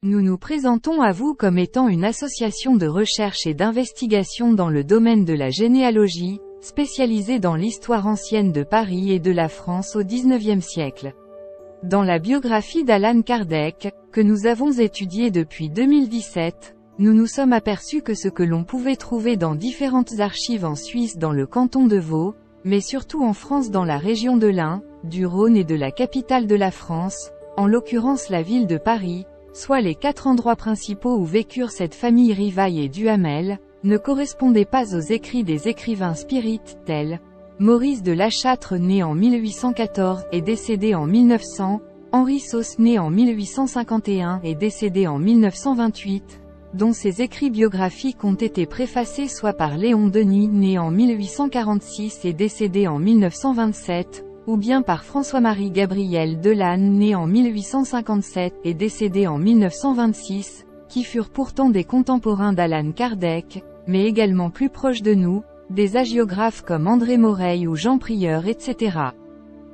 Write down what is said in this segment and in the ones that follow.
Nous nous présentons à vous comme étant une association de recherche et d'investigation dans le domaine de la généalogie, spécialisée dans l'histoire ancienne de Paris et de la France au XIXe siècle. Dans la biographie d'Allan Kardec, que nous avons étudiée depuis 2017, nous nous sommes aperçus que ce que l'on pouvait trouver dans différentes archives en Suisse dans le canton de Vaud, mais surtout en France dans la région de l'Ain, du Rhône et de la capitale de la France, en l'occurrence la ville de Paris, soit les 4 endroits principaux où vécurent cette famille Rivail et Duhamel, ne correspondaient pas aux écrits des écrivains spirites tels Maurice de Lachâtre né en 1814 et décédé en 1900, Henri Sauce né en 1851 et décédé en 1928, dont ces écrits biographiques ont été préfacés soit par Léon Denis né en 1846 et décédé en 1927, ou bien par François-Marie Gabriel Delanne né en 1857 et décédé en 1926, qui furent pourtant des contemporains d'Allan Kardec, mais également plus proches de nous, des hagiographes comme André Moreil ou Jean Prieur etc.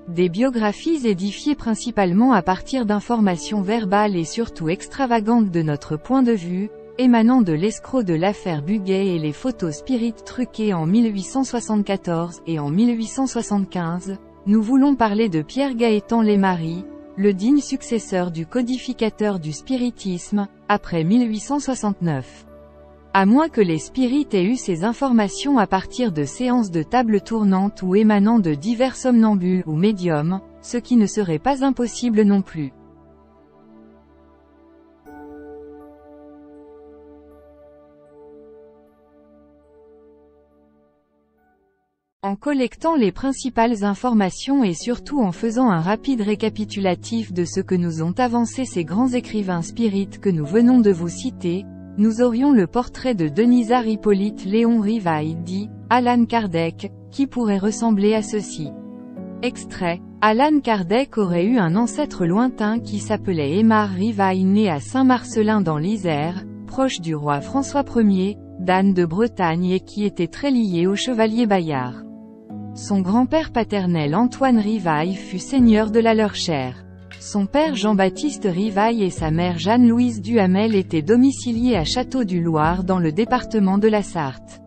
Des biographies édifiées principalement à partir d'informations verbales et surtout extravagantes de notre point de vue, émanant de l'escroc de l'affaire Buguet et les photos spirites truquées en 1874 et en 1875, nous voulons parler de Pierre Gaëtan Lesmarie, le digne successeur du codificateur du spiritisme, après 1869. À moins que les spirites aient eu ces informations à partir de séances de table tournante ou émanant de divers somnambules ou médiums, ce qui ne serait pas impossible non plus. En collectant les principales informations et surtout en faisant un rapide récapitulatif de ce que nous ont avancé ces grands écrivains spirites que nous venons de vous citer, nous aurions le portrait de Denisard Hippolyte Léon Rivail dit Allan Kardec, qui pourrait ressembler à ceci. Extrait. Allan Kardec aurait eu un ancêtre lointain qui s'appelait Aymar Rivail né à Saint-Marcellin dans l'Isère, proche du roi François Ier, d'Anne de Bretagne et qui était très lié au chevalier Bayard. Son grand-père paternel Antoine Rivail fut seigneur de la Leurchère. Son père Jean-Baptiste Rivail et sa mère Jeanne-Louise Duhamel étaient domiciliés à Château-du-Loir dans le département de la Sarthe.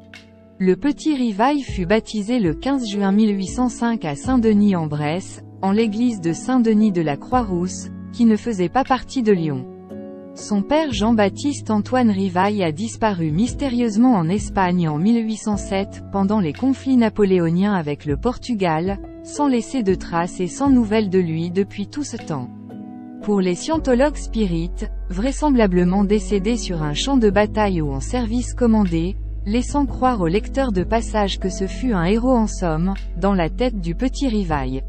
Le petit Rivail fut baptisé le 15 juin 1805 à Saint-Denis-en-Bresse, en l'église de Saint-Denis de la Croix-Rousse, qui ne faisait pas partie de Lyon. Son père Jean-Baptiste Antoine Rivail a disparu mystérieusement en Espagne en 1807, pendant les conflits napoléoniens avec le Portugal, sans laisser de traces et sans nouvelles de lui depuis tout ce temps. Pour les scientologues spirites, vraisemblablement décédé sur un champ de bataille ou en service commandé, laissant croire aux lecteurs de passage que ce fut un héros en somme, dans la tête du petit Rivail.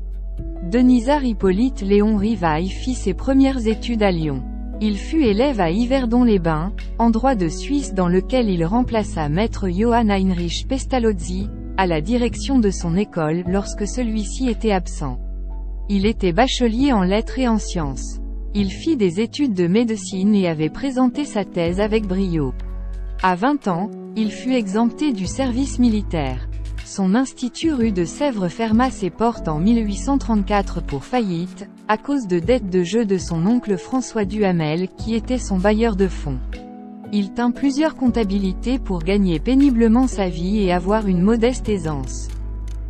Denisard Hippolyte Léon Rivail fit ses premières études à Lyon. Il fut élève à Yverdon-les-Bains, endroit de Suisse dans lequel il remplaça maître Johann Heinrich Pestalozzi, à la direction de son école lorsque celui-ci était absent. Il était bachelier en lettres et en sciences. Il fit des études de médecine et avait présenté sa thèse avec brio. À 20 ans, il fut exempté du service militaire. Son institut rue de Sèvres ferma ses portes en 1834 pour faillite, à cause de dettes de jeu de son oncle François Duhamel qui était son bailleur de fonds. Il tint plusieurs comptabilités pour gagner péniblement sa vie et avoir une modeste aisance.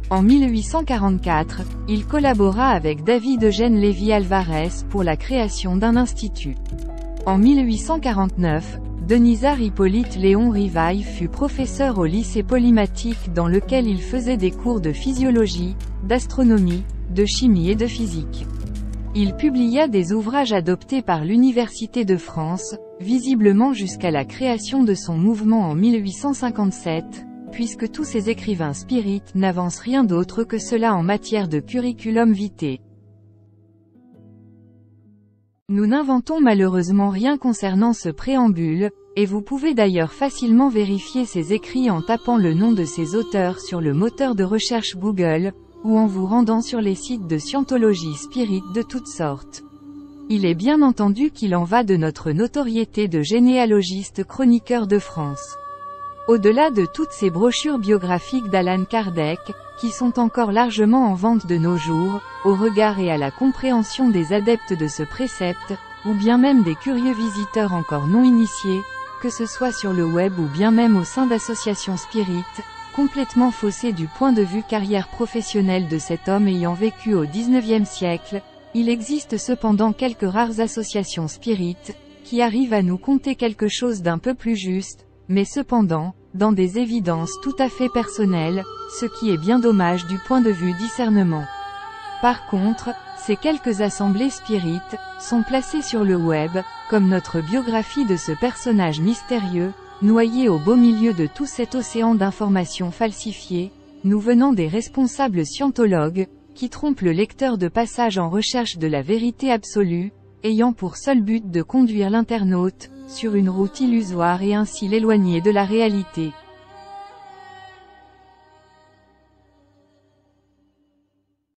En 1844, il collabora avec David Eugène Lévy Alvarez pour la création d'un institut. En 1849, Denisard Hippolyte Léon Rivail fut professeur au lycée polymatique dans lequel il faisait des cours de physiologie, d'astronomie, de chimie et de physique. Il publia des ouvrages adoptés par l'Université de France, visiblement jusqu'à la création de son mouvement en 1857, puisque tous ces écrivains spirites n'avancent rien d'autre que cela en matière de curriculum vitae. Nous n'inventons malheureusement rien concernant ce préambule, et vous pouvez d'ailleurs facilement vérifier ces écrits en tapant le nom de ces auteurs sur le moteur de recherche Google, ou en vous rendant sur les sites de scientologie spirit de toutes sortes. Il est bien entendu qu'il en va de notre notoriété de généalogiste chroniqueur de France. Au-delà de toutes ces brochures biographiques d'Allan Kardec, qui sont encore largement en vente de nos jours, au regard et à la compréhension des adeptes de ce précepte, ou bien même des curieux visiteurs encore non initiés, que ce soit sur le web ou bien même au sein d'associations spirites, complètement faussées du point de vue carrière professionnelle de cet homme ayant vécu au XIXe siècle. Il existe cependant quelques rares associations spirites, qui arrivent à nous conter quelque chose d'un peu plus juste, mais cependant, dans des évidences tout à fait personnelles, ce qui est bien dommage du point de vue discernement. Par contre, ces quelques assemblées spirites, sont placées sur le web, comme notre biographie de ce personnage mystérieux, noyé au beau milieu de tout cet océan d'informations falsifiées, nous venant des responsables scientologues, qui trompent le lecteur de passage en recherche de la vérité absolue, ayant pour seul but de conduire l'internaute sur une route illusoire et ainsi l'éloigner de la réalité.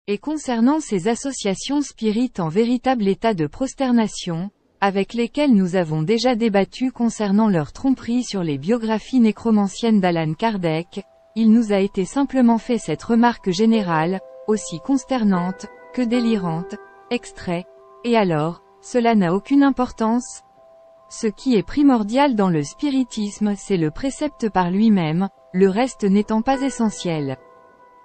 Et concernant ces associations spirites en véritable état de prosternation, avec lesquelles nous avons déjà débattu concernant leur tromperie sur les biographies nécromanciennes d'Allan Kardec, il nous a été simplement fait cette remarque générale, aussi consternante, que délirante, extrait, et alors, cela n'a aucune importance. Ce qui est primordial dans le spiritisme c'est le précepte par lui-même, le reste n'étant pas essentiel.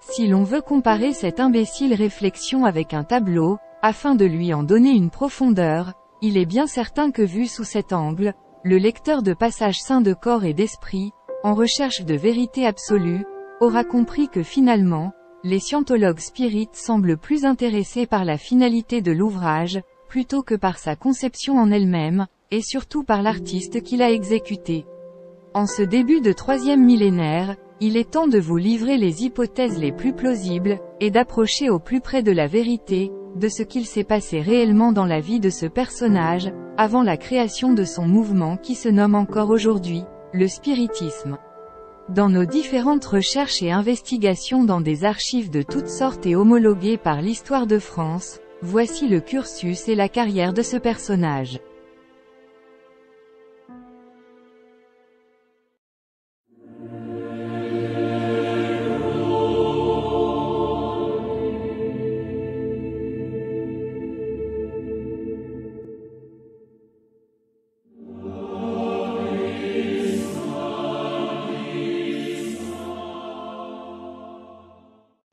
Si l'on veut comparer cette imbécile réflexion avec un tableau, afin de lui en donner une profondeur, il est bien certain que vu sous cet angle, le lecteur de passage sain de corps et d'esprit, en recherche de vérité absolue, aura compris que finalement, les scientologues spirites semblent plus intéressés par la finalité de l'ouvrage, plutôt que par sa conception en elle-même, et surtout par l'artiste qui l'a exécuté. En ce début de troisième millénaire, il est temps de vous livrer les hypothèses les plus plausibles, et d'approcher au plus près de la vérité, de ce qu'il s'est passé réellement dans la vie de ce personnage, avant la création de son mouvement qui se nomme encore aujourd'hui, le spiritisme. Dans nos différentes recherches et investigations dans des archives de toutes sortes et homologuées par l'Histoire de France, voici le cursus et la carrière de ce personnage.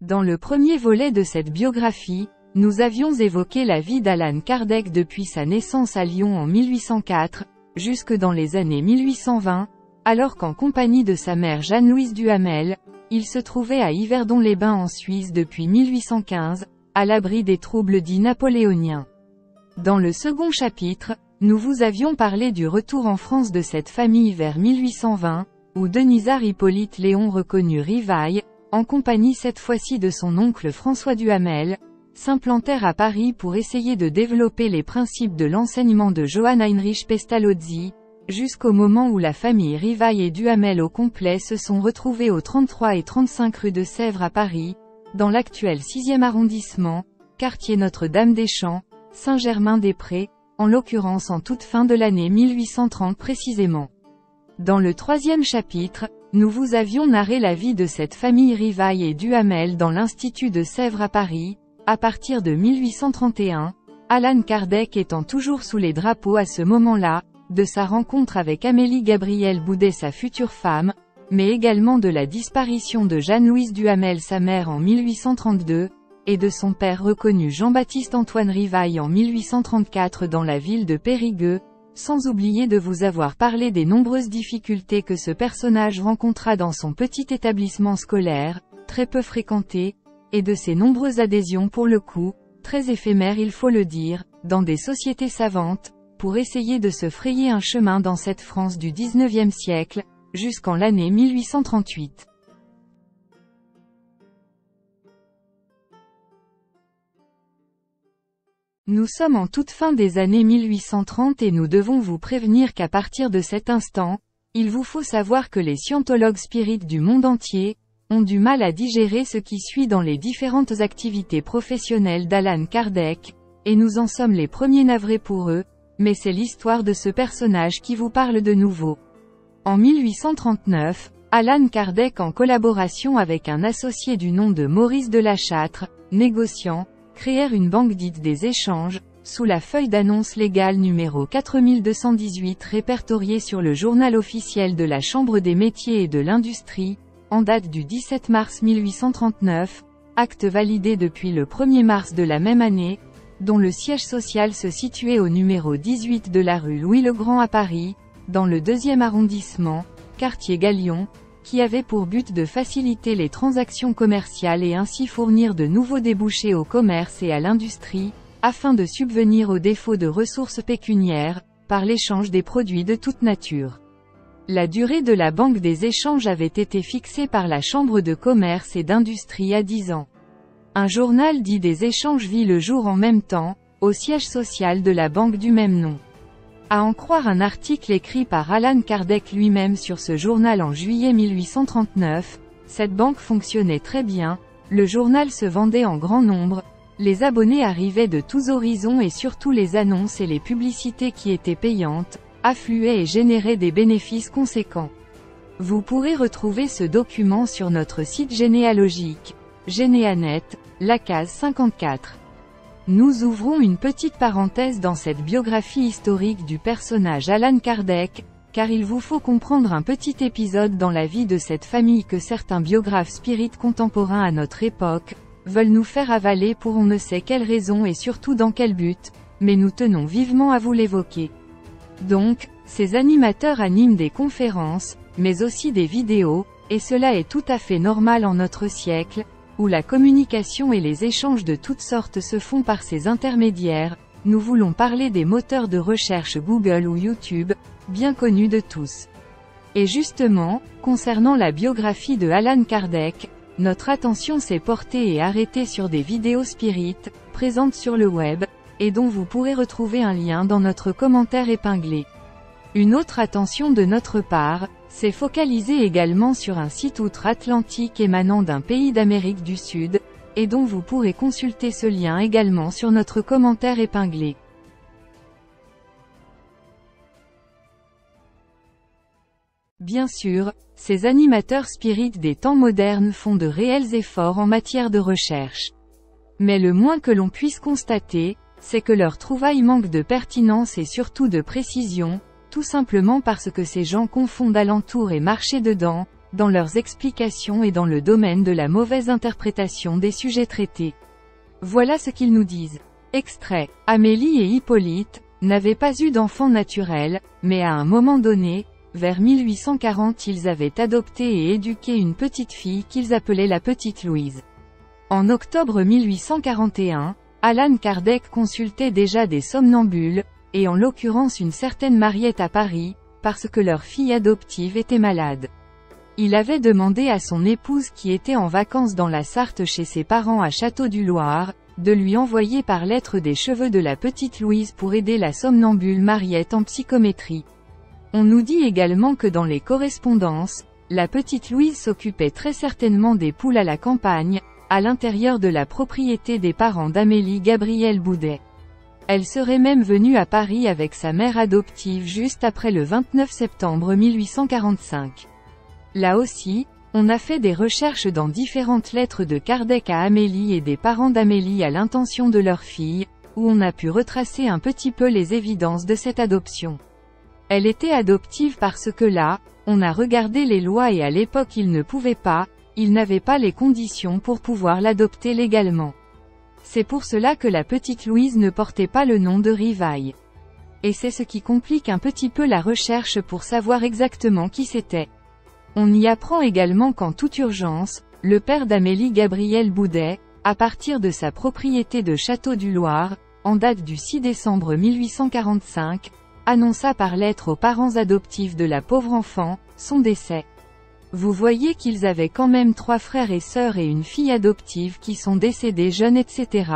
Dans le premier volet de cette biographie, nous avions évoqué la vie d'Allan Kardec depuis sa naissance à Lyon en 1804, jusque dans les années 1820, alors qu'en compagnie de sa mère Jeanne-Louise Duhamel, il se trouvait à Yverdon-les-Bains en Suisse depuis 1815, à l'abri des troubles dits napoléoniens. Dans le second chapitre, nous vous avions parlé du retour en France de cette famille vers 1820, où Denisard Hippolyte Léon reconnu Rivaille, en compagnie cette fois-ci de son oncle François Duhamel, s'implantèrent à Paris pour essayer de développer les principes de l'enseignement de Johann Heinrich Pestalozzi, jusqu'au moment où la famille Rivaille et Duhamel au complet se sont retrouvés au 33 et 35 rue de Sèvres à Paris, dans l'actuel 6e arrondissement, quartier Notre-Dame-des-Champs, Saint-Germain-des-Prés, en l'occurrence en toute fin de l'année 1830 précisément. Dans le troisième chapitre, nous vous avions narré la vie de cette famille Rivaille et Duhamel dans l'Institut de Sèvres à Paris, à partir de 1831, Allan Kardec étant toujours sous les drapeaux à ce moment-là, de sa rencontre avec Amélie Gabrielle Boudet sa future femme, mais également de la disparition de Jeanne-Louise Duhamel sa mère en 1832, et de son père reconnu Jean-Baptiste Antoine Rivaille en 1834 dans la ville de Périgueux, sans oublier de vous avoir parlé des nombreuses difficultés que ce personnage rencontra dans son petit établissement scolaire, très peu fréquenté, et de ses nombreuses adhésions pour le coup, très éphémères il faut le dire, dans des sociétés savantes, pour essayer de se frayer un chemin dans cette France du XIXe siècle, jusqu'en l'année 1838. Nous sommes en toute fin des années 1830 et nous devons vous prévenir qu'à partir de cet instant, il vous faut savoir que les scientologues spirites du monde entier, ont du mal à digérer ce qui suit dans les différentes activités professionnelles d'Allan Kardec, et nous en sommes les premiers navrés pour eux, mais c'est l'histoire de ce personnage qui vous parle de nouveau. En 1839, Alan Kardec en collaboration avec un associé du nom de Maurice de La Châtre, négociant, créèrent une banque dite des échanges, sous la feuille d'annonce légale numéro 4218 répertoriée sur le journal officiel de la Chambre des métiers et de l'industrie, en date du 17 mars 1839, acte validé depuis le 1er mars de la même année, dont le siège social se situait au numéro 18 de la rue Louis-le-Grand à Paris, dans le 2e arrondissement, quartier Galion, qui avait pour but de faciliter les transactions commerciales et ainsi fournir de nouveaux débouchés au commerce et à l'industrie, afin de subvenir aux défauts de ressources pécuniaires, par l'échange des produits de toute nature. La durée de la Banque des échanges avait été fixée par la Chambre de commerce et d'industrie à 10 ans. Un journal dit des échanges vit le jour en même temps, au siège social de la banque du même nom. À en croire un article écrit par Alan Kardec lui-même sur ce journal en juillet 1839, cette banque fonctionnait très bien, le journal se vendait en grand nombre, les abonnés arrivaient de tous horizons et surtout les annonces et les publicités qui étaient payantes, affluaient et généraient des bénéfices conséquents. Vous pourrez retrouver ce document sur notre site généalogique, Généanet, la case 54. Nous ouvrons une petite parenthèse dans cette biographie historique du personnage Alan Kardec, car il vous faut comprendre un petit épisode dans la vie de cette famille que certains biographes spirites contemporains à notre époque, veulent nous faire avaler pour on ne sait quelle raison et surtout dans quel but, mais nous tenons vivement à vous l'évoquer. Donc, ces animateurs animent des conférences, mais aussi des vidéos, et cela est tout à fait normal en notre siècle, où la communication et les échanges de toutes sortes se font par ces intermédiaires. Nous voulons parler des moteurs de recherche Google ou YouTube, bien connus de tous. Et justement, concernant la biographie de Alan Kardec, notre attention s'est portée et arrêtée sur des vidéos spirites, présentes sur le web, et dont vous pourrez retrouver un lien dans notre commentaire épinglé. Une autre attention de notre part, s'est focalisée également sur un site outre-Atlantique émanant d'un pays d'Amérique du Sud, et dont vous pourrez consulter ce lien également sur notre commentaire épinglé. Bien sûr, ces animateurs spirites des temps modernes font de réels efforts en matière de recherche. Mais le moins que l'on puisse constater, c'est que leurs trouvailles manquent de pertinence et surtout de précision, tout simplement parce que ces gens confondent alentour et marché dedans, dans leurs explications et dans le domaine de la mauvaise interprétation des sujets traités. Voilà ce qu'ils nous disent. Extrait. Amélie et Hippolyte n'avaient pas eu d'enfant naturel, mais à un moment donné, vers 1840 ils avaient adopté et éduqué une petite fille qu'ils appelaient la petite Louise. En octobre 1841, Alan Kardec consultait déjà des somnambules, et en l'occurrence une certaine Mariette à Paris, parce que leur fille adoptive était malade. Il avait demandé à son épouse qui était en vacances dans la Sarthe chez ses parents à Château-du-Loir, de lui envoyer par lettre des cheveux de la petite Louise pour aider la somnambule Mariette en psychométrie. On nous dit également que dans les correspondances, la petite Louise s'occupait très certainement des poules à la campagne, à l'intérieur de la propriété des parents d'Amélie Gabrielle Boudet. Elle serait même venue à Paris avec sa mère adoptive juste après le 29 septembre 1845. Là aussi, on a fait des recherches dans différentes lettres de Kardec à Amélie et des parents d'Amélie à l'intention de leur fille, où on a pu retracer un petit peu les évidences de cette adoption. Elle était adoptive parce que là, on a regardé les lois et à l'époque ils n'avaient pas les conditions pour pouvoir l'adopter légalement. C'est pour cela que la petite Louise ne portait pas le nom de Rivaille. Et c'est ce qui complique un petit peu la recherche pour savoir exactement qui c'était. On y apprend également qu'en toute urgence, le père d'Amélie Gabrielle Boudet, à partir de sa propriété de Château-du-Loir, en date du 6 décembre 1845, annonça par lettre aux parents adoptifs de la pauvre enfant, son décès. Vous voyez qu'ils avaient quand même 3 frères et sœurs et une fille adoptive qui sont décédés jeunes etc.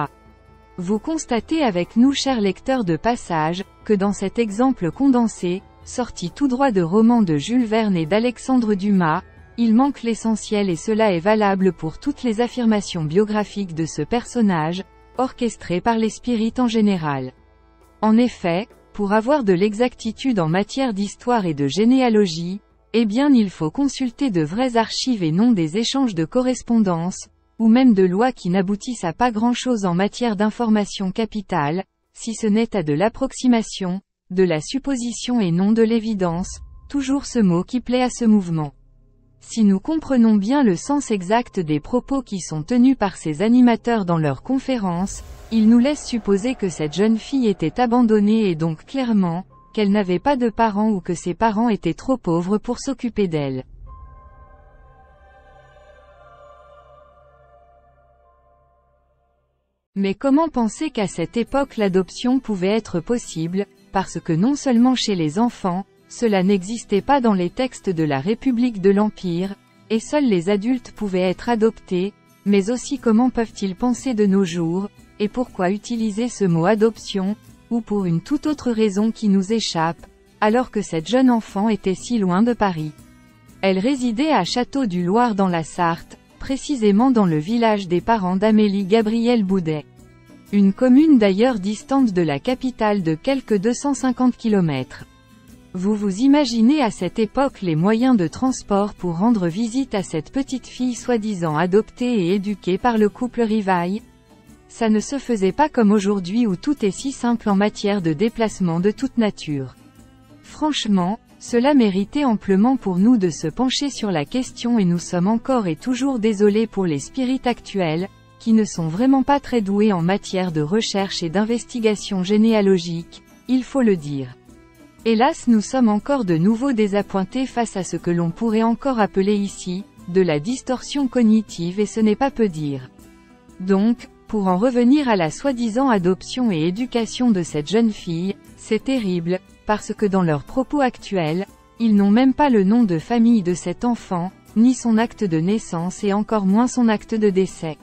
Vous constatez avec nous chers lecteurs de passage, que dans cet exemple condensé, sorti tout droit de romans de Jules Verne et d'Alexandre Dumas, il manque l'essentiel et cela est valable pour toutes les affirmations biographiques de ce personnage, orchestrées par les spirites en général. En effet, pour avoir de l'exactitude en matière d'histoire et de généalogie, eh bien il faut consulter de vraies archives et non des échanges de correspondance, ou même de lois qui n'aboutissent à pas grand-chose en matière d'information capitale, si ce n'est à de l'approximation, de la supposition et non de l'évidence, toujours ce mot qui plaît à ce mouvement. Si nous comprenons bien le sens exact des propos qui sont tenus par ces animateurs dans leurs conférences, ils nous laissent supposer que cette jeune fille était abandonnée et donc clairement, qu'elle n'avait pas de parents ou que ses parents étaient trop pauvres pour s'occuper d'elle. Mais comment penser qu'à cette époque l'adoption pouvait être possible, parce que non seulement chez les enfants, cela n'existait pas dans les textes de la République de l'Empire, et seuls les adultes pouvaient être adoptés, mais aussi comment peuvent-ils penser de nos jours, et pourquoi utiliser ce mot adoption, ou pour une toute autre raison qui nous échappe, alors que cette jeune enfant était si loin de Paris. Elle résidait à Château-du-Loir dans la Sarthe, précisément dans le village des parents d'Amélie Gabrielle Boudet. Une commune d'ailleurs distante de la capitale de quelques 250 km. Vous vous imaginez à cette époque les moyens de transport pour rendre visite à cette petite fille soi-disant adoptée et éduquée par le couple Rivail? Ça ne se faisait pas comme aujourd'hui où tout est si simple en matière de déplacement de toute nature. Franchement, cela méritait amplement pour nous de se pencher sur la question et nous sommes encore et toujours désolés pour les spirites actuels, qui ne sont vraiment pas très doués en matière de recherche et d'investigation généalogique, il faut le dire. Hélas, nous sommes encore de nouveau désappointés face à ce que l'on pourrait encore appeler ici, de la distorsion cognitive et ce n'est pas peu dire. Donc, pour en revenir à la soi-disant adoption et éducation de cette jeune fille, c'est terrible, parce que dans leurs propos actuels, ils n'ont même pas le nom de famille de cet enfant, ni son acte de naissance et encore moins son acte de décès.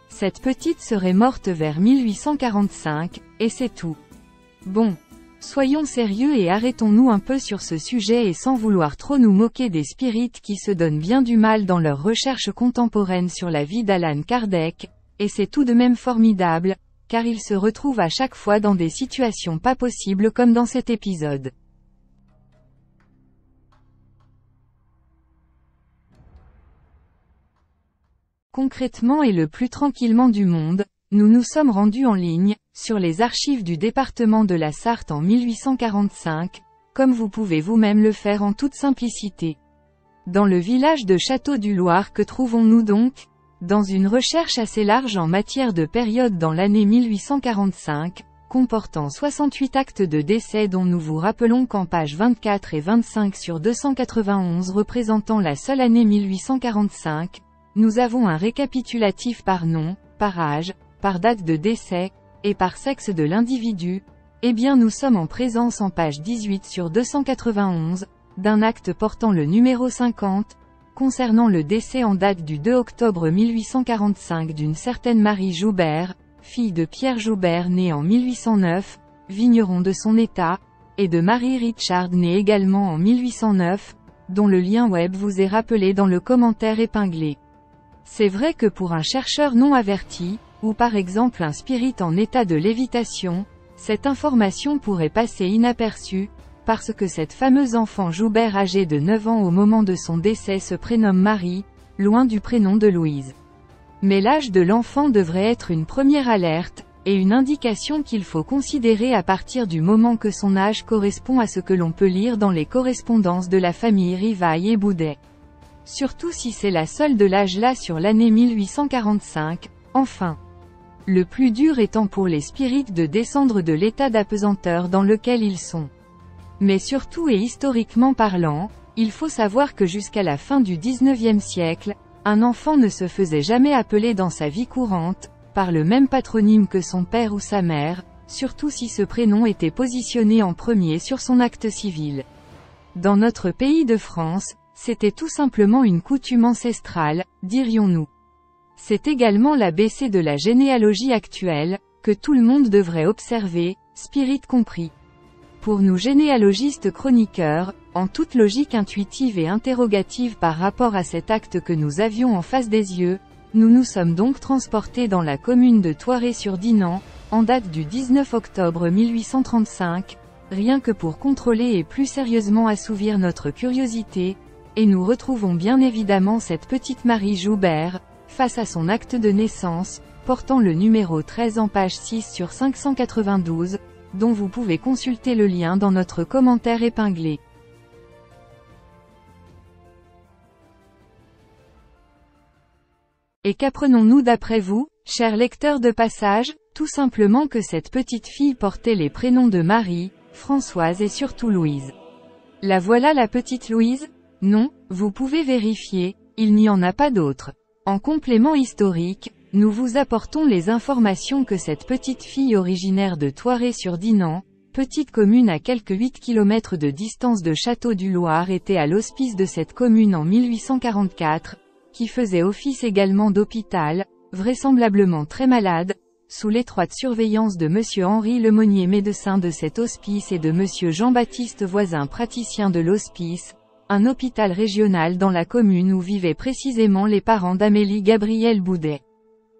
Cette petite serait morte vers 1845, et c'est tout. Bon. Soyons sérieux et arrêtons-nous un peu sur ce sujet et sans vouloir trop nous moquer des spirites qui se donnent bien du mal dans leurs recherches contemporaines sur la vie d'Allan Kardec, et c'est tout de même formidable, car ils se retrouvent à chaque fois dans des situations pas possibles comme dans cet épisode. Concrètement et le plus tranquillement du monde, nous nous sommes rendus en ligne, sur les archives du département de la Sarthe en 1845, comme vous pouvez vous-même le faire en toute simplicité. Dans le village de Château-du-Loir que trouvons-nous donc? Dans une recherche assez large en matière de période dans l'année 1845, comportant 68 actes de décès dont nous vous rappelons qu'en pages 24 et 25 sur 291 représentant la seule année 1845, nous avons un récapitulatif par nom, par âge, par date de décès, et par sexe de l'individu, eh bien nous sommes en présence en page 18 sur 291, d'un acte portant le numéro 50, concernant le décès en date du 2 octobre 1845 d'une certaine Marie Joubert, fille de Pierre Joubert né en 1809, vigneron de son état, et de Marie Richard née également en 1809, dont le lien web vous est rappelé dans le commentaire épinglé. C'est vrai que pour un chercheur non averti, ou par exemple un spirit en état de lévitation, cette information pourrait passer inaperçue, parce que cette fameuse enfant Joubert âgée de 9 ans au moment de son décès se prénomme Marie, loin du prénom de Louise. Mais l'âge de l'enfant devrait être une première alerte, et une indication qu'il faut considérer à partir du moment que son âge correspond à ce que l'on peut lire dans les correspondances de la famille Rivail et Boudet. Surtout si c'est la seule de l'âge là sur l'année 1845, enfin. Le plus dur étant pour les spirites de descendre de l'état d'apesanteur dans lequel ils sont. Mais surtout et historiquement parlant, il faut savoir que jusqu'à la fin du XIXe siècle, un enfant ne se faisait jamais appeler dans sa vie courante, par le même patronyme que son père ou sa mère, surtout si ce prénom était positionné en premier sur son acte civil. Dans notre pays de France, c'était tout simplement une coutume ancestrale, dirions-nous. C'est également l'ABC de la généalogie actuelle, que tout le monde devrait observer, spirit compris. Pour nous généalogistes chroniqueurs, en toute logique intuitive et interrogative par rapport à cet acte que nous avions en face des yeux, nous nous sommes donc transportés dans la commune de Thoiré-sur-Dinant, en date du 19 octobre 1835, rien que pour contrôler et plus sérieusement assouvir notre curiosité, et nous retrouvons bien évidemment cette petite Marie Joubert, face à son acte de naissance, portant le numéro 13 en page 6 sur 592, dont vous pouvez consulter le lien dans notre commentaire épinglé. Et qu'apprenons-nous d'après vous, chers lecteurs de passage? Tout simplement que cette petite fille portait les prénoms de Marie, Françoise et surtout Louise. La voilà la petite Louise? Non, vous pouvez vérifier, il n'y en a pas d'autre. En complément historique, nous vous apportons les informations que cette petite fille originaire de Thoiré-sur-Dinant, petite commune à quelques 8 km de distance de Château-du-Loir, était à l'hospice de cette commune en 1844, qui faisait office également d'hôpital, vraisemblablement très malade, sous l'étroite surveillance de monsieur Henri Lemonnier, médecin de cet hospice, et de monsieur Jean-Baptiste Voisin, praticien de l'hospice, un hôpital régional dans la commune où vivaient précisément les parents d'Amélie Gabrielle Boudet.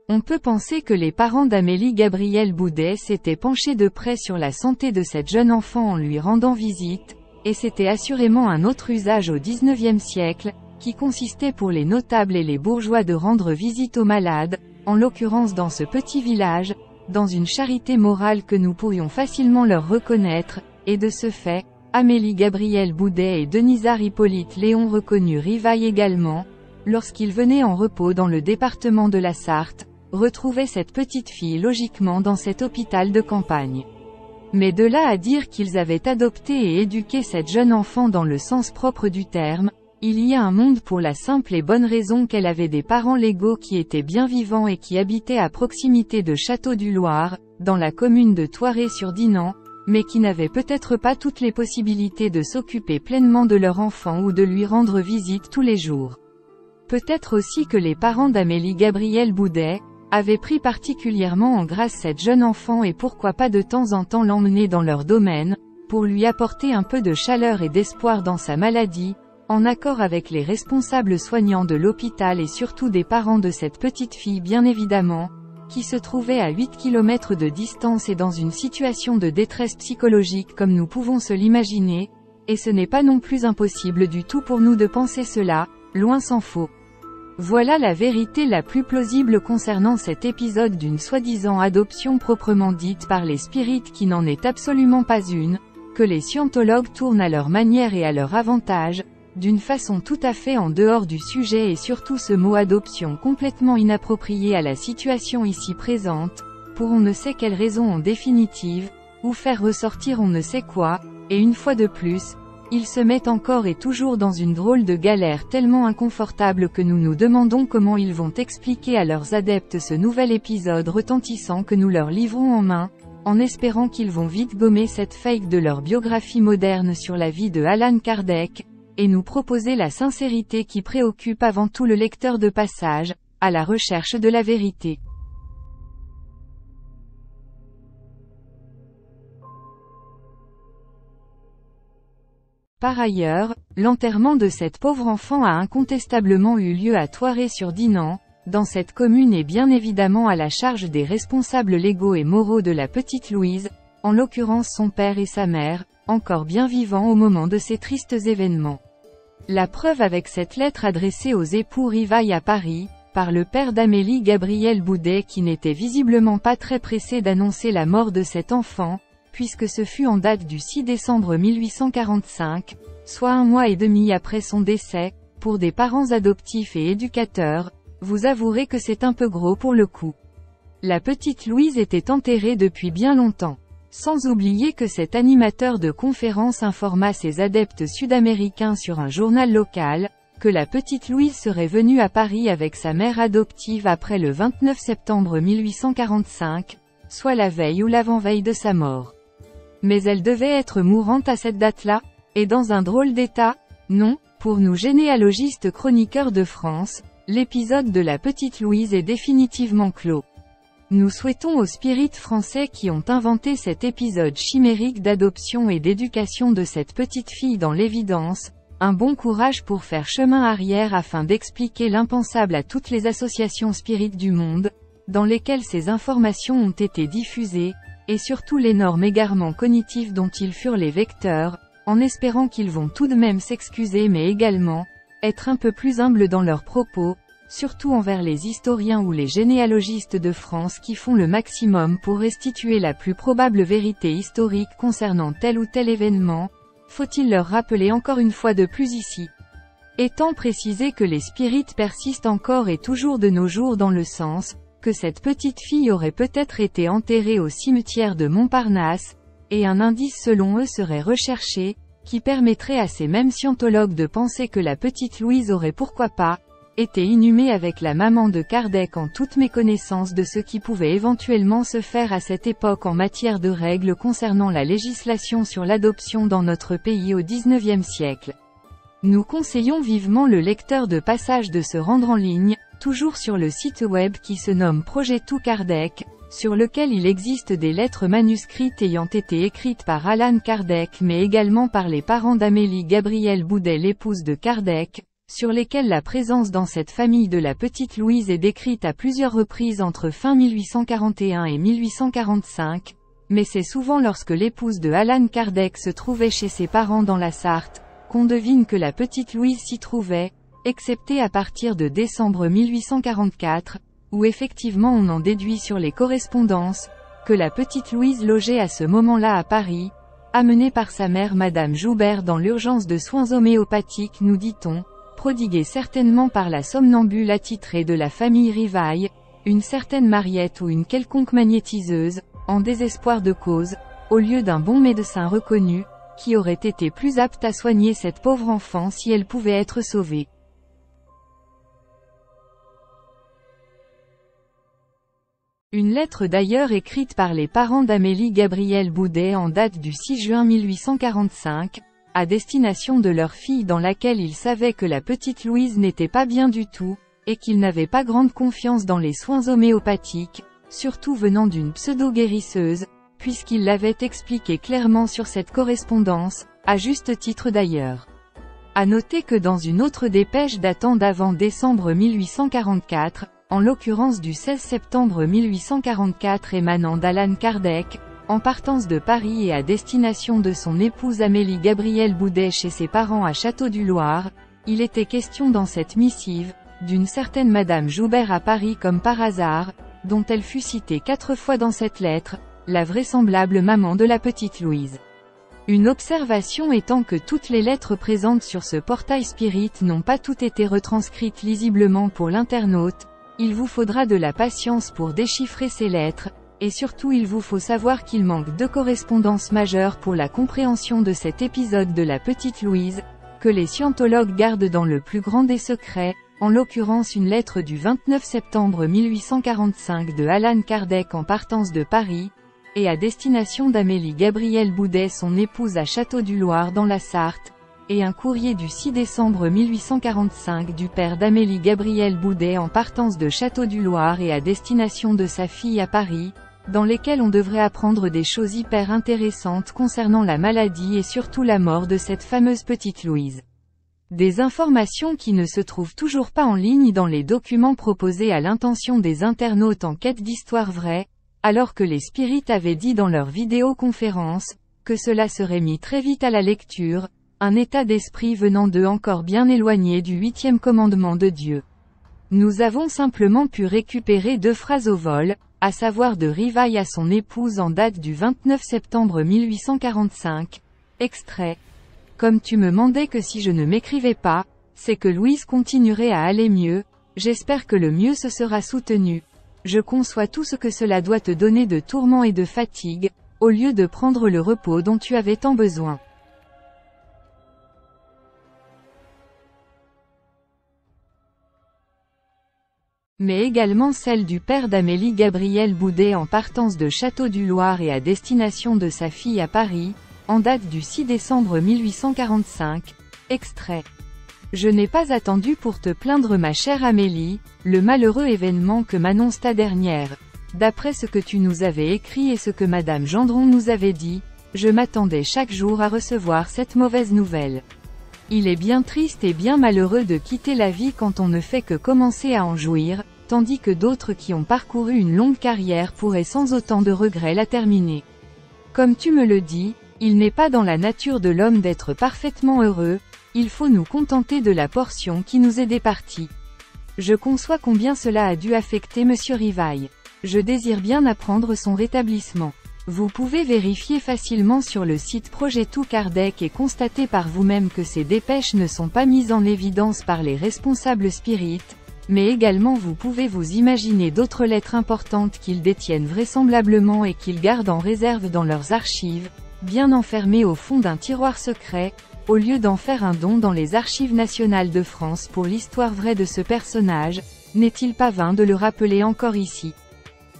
On peut penser que les parents d'Amélie Gabrielle Boudet s'étaient penchés de près sur la santé de cette jeune enfant en lui rendant visite, et c'était assurément un autre usage au XIXe siècle, qui consistait pour les notables et les bourgeois de rendre visite aux malades, en l'occurrence dans ce petit village, dans une charité morale que nous pourrions facilement leur reconnaître, et de ce fait, Amélie Gabrielle Boudet et Denisard Hippolyte Léon reconnus Rivaille également, lorsqu'ils venaient en repos dans le département de la Sarthe, retrouvaient cette petite fille logiquement dans cet hôpital de campagne. Mais de là à dire qu'ils avaient adopté et éduqué cette jeune enfant dans le sens propre du terme, il y a un monde, pour la simple et bonne raison qu'elle avait des parents légaux qui étaient bien vivants et qui habitaient à proximité de Château-du-Loir, dans la commune de Thoiré-sur-Dinant, mais qui n'avaient peut-être pas toutes les possibilités de s'occuper pleinement de leur enfant ou de lui rendre visite tous les jours. Peut-être aussi que les parents d'Amélie Gabrielle Boudet avaient pris particulièrement en grâce cette jeune enfant, et pourquoi pas de temps en temps l'emmener dans leur domaine, pour lui apporter un peu de chaleur et d'espoir dans sa maladie, en accord avec les responsables soignants de l'hôpital et surtout des parents de cette petite fille bien évidemment, qui se trouvait à 8 km de distance et dans une situation de détresse psychologique comme nous pouvons se l'imaginer, et ce n'est pas non plus impossible du tout pour nous de penser cela, loin s'en faut. Voilà la vérité la plus plausible concernant cet épisode d'une soi-disant adoption proprement dite par les spirites qui n'en est absolument pas une, que les scientologues tournent à leur manière et à leur avantage, d'une façon tout à fait en dehors du sujet, et surtout ce mot adoption complètement inapproprié à la situation ici présente, pour on ne sait quelle raison en définitive, ou faire ressortir on ne sait quoi, et une fois de plus, ils se mettent encore et toujours dans une drôle de galère tellement inconfortable que nous nous demandons comment ils vont expliquer à leurs adeptes ce nouvel épisode retentissant que nous leur livrons en main, en espérant qu'ils vont vite gommer cette fake de leur biographie moderne sur la vie de Allan Kardec, et nous proposer la sincérité qui préoccupe avant tout le lecteur de passage, à la recherche de la vérité. Par ailleurs, l'enterrement de cette pauvre enfant a incontestablement eu lieu à Thoiré-sur-Dinant, dans cette commune, et bien évidemment à la charge des responsables légaux et moraux de la petite Louise, en l'occurrence son père et sa mère, encore bien vivants au moment de ces tristes événements. La preuve avec cette lettre adressée aux époux Rivaille à Paris, par le père d'Amélie Gabrielle Boudet, qui n'était visiblement pas très pressé d'annoncer la mort de cet enfant, puisque ce fut en date du 6 décembre 1845, soit 1 mois et demi après son décès, pour des parents adoptifs et éducateurs, vous avouerez que c'est un peu gros pour le coup. La petite Louise était enterrée depuis bien longtemps. Sans oublier que cet animateur de conférence informa ses adeptes sud-américains sur un journal local, que la petite Louise serait venue à Paris avec sa mère adoptive après le 29 septembre 1845, soit la veille ou l'avant-veille de sa mort. Mais elle devait être mourante à cette date-là, et dans un drôle d'état? Non, pour nous généalogistes chroniqueurs de France, l'épisode de la petite Louise est définitivement clos. Nous souhaitons aux spirites français qui ont inventé cet épisode chimérique d'adoption et d'éducation de cette petite fille dans l'évidence, un bon courage pour faire chemin arrière afin d'expliquer l'impensable à toutes les associations spirites du monde, dans lesquelles ces informations ont été diffusées, et surtout l'énorme égarement cognitif dont ils furent les vecteurs, en espérant qu'ils vont tout de même s'excuser mais également, être un peu plus humbles dans leurs propos, surtout envers les historiens ou les généalogistes de France qui font le maximum pour restituer la plus probable vérité historique concernant tel ou tel événement, faut-il leur rappeler encore une fois de plus ici. Étant précisé que les spirites persistent encore et toujours de nos jours dans le sens, que cette petite fille aurait peut-être été enterrée au cimetière de Montparnasse, et un indice selon eux serait recherché, qui permettrait à ces mêmes scientologues de penser que la petite Louise aurait pourquoi pas, été inhumée avec la maman de Kardec en toute méconnaissance de ce qui pouvait éventuellement se faire à cette époque en matière de règles concernant la législation sur l'adoption dans notre pays au XIXe siècle. Nous conseillons vivement le lecteur de passage de se rendre en ligne, toujours sur le site web qui se nomme Projet Tout Kardec, sur lequel il existe des lettres manuscrites ayant été écrites par Allan Kardec mais également par les parents d'Amélie Gabrielle Boudet l'épouse de Kardec, sur lesquels la présence dans cette famille de la petite Louise est décrite à plusieurs reprises entre fin 1841 et 1845, mais c'est souvent lorsque l'épouse de Allan Kardec se trouvait chez ses parents dans la Sarthe, qu'on devine que la petite Louise s'y trouvait, excepté à partir de décembre 1844, où effectivement on en déduit sur les correspondances, que la petite Louise logeait à ce moment-là à Paris, amenée par sa mère Madame Joubert dans l'urgence de soins homéopathiques nous dit-on, prodiguée certainement par la somnambule attitrée de la famille Rivaille, une certaine Mariette ou une quelconque magnétiseuse, en désespoir de cause, au lieu d'un bon médecin reconnu, qui aurait été plus apte à soigner cette pauvre enfant si elle pouvait être sauvée. Une lettre d'ailleurs écrite par les parents d'Amélie Gabrielle Boudet en date du 6 juin 1845, à destination de leur fille dans laquelle ils savaient que la petite Louise n'était pas bien du tout, et qu'ils n'avaient pas grande confiance dans les soins homéopathiques, surtout venant d'une pseudo-guérisseuse, puisqu'ils l'avaient expliqué clairement sur cette correspondance, à juste titre d'ailleurs. À noter que dans une autre dépêche datant d'avant décembre 1844, en l'occurrence du 16 septembre 1844 émanant d'Allan Kardec, en partance de Paris et à destination de son épouse Amélie Gabrielle Boudet chez ses parents à Château-du-Loir, il était question dans cette missive, d'une certaine Madame Joubert à Paris comme par hasard, dont elle fut citée 4 fois dans cette lettre, la vraisemblable maman de la petite Louise. Une observation étant que toutes les lettres présentes sur ce portail spirit n'ont pas toutes été retranscrites lisiblement pour l'internaute, il vous faudra de la patience pour déchiffrer ces lettres, et surtout il vous faut savoir qu'il manque 2 correspondances majeures pour la compréhension de cet épisode de la petite Louise, que les scientologues gardent dans le plus grand des secrets, en l'occurrence une lettre du 29 septembre 1845 de Allan Kardec en partance de Paris, et à destination d'Amélie Gabrielle Boudet son épouse à Château-du-Loir dans la Sarthe, et un courrier du 6 décembre 1845 du père d'Amélie Gabrielle Boudet en partance de Château-du-Loir et à destination de sa fille à Paris, dans lesquels on devrait apprendre des choses hyper intéressantes concernant la maladie et surtout la mort de cette fameuse petite Louise. Des informations qui ne se trouvent toujours pas en ligne dans les documents proposés à l'intention des internautes en quête d'histoire vraie, alors que les spirites avaient dit dans leur vidéoconférence, que cela serait mis très vite à la lecture, un état d'esprit venant d'eux encore bien éloigné du 8e commandement de Dieu. Nous avons simplement pu récupérer 2 phrases au vol, à savoir de Rivaille à son épouse en date du 29 septembre 1845. Extrait. Comme tu me mandais que si je ne m'écrivais pas, c'est que Louise continuerait à aller mieux, j'espère que le mieux se sera soutenu. Je conçois tout ce que cela doit te donner de tourments et de fatigue, au lieu de prendre le repos dont tu avais tant besoin. Mais également celle du père d'Amélie Gabrielle Boudet en partance de Château-du-Loir et à destination de sa fille à Paris, en date du 6 décembre 1845, extrait. Je n'ai pas attendu pour te plaindre ma chère Amélie, le malheureux événement que m'annonce ta dernière. D'après ce que tu nous avais écrit et ce que Madame Gendron nous avait dit, je m'attendais chaque jour à recevoir cette mauvaise nouvelle. Il est bien triste et bien malheureux de quitter la vie quand on ne fait que commencer à en jouir, tandis que d'autres qui ont parcouru une longue carrière pourraient sans autant de regrets la terminer. Comme tu me le dis, il n'est pas dans la nature de l'homme d'être parfaitement heureux, Il faut nous contenter de la portion qui nous est départie. Je conçois combien cela a dû affecter Monsieur Rivail. Je désire bien apprendre son rétablissement. Vous pouvez vérifier facilement sur le site Projeto Kardec et constater par vous-même que ces dépêches ne sont pas mises en évidence par les responsables spirites, mais également vous pouvez vous imaginer d'autres lettres importantes qu'ils détiennent vraisemblablement et qu'ils gardent en réserve dans leurs archives, bien enfermées au fond d'un tiroir secret, au lieu d'en faire un don dans les Archives nationales de France pour l'histoire vraie de ce personnage. N'est-il pas vain de le rappeler encore ici?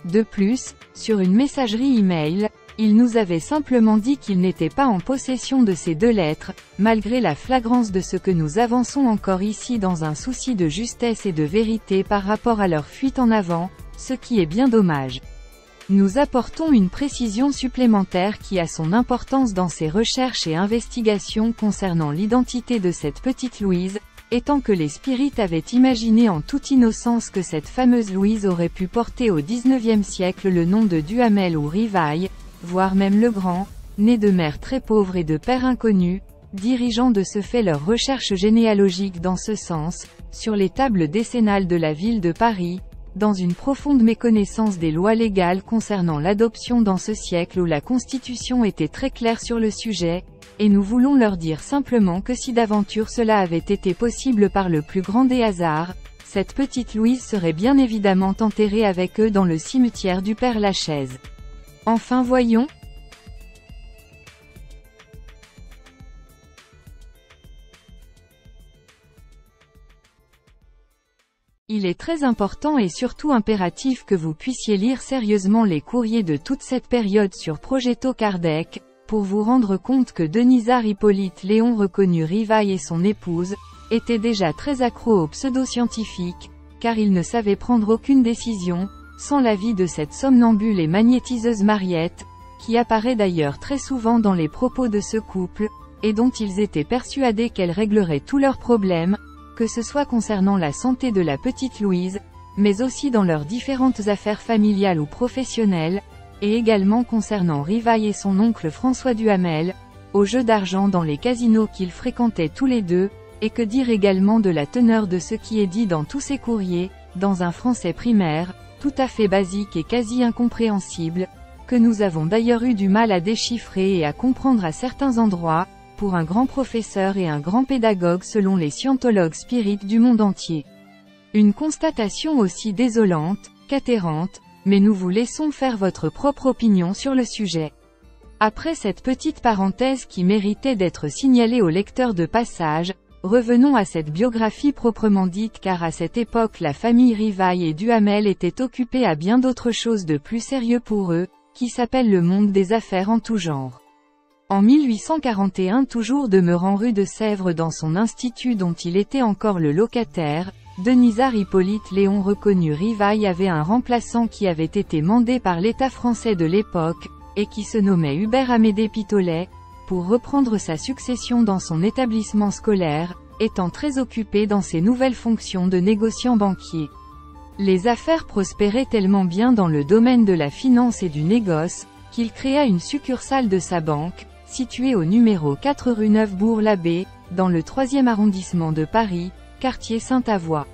De plus, sur une messagerie e-mail, il nous avait simplement dit qu'il n'était pas en possession de ces 2 lettres, malgré la flagrance de ce que nous avançons encore ici dans un souci de justesse et de vérité par rapport à leur fuite en avant, ce qui est bien dommage. Nous apportons une précision supplémentaire qui a son importance dans ces recherches et investigations concernant l'identité de cette petite Louise, étant que les spirites avaient imaginé en toute innocence que cette fameuse Louise aurait pu porter au XIXe siècle le nom de Duhamel ou Rivail, voire même Legrand, né de mère très pauvre et de père inconnu, dirigeant de ce fait leurs recherches généalogiques dans ce sens, sur les tables décennales de la ville de Paris, dans une profonde méconnaissance des lois légales concernant l'adoption dans ce siècle où la Constitution était très claire sur le sujet, et nous voulons leur dire simplement que si d'aventure cela avait été possible par le plus grand des hasards, cette petite Louise serait bien évidemment enterrée avec eux dans le cimetière du Père Lachaise. Enfin voyons. Il est très important et surtout impératif que vous puissiez lire sérieusement les courriers de toute cette période sur Projeto Kardec, pour vous rendre compte que Denisard Hippolyte Léon reconnu Rivail et son épouse, étaient déjà très accros aux pseudo-scientifiques, car ils ne savaient prendre aucune décision, sans l'avis de cette somnambule et magnétiseuse Mariette, qui apparaît d'ailleurs très souvent dans les propos de ce couple, et dont ils étaient persuadés qu'elle réglerait tous leurs problèmes, que ce soit concernant la santé de la petite Louise, mais aussi dans leurs différentes affaires familiales ou professionnelles, et également concernant Rivail et son oncle François Duhamel, aux jeux d'argent dans les casinos qu'ils fréquentaient tous les deux, et que dire également de la teneur de ce qui est dit dans tous ces courriers, dans un français primaire, tout à fait basique et quasi incompréhensible, que nous avons d'ailleurs eu du mal à déchiffrer et à comprendre à certains endroits, pour un grand professeur et un grand pédagogue selon les scientologues spirites du monde entier. Une constatation aussi désolante, qu'atterrante, mais nous vous laissons faire votre propre opinion sur le sujet. Après cette petite parenthèse qui méritait d'être signalée au lecteur de passage, revenons à cette biographie proprement dite car à cette époque la famille Rivail et Duhamel était occupée à bien d'autres choses de plus sérieux pour eux, qui s'appelle le monde des affaires en tout genre. En 1841 toujours demeurant rue de Sèvres dans son institut dont il était encore le locataire, Denisard Hippolyte Léon reconnu Rivail avait un remplaçant qui avait été mandé par l'État français de l'époque, et qui se nommait Hubert Amédée Pitolet, pour reprendre sa succession dans son établissement scolaire, étant très occupé dans ses nouvelles fonctions de négociant banquier. Les affaires prospéraient tellement bien dans le domaine de la finance et du négoce, qu'il créa une succursale de sa banque, située au numéro 4 rue Neuve-Bourg-l'Abbé, dans le 3e arrondissement de Paris, quartier Sainte-Avoye.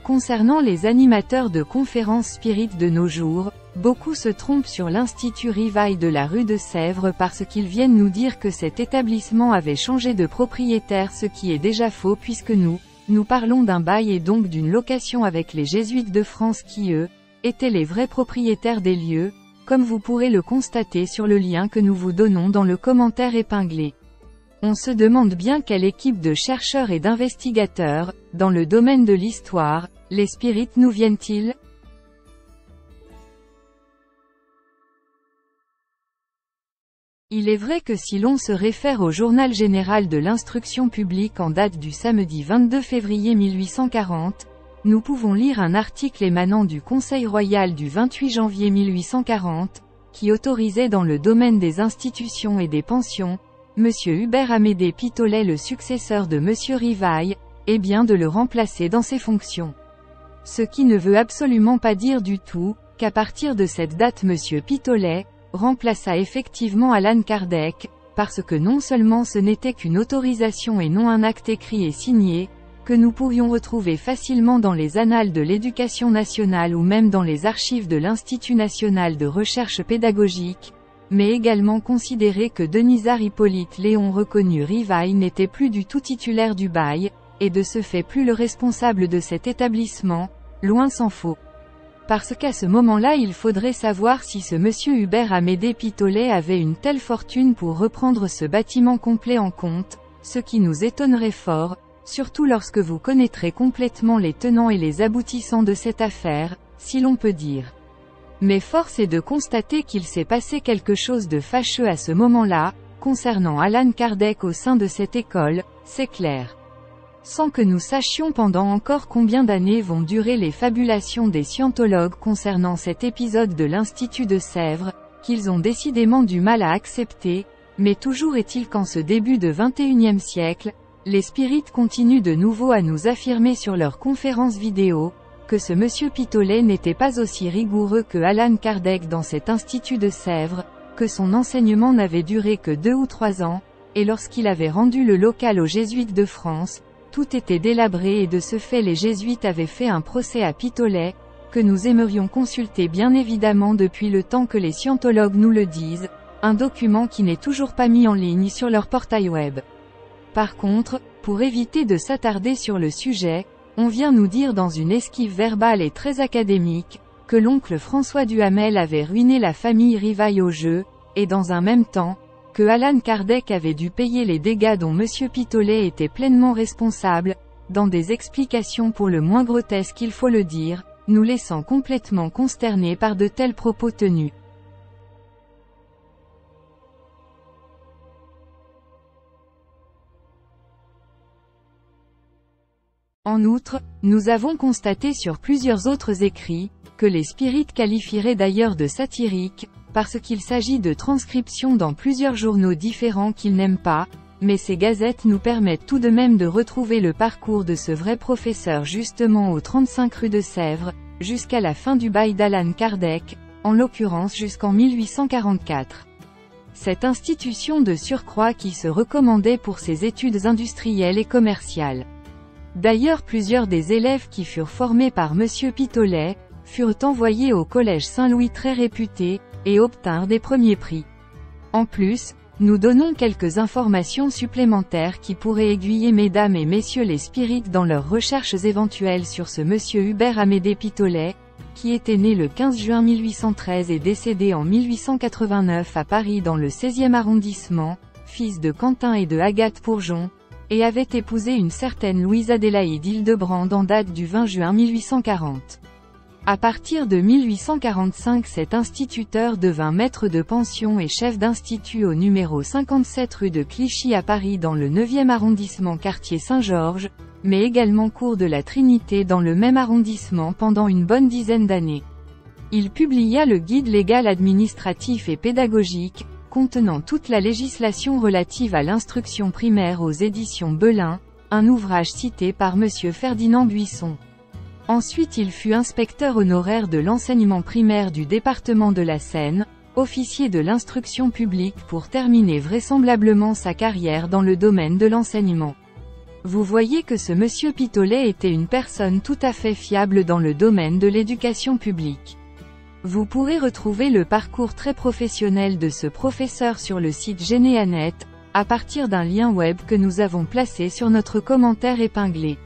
Concernant les animateurs de conférences spirites de nos jours, beaucoup se trompent sur l'Institut Rivail de la rue de Sèvres parce qu'ils viennent nous dire que cet établissement avait changé de propriétaire, ce qui est déjà faux puisque nous parlons d'un bail et donc d'une location avec les Jésuites de France qui eux, étaient les vrais propriétaires des lieux, comme vous pourrez le constater sur le lien que nous vous donnons dans le commentaire épinglé. On se demande bien quelle équipe de chercheurs et d'investigateurs, dans le domaine de l'histoire, les spirites nous viennent-ils? Il est vrai que si l'on se réfère au Journal général de l'instruction publique en date du samedi 22 février 1840, nous pouvons lire un article émanant du Conseil royal du 28 janvier 1840, qui autorisait dans le domaine des institutions et des pensions, M. Hubert Amédée Pitolet le successeur de M. Rivail, et bien de le remplacer dans ses fonctions. Ce qui ne veut absolument pas dire du tout, qu'à partir de cette date M. Pitolet remplaça effectivement Allan Kardec, parce que non seulement ce n'était qu'une autorisation et non un acte écrit et signé, que nous pourrions retrouver facilement dans les annales de l'éducation nationale ou même dans les archives de l'Institut national de recherche pédagogique, mais également considérer que Denisard Hippolyte Léon reconnu Rivail n'était plus du tout titulaire du bail, et de ce fait plus le responsable de cet établissement, loin s'en faut. Parce qu'à ce moment-là il faudrait savoir si ce monsieur Hubert Amédée Pitolet avait une telle fortune pour reprendre ce bâtiment complet en compte, ce qui nous étonnerait fort, surtout lorsque vous connaîtrez complètement les tenants et les aboutissants de cette affaire, si l'on peut dire. Mais force est de constater qu'il s'est passé quelque chose de fâcheux à ce moment-là, concernant Allan Kardec au sein de cette école, c'est clair. Sans que nous sachions pendant encore combien d'années vont durer les fabulations des scientologues concernant cet épisode de l'Institut de Sèvres, qu'ils ont décidément du mal à accepter, mais toujours est-il qu'en ce début de XXIe siècle, les spirites continuent de nouveau à nous affirmer sur leurs conférences vidéo, que ce monsieur Pitolet n'était pas aussi rigoureux que Allan Kardec dans cet Institut de Sèvres, que son enseignement n'avait duré que 2 ou 3 ans, et lorsqu'il avait rendu le local aux Jésuites de France, tout était délabré et de ce fait les Jésuites avaient fait un procès à Pitolet, que nous aimerions consulter bien évidemment depuis le temps que les scientologues nous le disent, un document qui n'est toujours pas mis en ligne sur leur portail web. Par contre, pour éviter de s'attarder sur le sujet, on vient nous dire dans une esquive verbale et très académique, que l'oncle François Duhamel avait ruiné la famille Rivail au jeu, et dans un même temps, que Allan Kardec avait dû payer les dégâts dont monsieur Pitolet était pleinement responsable, dans des explications pour le moins grotesques il faut le dire, nous laissant complètement consternés par de tels propos tenus. En outre, nous avons constaté sur plusieurs autres écrits, que les spirites qualifieraient d'ailleurs de satiriques, parce qu'il s'agit de transcriptions dans plusieurs journaux différents qu'ils n'aiment pas, mais ces gazettes nous permettent tout de même de retrouver le parcours de ce vrai professeur justement au 35 rue de Sèvres, jusqu'à la fin du bail d'Allan Kardec, en l'occurrence jusqu'en 1844. Cette institution de surcroît qui se recommandait pour ses études industrielles et commerciales. D'ailleurs plusieurs des élèves qui furent formés par monsieur Pitolet, furent envoyés au collège Saint-Louis très réputé, et obtinrent des premiers prix. En plus, nous donnons quelques informations supplémentaires qui pourraient aiguiller mesdames et messieurs les spirites dans leurs recherches éventuelles sur ce monsieur Hubert Amédée Pitolet, qui était né le 15 juin 1813 et décédé en 1889 à Paris dans le 16e arrondissement, fils de Quentin et de Agathe Pourjon, et avait épousé une certaine Louise Adélaïde Hildebrand en date du 20 juin 1840. À partir de 1845 cet instituteur devint maître de pension et chef d'institut au numéro 57 rue de Clichy à Paris dans le 9e arrondissement quartier Saint-Georges, mais également cours de la Trinité dans le même arrondissement pendant une bonne dizaine d'années. Il publia le guide légal administratif et pédagogique, contenant toute la législation relative à l'instruction primaire aux éditions Belin, un ouvrage cité par monsieur Ferdinand Buisson. Ensuite il fut inspecteur honoraire de l'enseignement primaire du département de la Seine, officier de l'instruction publique pour terminer vraisemblablement sa carrière dans le domaine de l'enseignement. Vous voyez que ce monsieur Pitolet était une personne tout à fait fiable dans le domaine de l'éducation publique. Vous pourrez retrouver le parcours très professionnel de ce professeur sur le site Généanet, à partir d'un lien web que nous avons placé sur notre commentaire épinglé.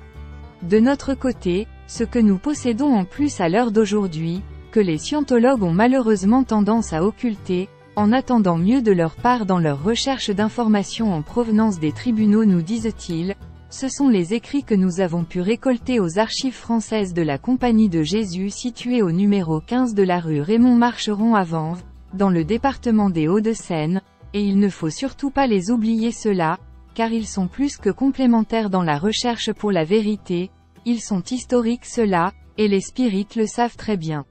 De notre côté, ce que nous possédons en plus à l'heure d'aujourd'hui, que les scientologues ont malheureusement tendance à occulter, en attendant mieux de leur part dans leur recherche d'informations en provenance des tribunaux nous disent-ils, ce sont les écrits que nous avons pu récolter aux archives françaises de la Compagnie de Jésus située au numéro 15 de la rue Raymond Marcheron à Vanves, dans le département des Hauts-de-Seine, et il ne faut surtout pas les oublier ceux-là, car ils sont plus que complémentaires dans la recherche pour la vérité, ils sont historiques ceux-là, et les spirites le savent très bien.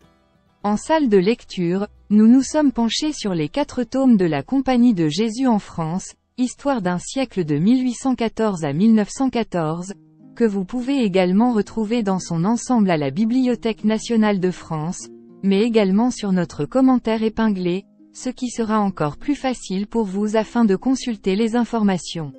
En salle de lecture, nous nous sommes penchés sur les 4 tomes de la Compagnie de Jésus en France, Histoire d'un siècle de 1814 à 1914, que vous pouvez également retrouver dans son ensemble à la Bibliothèque nationale de France, mais également sur notre commentaire épinglé, ce qui sera encore plus facile pour vous afin de consulter les informations.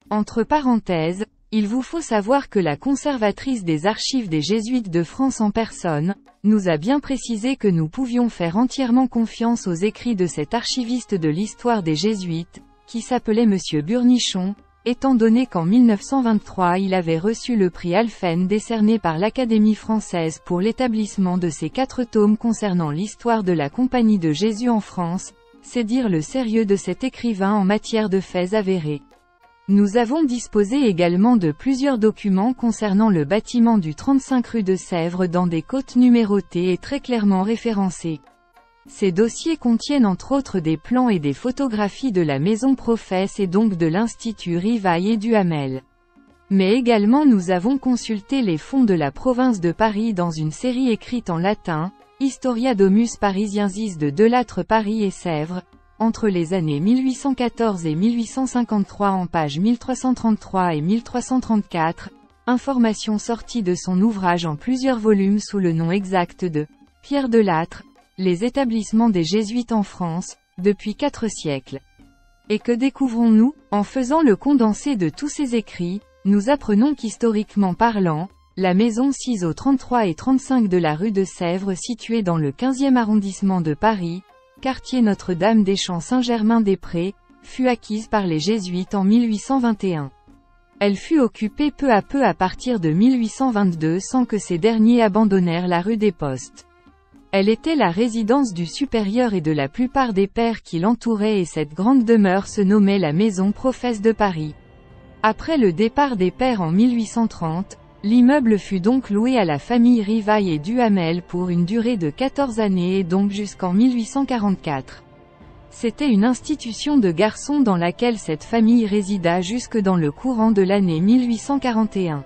Entre parenthèses, il vous faut savoir que la conservatrice des archives des Jésuites de France en personne, nous a bien précisé que nous pouvions faire entièrement confiance aux écrits de cet archiviste de l'histoire des Jésuites, qui s'appelait Monsieur Burnichon, étant donné qu'en 1923 il avait reçu le prix Alphen décerné par l'Académie française pour l'établissement de ces 4 tomes concernant l'histoire de la Compagnie de Jésus en France, c'est dire le sérieux de cet écrivain en matière de faits avérés. Nous avons disposé également de plusieurs documents concernant le bâtiment du 35 rue de Sèvres dans des côtes numérotées et très clairement référencées. Ces dossiers contiennent entre autres des plans et des photographies de la maison Professe et donc de l'Institut Rivail et Duhamel. Mais également nous avons consulté les fonds de la province de Paris dans une série écrite en latin, Historia Domus Parisiensis de Delattre Paris et Sèvres, entre les années 1814 et 1853 en pages 1333 et 1334, information sortie de son ouvrage en plusieurs volumes sous le nom exact de Pierre Delattre, les établissements des Jésuites en France, depuis 4 siècles. Et que découvrons-nous, en faisant le condensé de tous ces écrits, nous apprenons qu'historiquement parlant, la maison 6 au 33 et 35 de la rue de Sèvres située dans le 15e arrondissement de Paris, quartier Notre-Dame-des-Champs-Saint-Germain-des-Prés, fut acquise par les Jésuites en 1821. Elle fut occupée peu à partir de 1822 sans que ces derniers abandonnèrent la rue des Postes. Elle était la résidence du supérieur et de la plupart des pairs qui l'entouraient et cette grande demeure se nommait la maison Professe de Paris. Après le départ des pairs en 1830, l'immeuble fut donc loué à la famille Rivail et Duhamel pour une durée de 14 années et donc jusqu'en 1844. C'était une institution de garçons dans laquelle cette famille résida jusque dans le courant de l'année 1841.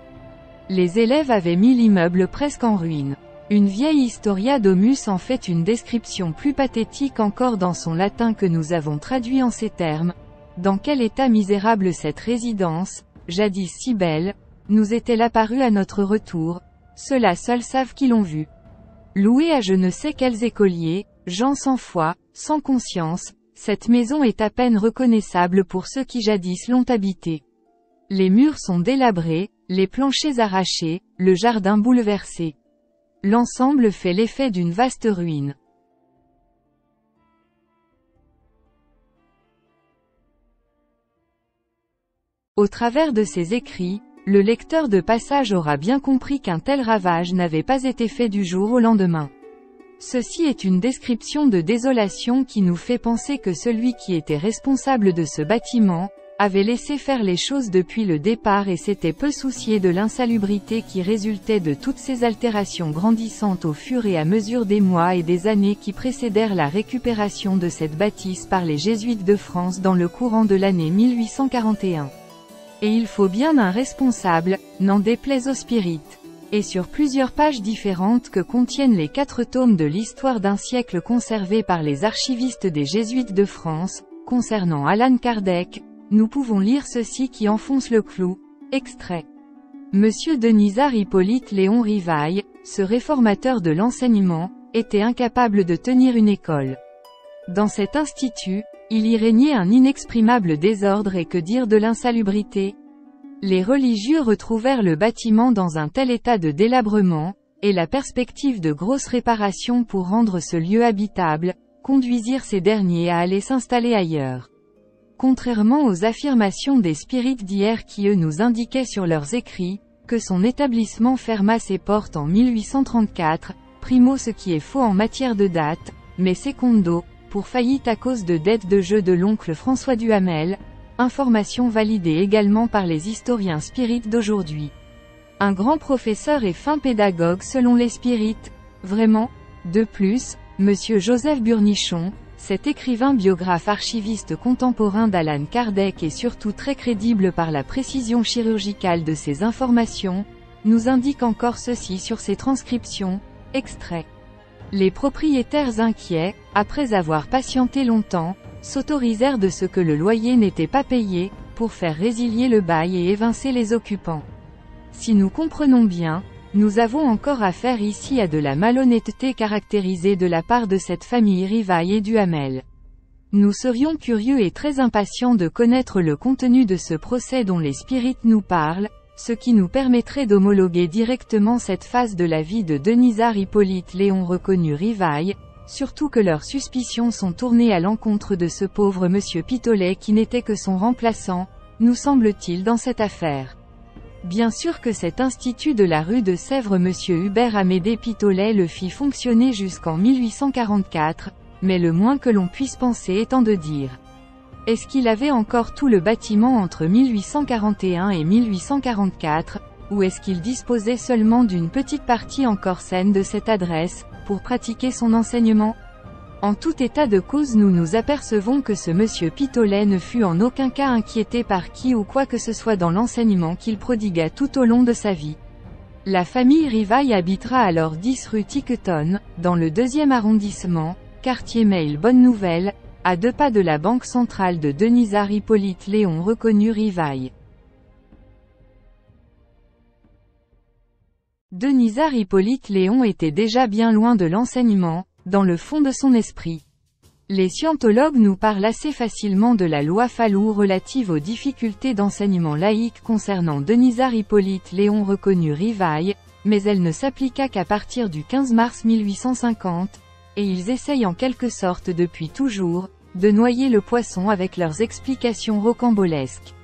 Les élèves avaient mis l'immeuble presque en ruine. Une vieille Historia Domus en fait une description plus pathétique encore dans son latin que nous avons traduit en ces termes. Dans quel état misérable cette résidence, jadis si belle, nous est-elle apparue à notre retour, ceux-là seuls savent qui l'ont vue. Louée à je ne sais quels écoliers, gens sans foi, sans conscience, cette maison est à peine reconnaissable pour ceux qui jadis l'ont habitée. Les murs sont délabrés, les planchers arrachés, le jardin bouleversé. L'ensemble fait l'effet d'une vaste ruine. Au travers de ces écrits, le lecteur de passage aura bien compris qu'un tel ravage n'avait pas été fait du jour au lendemain. Ceci est une description de désolation qui nous fait penser que celui qui était responsable de ce bâtiment, avait laissé faire les choses depuis le départ et s'était peu soucié de l'insalubrité qui résultait de toutes ces altérations grandissantes au fur et à mesure des mois et des années qui précédèrent la récupération de cette bâtisse par les Jésuites de France dans le courant de l'année 1841. Et il faut bien un responsable, n'en déplaise aux spirites. Et sur plusieurs pages différentes que contiennent les 4 tomes de l'histoire d'un siècle conservés par les archivistes des Jésuites de France, concernant Allan Kardec, nous pouvons lire ceci qui enfonce le clou. Extrait. Monsieur Denisard Hippolyte Léon Rivail, ce réformateur de l'enseignement, était incapable de tenir une école. Dans cet institut, il y régnait un inexprimable désordre et que dire de l'insalubrité. Les religieux retrouvèrent le bâtiment dans un tel état de délabrement, et la perspective de grosses réparations pour rendre ce lieu habitable, conduisirent ces derniers à aller s'installer ailleurs. Contrairement aux affirmations des spirites d'hier qui eux nous indiquaient sur leurs écrits, que son établissement ferma ses portes en 1834, primo ce qui est faux en matière de date, mais secondo, pour faillite à cause de dettes de jeu de l'oncle François Duhamel, information validée également par les historiens spirites d'aujourd'hui. Un grand professeur et fin pédagogue selon les spirites, vraiment. De plus, Monsieur Joseph Burnichon, cet écrivain biographe archiviste contemporain d'Allan Kardec et surtout très crédible par la précision chirurgicale de ses informations, nous indique encore ceci sur ses transcriptions. Extrait. Les propriétaires inquiets, après avoir patienté longtemps, s'autorisèrent de ce que le loyer n'était pas payé, pour faire résilier le bail et évincer les occupants. Si nous comprenons bien, nous avons encore affaire ici à de la malhonnêteté caractérisée de la part de cette famille Rivail et Duhamel. Nous serions curieux et très impatients de connaître le contenu de ce procès dont les spirites nous parlent, ce qui nous permettrait d'homologuer directement cette phase de la vie de Denisard Hippolyte Léon reconnu Rivail, surtout que leurs suspicions sont tournées à l'encontre de ce pauvre monsieur Pistolet qui n'était que son remplaçant, nous semble-t-il dans cette affaire. Bien sûr que cet institut de la rue de Sèvres monsieur Hubert Amédée Pistolet le fit fonctionner jusqu'en 1844, mais le moins que l'on puisse penser étant de dire: est-ce qu'il avait encore tout le bâtiment entre 1841 et 1844, ou est-ce qu'il disposait seulement d'une petite partie encore saine de cette adresse, pour pratiquer son enseignement? En tout état de cause nous nous apercevons que ce monsieur Pistolet ne fut en aucun cas inquiété par qui ou quoi que ce soit dans l'enseignement qu'il prodigua tout au long de sa vie. La famille Rivail habitera alors 10 rue Tiquetonne, dans le 2e arrondissement, quartier Mail Bonne Nouvelle, à 2 pas de la banque centrale de Denisard Hippolyte Léon reconnu Rivail. Denisard Hippolyte Léon était déjà bien loin de l'enseignement, dans le fond de son esprit. Les scientologues nous parlent assez facilement de la loi Fallou relative aux difficultés d'enseignement laïque concernant Denisard Hippolyte Léon reconnu Rivail, mais elle ne s'appliqua qu'à partir du 15 mars 1850, et ils essayent en quelque sorte depuis toujours, de noyer le poisson avec leurs explications rocambolesques.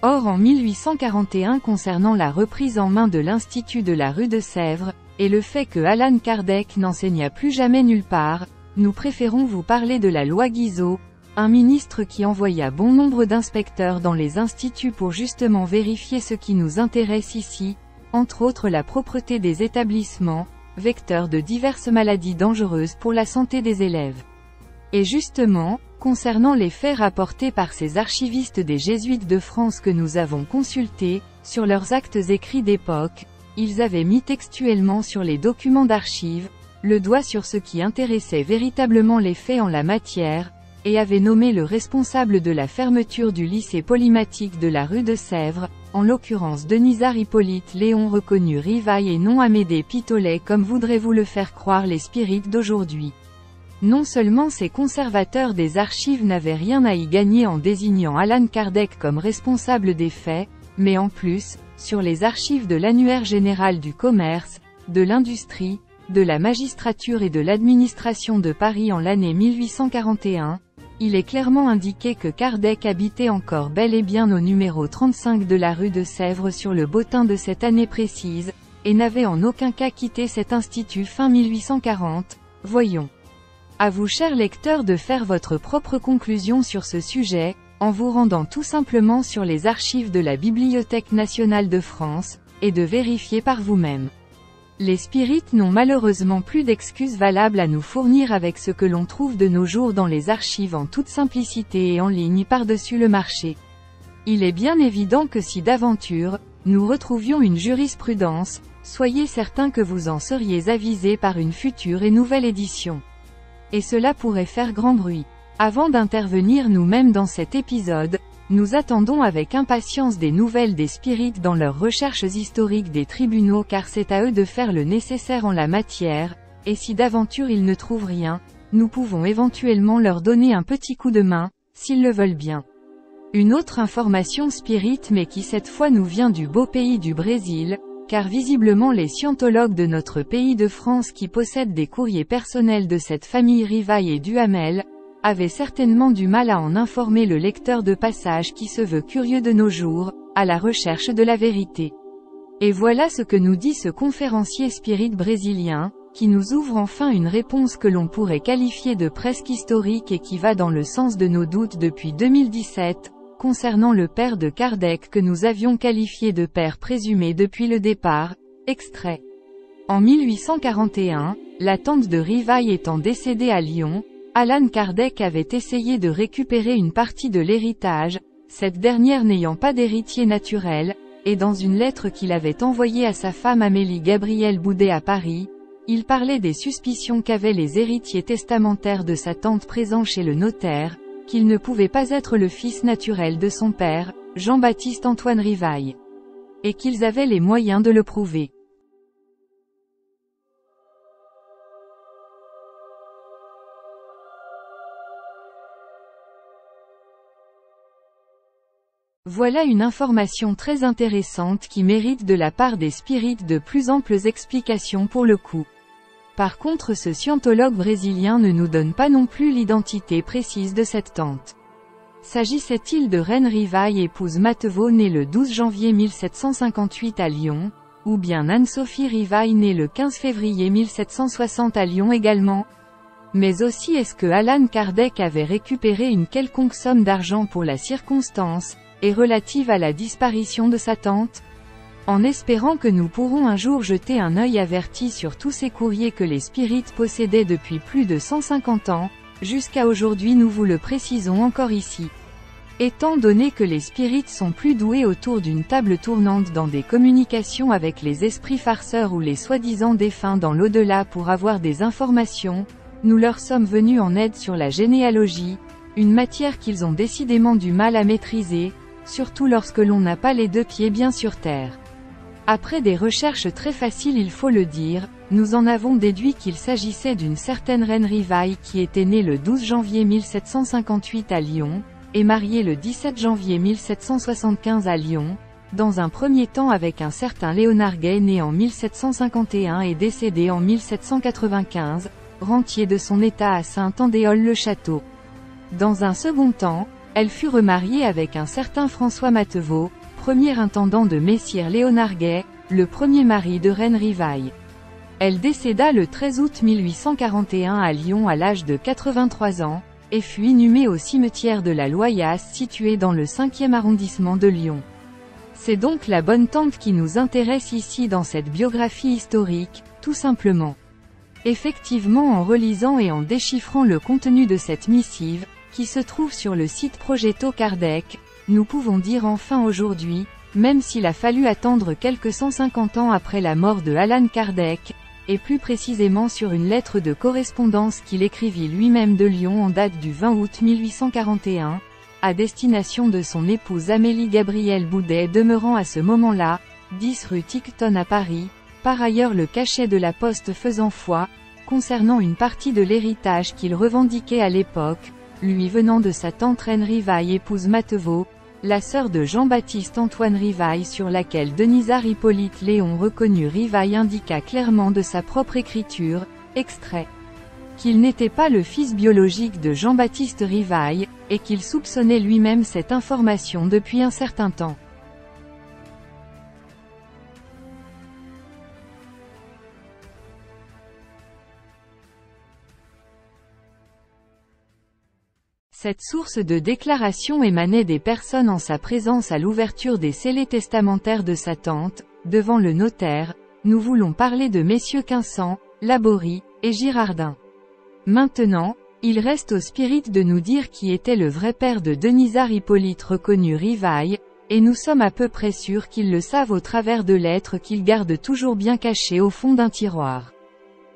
Or en 1841 concernant la reprise en main de l'Institut de la rue de Sèvres, et le fait que Allan Kardec n'enseigna plus jamais nulle part, nous préférons vous parler de la loi Guizot, un ministre qui envoya bon nombre d'inspecteurs dans les instituts pour justement vérifier ce qui nous intéresse ici, entre autres la propreté des établissements, vecteur de diverses maladies dangereuses pour la santé des élèves. Et justement, concernant les faits rapportés par ces archivistes des Jésuites de France que nous avons consultés, sur leurs actes écrits d'époque, ils avaient mis textuellement sur les documents d'archives, le doigt sur ce qui intéressait véritablement les faits en la matière, et avaient nommé le responsable de la fermeture du lycée polymatique de la rue de Sèvres, en l'occurrence Denisard Hippolyte Léon reconnu Rivail et non Amédée Pistolet comme voudraient vous le faire croire les spirites d'aujourd'hui. Non seulement ces conservateurs des archives n'avaient rien à y gagner en désignant Allan Kardec comme responsable des faits, mais en plus, sur les archives de l'Annuaire général du commerce, de l'industrie, de la magistrature et de l'administration de Paris en l'année 1841, il est clairement indiqué que Kardec habitait encore bel et bien au numéro 35 de la rue de Sèvres sur le bottin de cette année précise, et n'avait en aucun cas quitté cet institut fin 1840, voyons. À vous chers lecteurs de faire votre propre conclusion sur ce sujet, en vous rendant tout simplement sur les archives de la Bibliothèque nationale de France, et de vérifier par vous-même. Les spirites n'ont malheureusement plus d'excuses valables à nous fournir avec ce que l'on trouve de nos jours dans les archives en toute simplicité et en ligne par-dessus le marché. Il est bien évident que si d'aventure, nous retrouvions une jurisprudence, soyez certains que vous en seriez avisés par une future et nouvelle édition. Et cela pourrait faire grand bruit. Avant d'intervenir nous-mêmes dans cet épisode, nous attendons avec impatience des nouvelles des spirites dans leurs recherches historiques des tribunaux car c'est à eux de faire le nécessaire en la matière, et si d'aventure ils ne trouvent rien, nous pouvons éventuellement leur donner un petit coup de main, s'ils le veulent bien. Une autre information spirite mais qui cette fois nous vient du beau pays du Brésil, car visiblement les scientologues de notre pays de France qui possèdent des courriers personnels de cette famille Rivail et Duhamel, avaient certainement du mal à en informer le lecteur de passage qui se veut curieux de nos jours, à la recherche de la vérité. Et voilà ce que nous dit ce conférencier spirit brésilien, qui nous ouvre enfin une réponse que l'on pourrait qualifier de presque historique et qui va dans le sens de nos doutes depuis 2017, concernant le père de Kardec que nous avions qualifié de père présumé depuis le départ. Extrait. En 1841, la tante de Rivail étant décédée à Lyon, Allan Kardec avait essayé de récupérer une partie de l'héritage, cette dernière n'ayant pas d'héritier naturel, et dans une lettre qu'il avait envoyée à sa femme Amélie Gabrielle Boudet à Paris, il parlait des suspicions qu'avaient les héritiers testamentaires de sa tante présents chez le notaire, qu'il ne pouvait pas être le fils naturel de son père, Jean-Baptiste Antoine Rivail. Et qu'ils avaient les moyens de le prouver. Voilà une information très intéressante qui mérite de la part des spirites de plus amples explications pour le coup. Par contre, ce scientologue brésilien ne nous donne pas non plus l'identité précise de cette tante. S'agissait-il de Reine Rivail épouse Matevaux née le 12 janvier 1758 à Lyon, ou bien Anne-Sophie Rivail née le 15 février 1760 à Lyon également? Mais aussi est-ce que Allan Kardec avait récupéré une quelconque somme d'argent pour la circonstance, et relative à la disparition de sa tante? En espérant que nous pourrons un jour jeter un œil averti sur tous ces courriers que les spirites possédaient depuis plus de 150 ans, jusqu'à aujourd'hui nous vous le précisons encore ici. Étant donné que les spirites sont plus doués autour d'une table tournante dans des communications avec les esprits farceurs ou les soi-disant défunts dans l'au-delà pour avoir des informations, nous leur sommes venus en aide sur la généalogie, une matière qu'ils ont décidément du mal à maîtriser, surtout lorsque l'on n'a pas les deux pieds bien sur terre. Après des recherches très faciles, il faut le dire, nous en avons déduit qu'il s'agissait d'une certaine Reine Rivail qui était née le 12 janvier 1758 à Lyon, et mariée le 17 janvier 1775 à Lyon, dans un premier temps avec un certain Léonard Gay né en 1751 et décédé en 1795, rentier de son état à Saint-Andéol-le-Château. Dans un second temps, elle fut remariée avec un certain François Matevaux, premier intendant de Messire Léonard Gay, le premier mari de Reine Rivail. Elle décéda le 13 août 1841 à Lyon à l'âge de 83 ans, et fut inhumée au cimetière de la Loyasse situé dans le 5e arrondissement de Lyon. C'est donc la bonne tante qui nous intéresse ici dans cette biographie historique, tout simplement. Effectivement, en relisant et en déchiffrant le contenu de cette missive, qui se trouve sur le site Progetto Kardec, nous pouvons dire enfin aujourd'hui, même s'il a fallu attendre quelques 150 ans après la mort de Allan Kardec, et plus précisément sur une lettre de correspondance qu'il écrivit lui-même de Lyon en date du 20 août 1841, à destination de son épouse Amélie Gabrielle Boudet demeurant à ce moment-là, 10 rue Tiquetonne à Paris, par ailleurs le cachet de la Poste faisant foi, concernant une partie de l'héritage qu'il revendiquait à l'époque, lui venant de sa tante Reine Rivail épouse Matevaux, la sœur de Jean-Baptiste Antoine Rivail sur laquelle Denisard Hippolyte Léon reconnu Rivail indiqua clairement de sa propre écriture, extrait, qu'il n'était pas le fils biologique de Jean-Baptiste Rivail, et qu'il soupçonnait lui-même cette information depuis un certain temps. Cette source de déclaration émanait des personnes en sa présence à l'ouverture des scellés testamentaires de sa tante, devant le notaire. Nous voulons parler de messieurs Quinçan, Laborie, et Girardin. Maintenant, il reste aux spirites de nous dire qui était le vrai père de Denisard Hippolyte reconnu Rivail, et nous sommes à peu près sûrs qu'ils le savent au travers de lettres qu'ils gardent toujours bien cachées au fond d'un tiroir.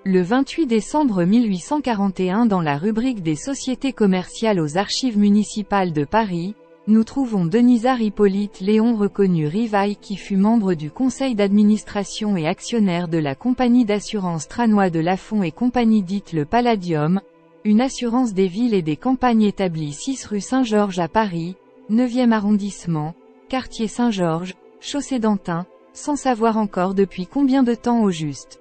Le 28 décembre 1841 dans la rubrique des sociétés commerciales aux archives municipales de Paris, nous trouvons Denisard Hippolyte Léon reconnu Rivail qui fut membre du conseil d'administration et actionnaire de la compagnie d'assurance Tranois de Lafont et compagnie dite le Palladium, une assurance des villes et des campagnes établie 6 rue Saint-Georges à Paris, 9e arrondissement, quartier Saint-Georges, chaussée d'Antin, sans savoir encore depuis combien de temps au juste.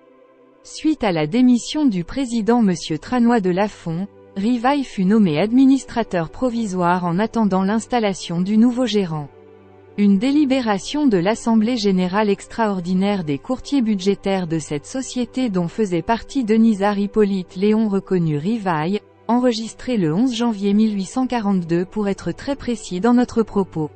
Suite à la démission du président Monsieur Tranois de Lafont, Rivail fut nommé administrateur provisoire en attendant l'installation du nouveau gérant. Une délibération de l'Assemblée générale extraordinaire des courtiers budgétaires de cette société dont faisait partie Denisard Hippolyte Léon reconnu Rivail, enregistrée le 11 janvier 1842 pour être très précis dans notre propos.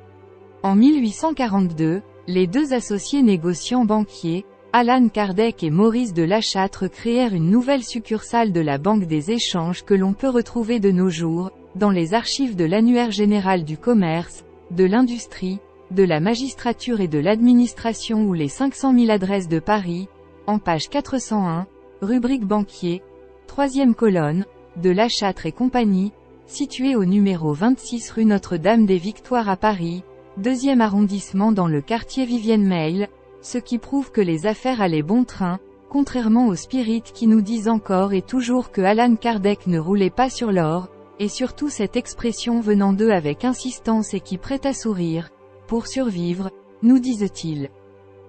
En 1842, les deux associés négociants banquiers, Allan Kardec et Maurice de Lachâtre créèrent une nouvelle succursale de la Banque des échanges que l'on peut retrouver de nos jours, dans les archives de l'Annuaire général du commerce, de l'industrie, de la magistrature et de l'administration ou les 500 000 adresses de Paris, en page 401, rubrique banquier, 3e colonne, de Lachâtre et compagnie, située au numéro 26 rue Notre-Dame des Victoires à Paris, 2e arrondissement dans le quartier Vivienne-Mail, ce qui prouve que les affaires allaient bon train, contrairement aux spirites qui nous disent encore et toujours que Allan Kardec ne roulait pas sur l'or, et surtout cette expression venant d'eux avec insistance et qui prête à sourire, pour survivre, nous disent-ils.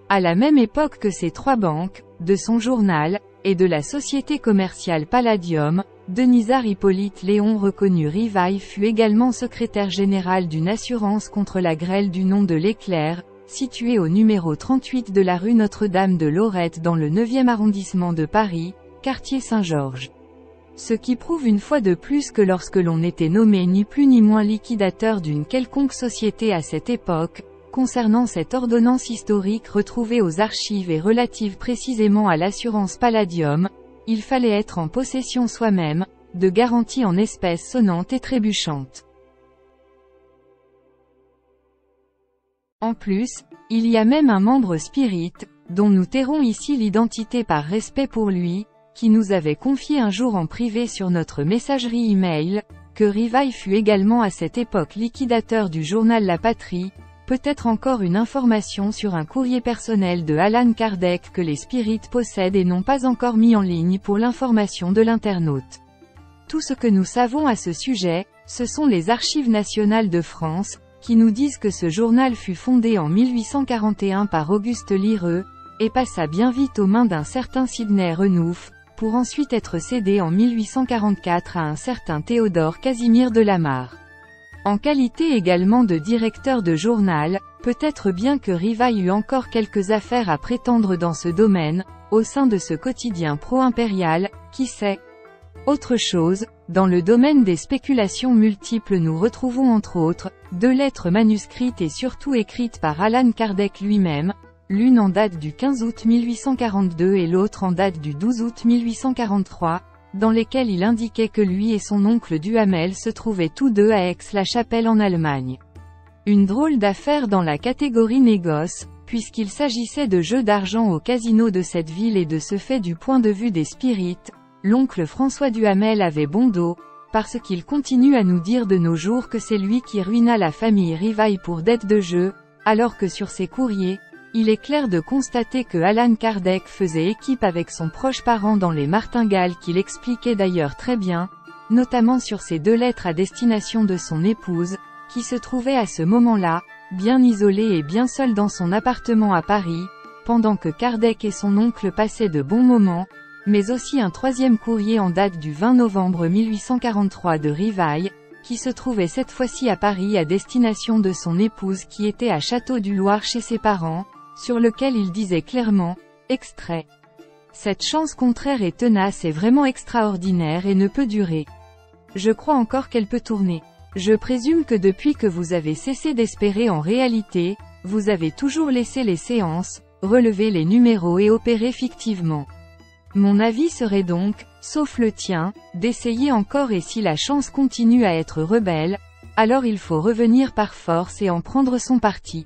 À la même époque que ces 3 banques, de son journal, et de la société commerciale Palladium, Denisard Hippolyte Léon reconnu Rivaille fut également secrétaire général d'une assurance contre la grêle du nom de l'Éclair, située au numéro 38 de la rue Notre-Dame de Lorette dans le 9e arrondissement de Paris, quartier Saint-Georges. Ce qui prouve une fois de plus que lorsque l'on était nommé ni plus ni moins liquidateur d'une quelconque société à cette époque, concernant cette ordonnance historique retrouvée aux archives et relative précisément à l'assurance Palladium, il fallait être en possession soi-même, de garanties en espèces sonnantes et trébuchantes. En plus, il y a même un membre spirit, dont nous tairons ici l'identité par respect pour lui, qui nous avait confié un jour en privé sur notre messagerie e-mail, que Rivaille fut également à cette époque liquidateur du journal La Patrie, peut-être encore une information sur un courrier personnel de Allan Kardec que les spirites possèdent et n'ont pas encore mis en ligne pour l'information de l'internaute. Tout ce que nous savons à ce sujet, ce sont les Archives nationales de France, qui nous disent que ce journal fut fondé en 1841 par Auguste Lireux, et passa bien vite aux mains d'un certain Sidney Renouf, pour ensuite être cédé en 1844 à un certain Théodore Casimir de Lamarre. En qualité également de directeur de journal, peut-être bien que Rivaille eut encore quelques affaires à prétendre dans ce domaine, au sein de ce quotidien pro-impérial, qui sait. Autre chose, dans le domaine des spéculations multiples nous retrouvons entre autres, 2 lettres manuscrites et surtout écrites par Allan Kardec lui-même, l'une en date du 15 août 1842 et l'autre en date du 12 août 1843, dans lesquelles il indiquait que lui et son oncle Duhamel se trouvaient tous deux à Aix-la-Chapelle en Allemagne. Une drôle d'affaire dans la catégorie négoce, puisqu'il s'agissait de jeux d'argent au casino de cette ville et de ce fait du point de vue des spirites, l'oncle François Duhamel avait bon dos, parce qu'il continue à nous dire de nos jours que c'est lui qui ruina la famille Rivaille pour dette de jeu, alors que sur ses courriers, il est clair de constater que Allan Kardec faisait équipe avec son proche parent dans les martingales qu'il expliquait d'ailleurs très bien, notamment sur ces 2 lettres à destination de son épouse, qui se trouvait à ce moment-là, bien isolée et bien seule dans son appartement à Paris, pendant que Kardec et son oncle passaient de bons moments, mais aussi un 3e courrier en date du 20 novembre 1843 de Rivaille, qui se trouvait cette fois-ci à Paris à destination de son épouse qui était à Château du Loir chez ses parents, sur lequel il disait clairement, extrait. Cette chance contraire est tenace et vraiment extraordinaire et ne peut durer. Je crois encore qu'elle peut tourner. Je présume que depuis que vous avez cessé d'espérer en réalité, vous avez toujours laissé les séances, relevé les numéros et opéré fictivement. Mon avis serait donc, sauf le tien, d'essayer encore et si la chance continue à être rebelle, alors il faut revenir par force et en prendre son parti.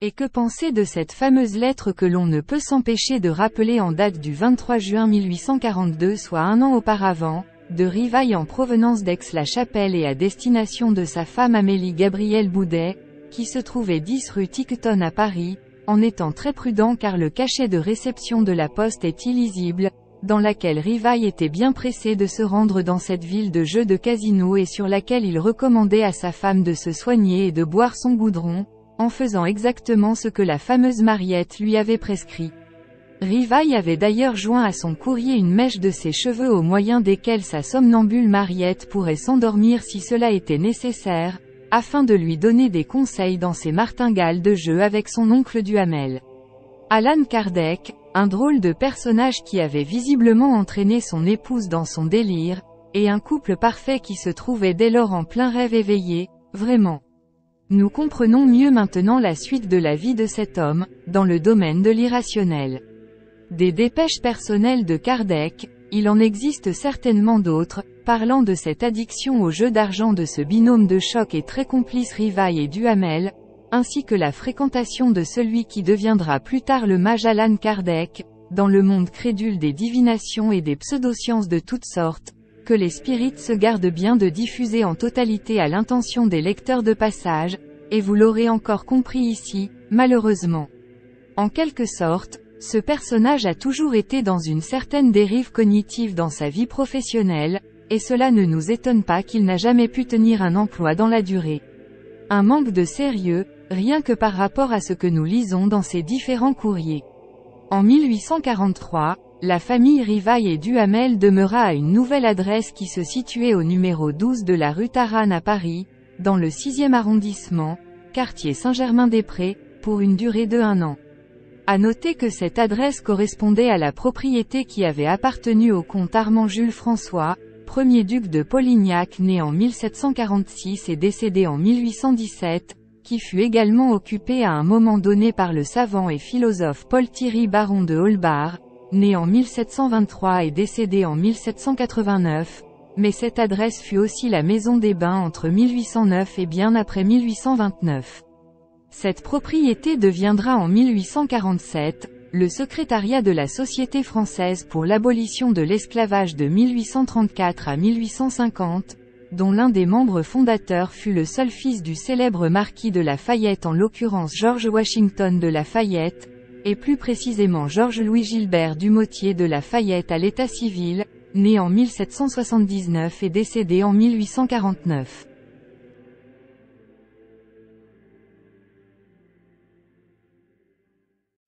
Et que penser de cette fameuse lettre que l'on ne peut s'empêcher de rappeler en date du 23 juin 1842 soit 1 an auparavant, de Rivaille en provenance d'Aix-la-Chapelle et à destination de sa femme Amélie Gabrielle Boudet, qui se trouvait 10 rue Tiquetonne à Paris, en étant très prudent car le cachet de réception de la poste est illisible, dans laquelle Rivaille était bien pressé de se rendre dans cette ville de jeux de casino et sur laquelle il recommandait à sa femme de se soigner et de boire son goudron, en faisant exactement ce que la fameuse Mariette lui avait prescrit. Rivaille avait d'ailleurs joint à son courrier une mèche de ses cheveux au moyen desquels sa somnambule Mariette pourrait s'endormir si cela était nécessaire, afin de lui donner des conseils dans ses martingales de jeu avec son oncle Duhamel. Allan Kardec, un drôle de personnage qui avait visiblement entraîné son épouse dans son délire, et un couple parfait qui se trouvait dès lors en plein rêve éveillé, vraiment. Nous comprenons mieux maintenant la suite de la vie de cet homme, dans le domaine de l'irrationnel. Des dépêches personnelles de Kardec, il en existe certainement d'autres, parlant de cette addiction au jeu d'argent de ce binôme de choc et très complice Rivaille et Duhamel, ainsi que la fréquentation de celui qui deviendra plus tard le mage Allan Kardec, dans le monde crédule des divinations et des pseudosciences de toutes sortes, que les spirites se gardent bien de diffuser en totalité à l'intention des lecteurs de passage, et vous l'aurez encore compris ici, malheureusement. En quelque sorte, ce personnage a toujours été dans une certaine dérive cognitive dans sa vie professionnelle, et cela ne nous étonne pas qu'il n'a jamais pu tenir un emploi dans la durée. Un manque de sérieux, rien que par rapport à ce que nous lisons dans ces différents courriers. En 1843, la famille Rivail et Duhamel demeura à une nouvelle adresse qui se situait au numéro 12 de la rue Taranne à Paris, dans le 6e arrondissement, quartier Saint-Germain-des-Prés, pour une durée de 1 an. À noter que cette adresse correspondait à la propriété qui avait appartenu au comte Armand Jules François, premier duc de Polignac né en 1746 et décédé en 1817, qui fut également occupée à un moment donné par le savant et philosophe Paul Thierry baron de Holbach, né en 1723 et décédé en 1789, mais cette adresse fut aussi la maison des Bains entre 1809 et bien après 1829. Cette propriété deviendra en 1847, le secrétariat de la Société française pour l'abolition de l'esclavage de 1834 à 1850, dont l'un des membres fondateurs fut le seul fils du célèbre marquis de Lafayette, en l'occurrence George Washington de Lafayette, et plus précisément Georges-Louis Gilbert Dumotier de Lafayette à l'état civil, né en 1779 et décédé en 1849.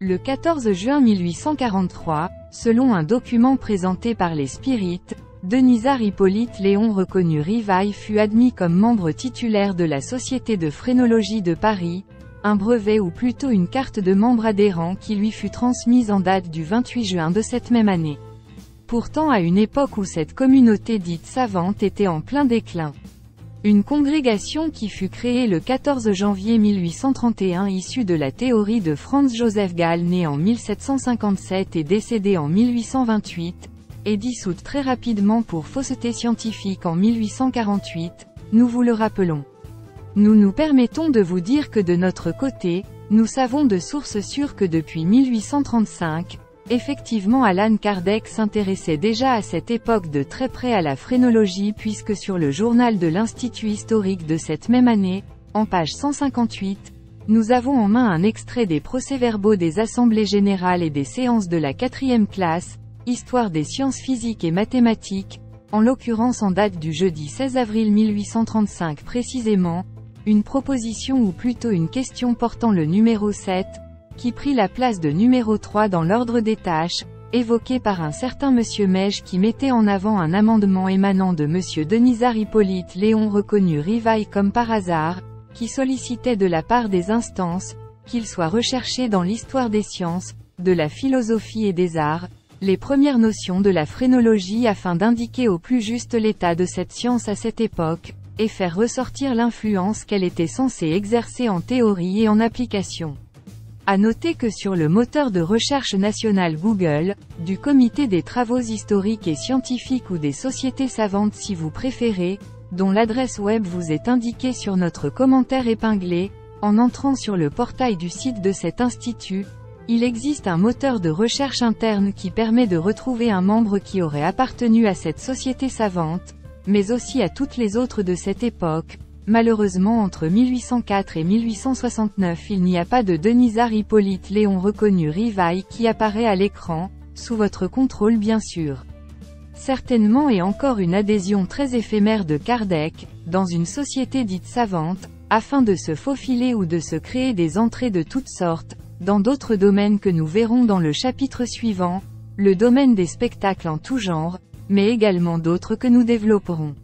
Le 14 juin 1843, selon un document présenté par les spirites, Denisard Hippolyte Léon reconnu Rivail fut admis comme membre titulaire de la Société de phrénologie de Paris, un brevet ou plutôt une carte de membre adhérent qui lui fut transmise en date du 28 juin de cette même année. Pourtant à une époque où cette communauté dite savante était en plein déclin. Une congrégation qui fut créée le 14 janvier 1831 issue de la théorie de Franz Joseph Gall né en 1757 et décédé en 1828, et dissoute très rapidement pour fausseté scientifique en 1848, nous vous le rappelons. Nous nous permettons de vous dire que de notre côté, nous savons de sources sûres que depuis 1835, effectivement Allan Kardec s'intéressait déjà à cette époque de très près à la phrénologie puisque sur le journal de l'Institut historique de cette même année, en page 158, nous avons en main un extrait des procès-verbaux des assemblées générales et des séances de la 4e classe, Histoire des sciences physiques et mathématiques, en l'occurrence en date du jeudi 16 avril 1835 précisément, une proposition ou plutôt une question portant le numéro 7, qui prit la place de numéro 3 dans l'ordre des tâches, évoqué par un certain monsieur Meige qui mettait en avant un amendement émanant de monsieur Denisard Hippolyte Léon reconnu Rivail comme par hasard, qui sollicitait de la part des instances, qu'il soit recherché dans l'histoire des sciences, de la philosophie et des arts, les premières notions de la phrénologie afin d'indiquer au plus juste l'état de cette science à cette époque, et faire ressortir l'influence qu'elle était censée exercer en théorie et en application. À noter que sur le moteur de recherche national Google, du Comité des travaux historiques et scientifiques ou des sociétés savantes si vous préférez, dont l'adresse web vous est indiquée sur notre commentaire épinglé, en entrant sur le portail du site de cet institut, il existe un moteur de recherche interne qui permet de retrouver un membre qui aurait appartenu à cette société savante, mais aussi à toutes les autres de cette époque. Malheureusement entre 1804 et 1869 il n'y a pas de Denisard Hippolyte Léon reconnu Rivail qui apparaît à l'écran, sous votre contrôle bien sûr. Certainement et encore une adhésion très éphémère de Kardec, dans une société dite savante, afin de se faufiler ou de se créer des entrées de toutes sortes, dans d'autres domaines que nous verrons dans le chapitre suivant, le domaine des spectacles en tout genre, mais également d'autres que nous développerons.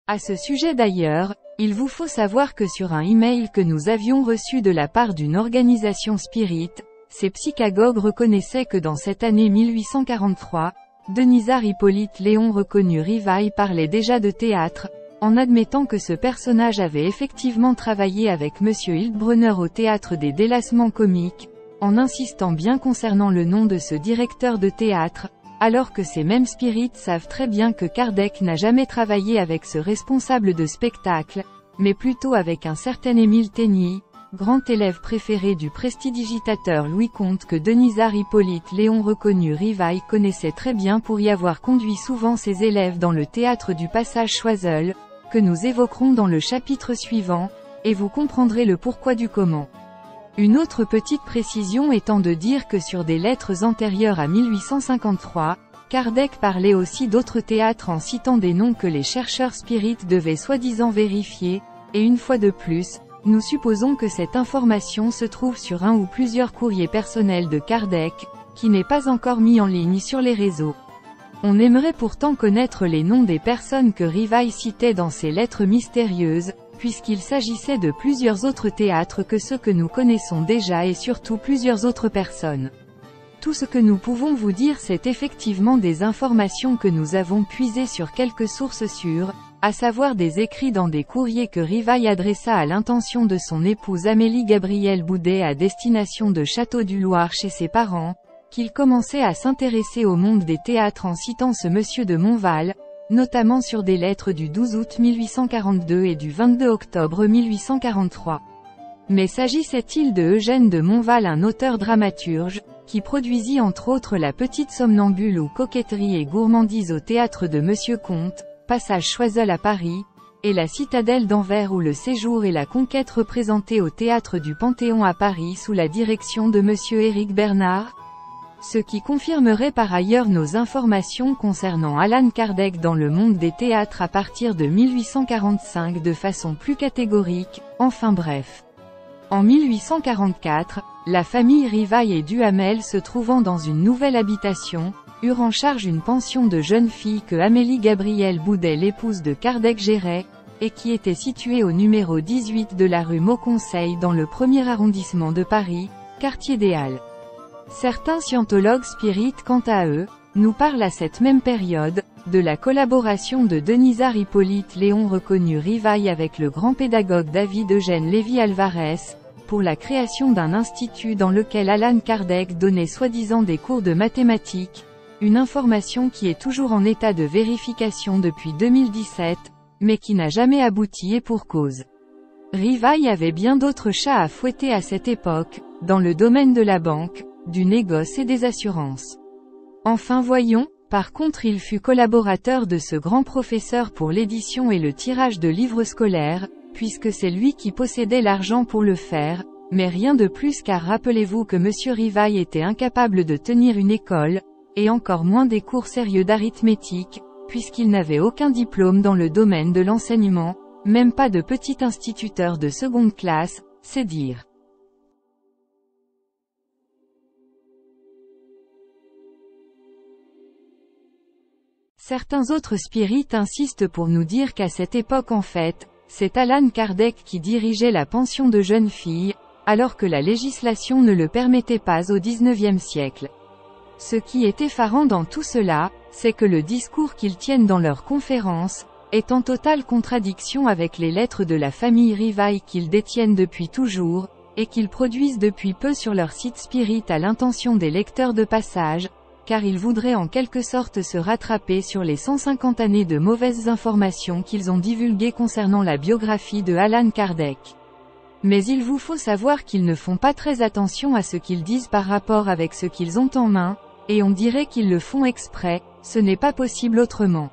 À ce sujet d'ailleurs, il vous faut savoir que sur un email que nous avions reçu de la part d'une organisation spirit, ces psychagogues reconnaissaient que dans cette année 1843, Denisard Hippolyte Léon reconnu Rivail parlait déjà de théâtre, en admettant que ce personnage avait effectivement travaillé avec monsieur Hildbrunner au théâtre des Délassements comiques, en insistant bien concernant le nom de ce directeur de théâtre, alors que ces mêmes spirites savent très bien que Kardec n'a jamais travaillé avec ce responsable de spectacle, mais plutôt avec un certain Émile Taigny, grand élève préféré du prestidigitateur Louis Comte que Denisard Hippolyte Léon reconnu Rivail connaissait très bien pour y avoir conduit souvent ses élèves dans le théâtre du Passage Choiseul, que nous évoquerons dans le chapitre suivant, et vous comprendrez le pourquoi du comment. Une autre petite précision étant de dire que sur des lettres antérieures à 1853, Kardec parlait aussi d'autres théâtres en citant des noms que les chercheurs spirites devaient soi-disant vérifier, et une fois de plus, nous supposons que cette information se trouve sur un ou plusieurs courriers personnels de Kardec, qui n'est pas encore mis en ligne sur les réseaux. On aimerait pourtant connaître les noms des personnes que Rivail citait dans ces lettres mystérieuses, puisqu'il s'agissait de plusieurs autres théâtres que ceux que nous connaissons déjà et surtout plusieurs autres personnes. Tout ce que nous pouvons vous dire c'est effectivement des informations que nous avons puisées sur quelques sources sûres, à savoir des écrits dans des courriers que Rivail adressa à l'intention de son épouse Amélie Gabrielle Boudet à destination de Château-du-Loir chez ses parents, qu'il commençait à s'intéresser au monde des théâtres en citant ce monsieur de Montval, notamment sur des lettres du 12 août 1842 et du 22 octobre 1843. Mais s'agissait-il de Eugène de Montval, un auteur dramaturge, qui produisit entre autres La Petite Somnambule ou Coquetterie et Gourmandise au théâtre de Monsieur Comte, Passage Choiseul à Paris, et La Citadelle d'Anvers ou Le Séjour et la Conquête représentés au théâtre du Panthéon à Paris sous la direction de Monsieur Éric Bernard? Ce qui confirmerait par ailleurs nos informations concernant Allan Kardec dans le monde des théâtres à partir de 1845 de façon plus catégorique, enfin bref. En 1844, la famille Rivail et Duhamel se trouvant dans une nouvelle habitation, eurent en charge une pension de jeunes filles que Amélie Gabrielle Boudet, l'épouse de Kardec, gérait, et qui était située au numéro 18 de la rue Mauconseil dans le 1er arrondissement de Paris, quartier des Halles. Certains scientologues spirites quant à eux, nous parlent à cette même période, de la collaboration de Denisard Hippolyte Léon reconnu Rivail avec le grand pédagogue David Eugène Lévy Alvarez, pour la création d'un institut dans lequel Allan Kardec donnait soi-disant des cours de mathématiques, une information qui est toujours en état de vérification depuis 2017, mais qui n'a jamais abouti et pour cause. Rivail avait bien d'autres chats à fouetter à cette époque, dans le domaine de la banque, du négoce et des assurances. Enfin voyons, par contre il fut collaborateur de ce grand professeur pour l'édition et le tirage de livres scolaires, puisque c'est lui qui possédait l'argent pour le faire, mais rien de plus car rappelez-vous que Monsieur Rivail était incapable de tenir une école, et encore moins des cours sérieux d'arithmétique, puisqu'il n'avait aucun diplôme dans le domaine de l'enseignement, même pas de petit instituteur de seconde classe, c'est dire. Certains autres spirites insistent pour nous dire qu'à cette époque en fait, c'est Allan Kardec qui dirigeait la pension de jeunes filles, alors que la législation ne le permettait pas au XIXe siècle. Ce qui est effarant dans tout cela, c'est que le discours qu'ils tiennent dans leurs conférences, est en totale contradiction avec les lettres de la famille Rivail qu'ils détiennent depuis toujours, et qu'ils produisent depuis peu sur leur site Spirit à l'intention des lecteurs de passage, car ils voudraient en quelque sorte se rattraper sur les 150 années de mauvaises informations qu'ils ont divulguées concernant la biographie de Allan Kardec. Mais il vous faut savoir qu'ils ne font pas très attention à ce qu'ils disent par rapport avec ce qu'ils ont en main, et on dirait qu'ils le font exprès, ce n'est pas possible autrement.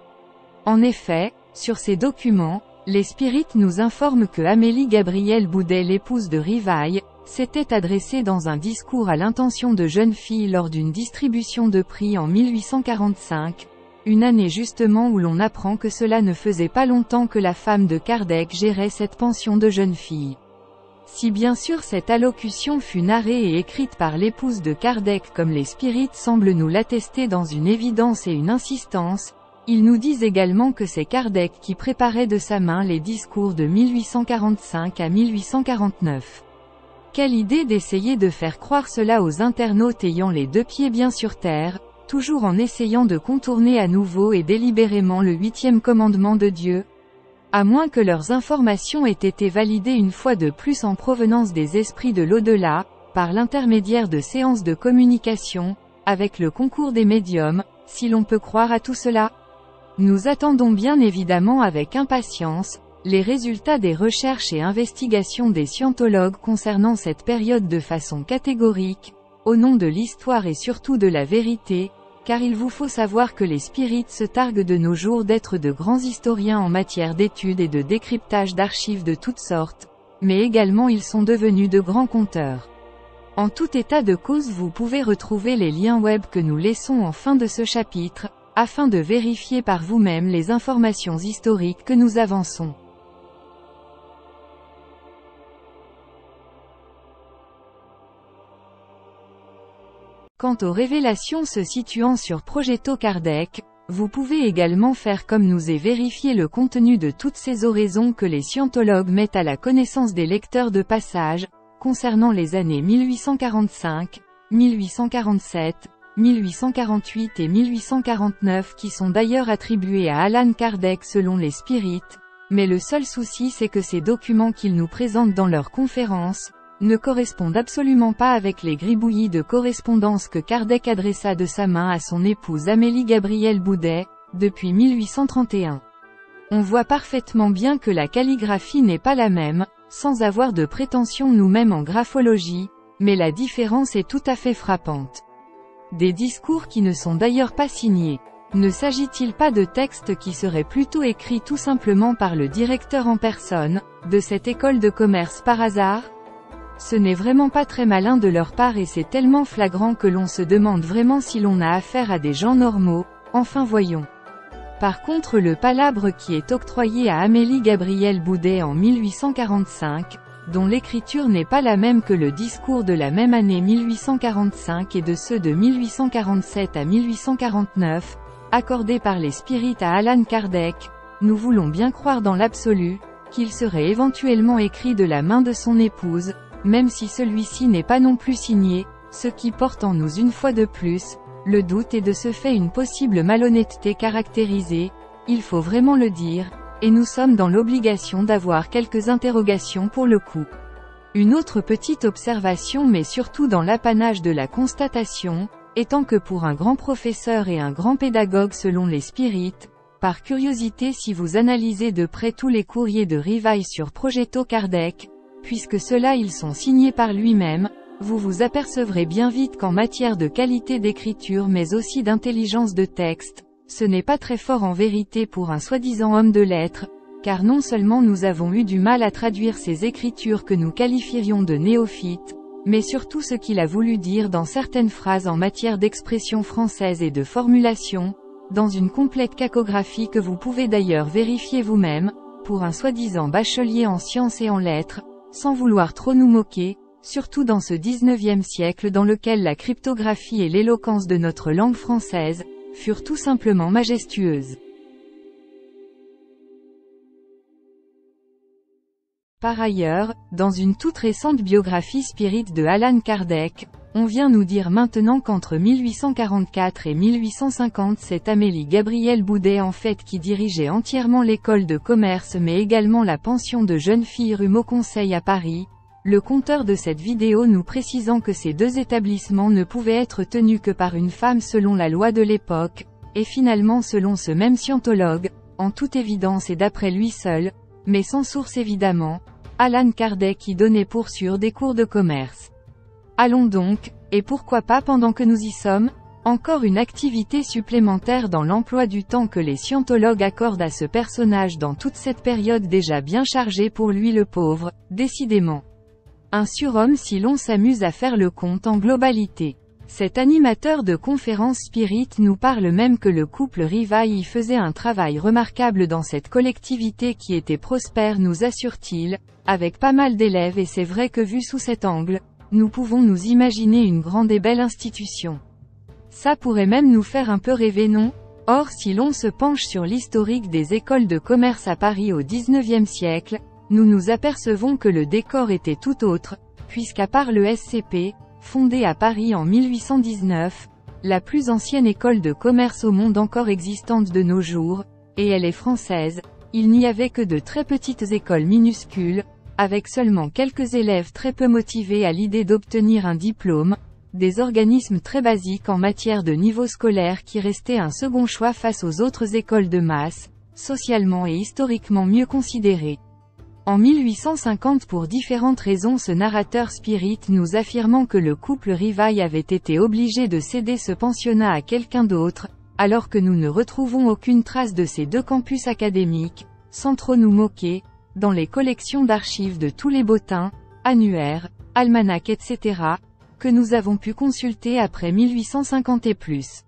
En effet, sur ces documents, les spirites nous informent que Amélie Gabrielle Boudet, l'épouse de Rivail, s'était adressée dans un discours à l'intention de jeunes filles lors d'une distribution de prix en 1845, une année justement où l'on apprend que cela ne faisait pas longtemps que la femme de Kardec gérait cette pension de jeunes filles. Si bien sûr cette allocution fut narrée et écrite par l'épouse de Kardec comme les spirites semblent nous l'attester dans une évidence et une insistance, ils nous disent également que c'est Kardec qui préparait de sa main les discours de 1845 à 1849. Quelle idée d'essayer de faire croire cela aux internautes ayant les deux pieds bien sur terre, toujours en essayant de contourner à nouveau et délibérément le 8e commandement de Dieu. À moins que leurs informations aient été validées une fois de plus en provenance des esprits de l'au-delà, par l'intermédiaire de séances de communication, avec le concours des médiums, si l'on peut croire à tout cela. Nous attendons bien évidemment avec impatience, les résultats des recherches et investigations des scientologues concernant cette période de façon catégorique, au nom de l'histoire et surtout de la vérité, car il vous faut savoir que les spirites se targuent de nos jours d'être de grands historiens en matière d'études et de décryptage d'archives de toutes sortes, mais également ils sont devenus de grands conteurs. En tout état de cause, vous pouvez retrouver les liens web que nous laissons en fin de ce chapitre, afin de vérifier par vous-même les informations historiques que nous avançons. Quant aux révélations se situant sur Progetto Kardec, vous pouvez également faire comme nous et vérifier le contenu de toutes ces oraisons que les scientologues mettent à la connaissance des lecteurs de passage, concernant les années 1845, 1847, 1848 et 1849 qui sont d'ailleurs attribuées à Allan Kardec selon les spirites, mais le seul souci c'est que ces documents qu'ils nous présentent dans leurs conférences, ne correspondent absolument pas avec les gribouillis de correspondance que Kardec adressa de sa main à son épouse Amélie Gabrielle Boudet, depuis 1831. On voit parfaitement bien que la calligraphie n'est pas la même, sans avoir de prétention nous-mêmes en graphologie, mais la différence est tout à fait frappante. Des discours qui ne sont d'ailleurs pas signés. Ne s'agit-il pas de textes qui seraient plutôt écrits tout simplement par le directeur en personne, de cette école de commerce par hasard ? Ce n'est vraiment pas très malin de leur part et c'est tellement flagrant que l'on se demande vraiment si l'on a affaire à des gens normaux, enfin voyons. Par contre le palabre qui est octroyé à Amélie Gabrielle Boudet en 1845, dont l'écriture n'est pas la même que le discours de la même année 1845 et de ceux de 1847 à 1849, accordés par les spirites à Allan Kardec, nous voulons bien croire dans l'absolu, qu'il serait éventuellement écrit de la main de son épouse, même si celui-ci n'est pas non plus signé, ce qui porte en nous une fois de plus, le doute et de ce fait une possible malhonnêteté caractérisée, il faut vraiment le dire, et nous sommes dans l'obligation d'avoir quelques interrogations pour le coup. Une autre petite observation mais surtout dans l'apanage de la constatation, étant que pour un grand professeur et un grand pédagogue selon les spirites, par curiosité si vous analysez de près tous les courriers de Rivail sur Progetto Kardec, puisque ceux-là ils sont signés par lui-même, vous vous apercevrez bien vite qu'en matière de qualité d'écriture mais aussi d'intelligence de texte, ce n'est pas très fort en vérité pour un soi-disant homme de lettres, car non seulement nous avons eu du mal à traduire ces écritures que nous qualifierions de néophytes, mais surtout ce qu'il a voulu dire dans certaines phrases en matière d'expression française et de formulation, dans une complète cacographie que vous pouvez d'ailleurs vérifier vous-même, pour un soi-disant bachelier en sciences et en lettres, sans vouloir trop nous moquer, surtout dans ce 19e siècle dans lequel la cryptographie et l'éloquence de notre langue française, furent tout simplement majestueuses. Par ailleurs, dans une toute récente biographie spirit de Allan Kardec, on vient nous dire maintenant qu'entre 1844 et 1850 c'est Amélie Gabrielle Boudet en fait qui dirigeait entièrement l'école de commerce mais également la pension de jeunes filles rue Mauconseil à Paris, le conteur de cette vidéo nous précisant que ces deux établissements ne pouvaient être tenus que par une femme selon la loi de l'époque, et finalement selon ce même scientologue, en toute évidence et d'après lui seul, mais sans source évidemment, Allan Kardec y donnait pour sûr des cours de commerce. Allons donc, et pourquoi pas pendant que nous y sommes, encore une activité supplémentaire dans l'emploi du temps que les scientologues accordent à ce personnage dans toute cette période déjà bien chargée pour lui le pauvre, décidément. Un surhomme si l'on s'amuse à faire le compte en globalité. Cet animateur de conférences spirit nous parle même que le couple Rivail y faisait un travail remarquable dans cette collectivité qui était prospère nous assure-t-il, avec pas mal d'élèves et c'est vrai que vu sous cet angle, nous pouvons nous imaginer une grande et belle institution. Ça pourrait même nous faire un peu rêver non ? Or si l'on se penche sur l'historique des écoles de commerce à Paris au XIXe siècle, nous nous apercevons que le décor était tout autre, puisqu'à part le SCP, fondé à Paris en 1819, la plus ancienne école de commerce au monde encore existante de nos jours, et elle est française, il n'y avait que de très petites écoles minuscules, avec seulement quelques élèves très peu motivés à l'idée d'obtenir un diplôme, des organismes très basiques en matière de niveau scolaire qui restaient un second choix face aux autres écoles de masse, socialement et historiquement mieux considéré. En 1850 pour différentes raisons ce narrateur spirit nous affirmant que le couple Rivail avait été obligé de céder ce pensionnat à quelqu'un d'autre, alors que nous ne retrouvons aucune trace de ces deux campus académiques, sans trop nous moquer, dans les collections d'archives de tous les bottins, annuaires, almanachs etc., que nous avons pu consulter après 1850 et plus.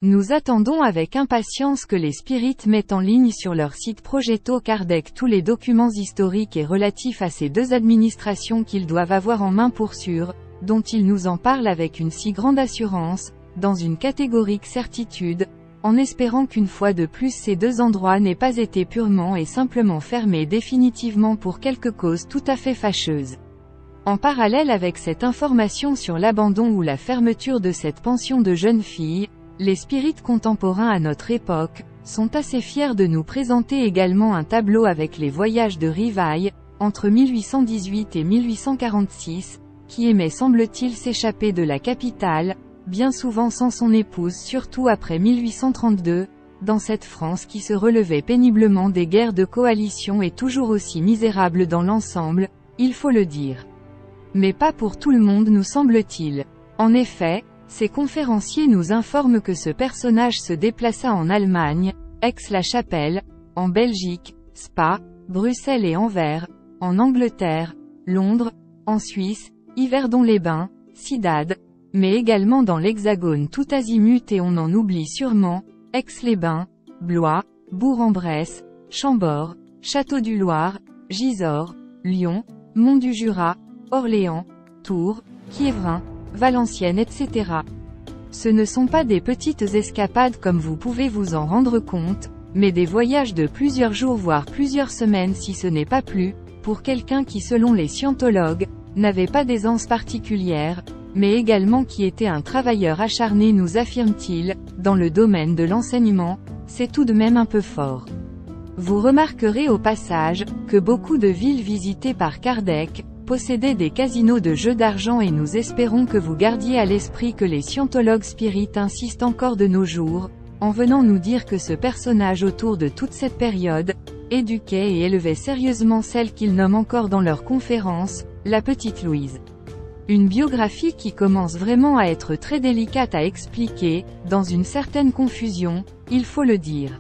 Nous attendons avec impatience que les spirites mettent en ligne sur leur site Progetto Kardec tous les documents historiques et relatifs à ces deux administrations qu'ils doivent avoir en main pour sûr, dont ils nous en parlent avec une si grande assurance, dans une catégorique certitude, en espérant qu'une fois de plus ces deux endroits n'aient pas été purement et simplement fermés définitivement pour quelque cause tout à fait fâcheuse. En parallèle avec cette information sur l'abandon ou la fermeture de cette pension de jeunes filles, les spirites contemporains à notre époque, sont assez fiers de nous présenter également un tableau avec les voyages de Rivail, entre 1818 et 1846, qui aimait semble-t-il s'échapper de la capitale, bien souvent sans son épouse surtout après 1832, dans cette France qui se relevait péniblement des guerres de coalition et toujours aussi misérable dans l'ensemble, il faut le dire. Mais pas pour tout le monde nous semble-t-il. En effet, ces conférenciers nous informent que ce personnage se déplaça en Allemagne, Aix-la-Chapelle, en Belgique, Spa, Bruxelles et Anvers, en Angleterre, Londres, en Suisse, Yverdon-les-Bains, Ciudad, mais également dans l'Hexagone tout azimut et on en oublie sûrement, Aix-les-Bains, Blois, Bourg-en-Bresse, Chambord, Château-du-Loir, Gisors, Lyon, Mont-du-Jura, Orléans, Tours, Quiévrain, Valenciennes etc. Ce ne sont pas des petites escapades comme vous pouvez vous en rendre compte, mais des voyages de plusieurs jours voire plusieurs semaines si ce n'est pas plus, pour quelqu'un qui selon les scientologues, n'avait pas d'aisance particulière, mais également qui était un travailleur acharné nous affirme-t-il, dans le domaine de l'enseignement, c'est tout de même un peu fort. Vous remarquerez au passage, que beaucoup de villes visitées par Kardec, possédaient des casinos de jeux d'argent et nous espérons que vous gardiez à l'esprit que les scientologues spirites insistent encore de nos jours, en venant nous dire que ce personnage autour de toute cette période, éduquait et élevait sérieusement celle qu'ils nomment encore dans leurs conférences, la petite Louise. Une biographie qui commence vraiment à être très délicate à expliquer, dans une certaine confusion, il faut le dire.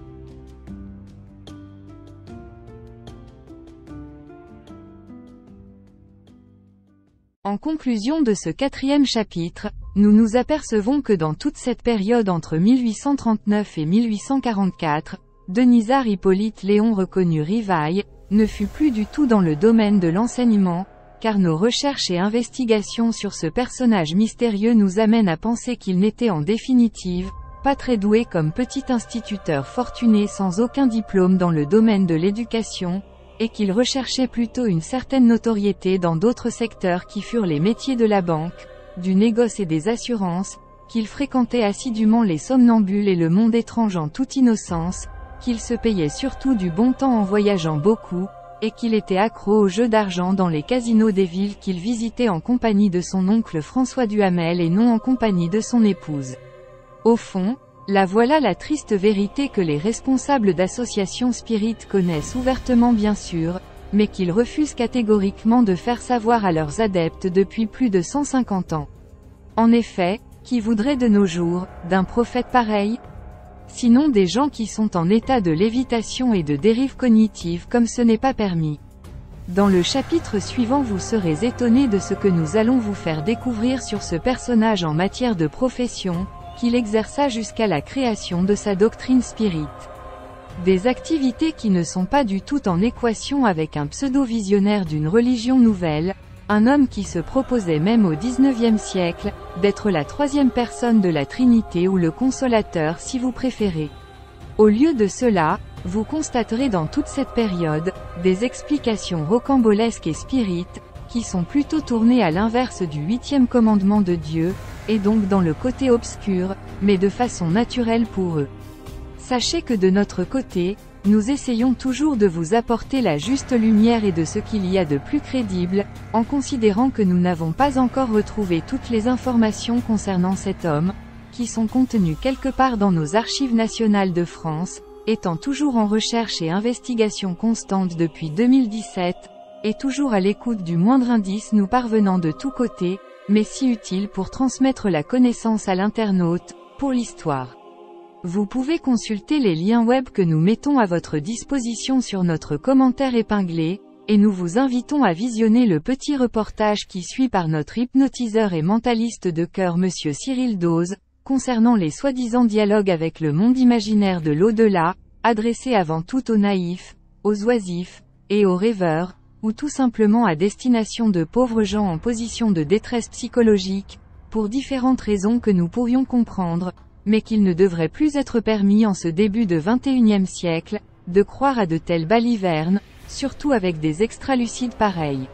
En conclusion de ce 4e chapitre, nous nous apercevons que dans toute cette période entre 1839 et 1844, Denisard Hippolyte Léon reconnu Rivail, ne fut plus du tout dans le domaine de l'enseignement, car nos recherches et investigations sur ce personnage mystérieux nous amènent à penser qu'il n'était en définitive, pas très doué comme petit instituteur fortuné sans aucun diplôme dans le domaine de l'éducation, et qu'il recherchait plutôt une certaine notoriété dans d'autres secteurs qui furent les métiers de la banque, du négoce et des assurances, qu'il fréquentait assidûment les somnambules et le monde étrange en toute innocence, qu'il se payait surtout du bon temps en voyageant beaucoup, et qu'il était accro aux jeux d'argent dans les casinos des villes qu'il visitait en compagnie de son oncle François Duhamel et non en compagnie de son épouse. Au fond, là voilà la triste vérité que les responsables d'associations spirites connaissent ouvertement bien sûr, mais qu'ils refusent catégoriquement de faire savoir à leurs adeptes depuis plus de 150 ans. En effet, qui voudrait de nos jours, d'un prophète pareil ? Sinon des gens qui sont en état de lévitation et de dérive cognitive comme ce n'est pas permis. Dans le chapitre suivant vous serez étonnés de ce que nous allons vous faire découvrir sur ce personnage en matière de profession, qu'il exerça jusqu'à la création de sa doctrine spirite. Des activités qui ne sont pas du tout en équation avec un pseudo-visionnaire d'une religion nouvelle, un homme qui se proposait même au XIXe siècle, d'être la troisième personne de la Trinité ou le Consolateur si vous préférez. Au lieu de cela, vous constaterez dans toute cette période, des explications rocambolesques et spirites, qui sont plutôt tournées à l'inverse du 8e commandement de Dieu, et donc dans le côté obscur, mais de façon naturelle pour eux. Sachez que de notre côté, nous essayons toujours de vous apporter la juste lumière et de ce qu'il y a de plus crédible, en considérant que nous n'avons pas encore retrouvé toutes les informations concernant cet homme, qui sont contenus quelque part dans nos archives nationales de France, étant toujours en recherche et investigation constante depuis 2017, et toujours à l'écoute du moindre indice nous parvenant de tous côtés, mais si utile pour transmettre la connaissance à l'internaute, pour l'histoire. Vous pouvez consulter les liens web que nous mettons à votre disposition sur notre commentaire épinglé, et nous vous invitons à visionner le petit reportage qui suit par notre hypnotiseur et mentaliste de cœur Monsieur Cyril Dose, concernant les soi-disant dialogues avec le monde imaginaire de l'au-delà, adressés avant tout aux naïfs, aux oisifs, et aux rêveurs, ou tout simplement à destination de pauvres gens en position de détresse psychologique, pour différentes raisons que nous pourrions comprendre, mais qu'il ne devrait plus être permis en ce début de XXIe siècle, de croire à de telles balivernes, surtout avec des extralucides pareils.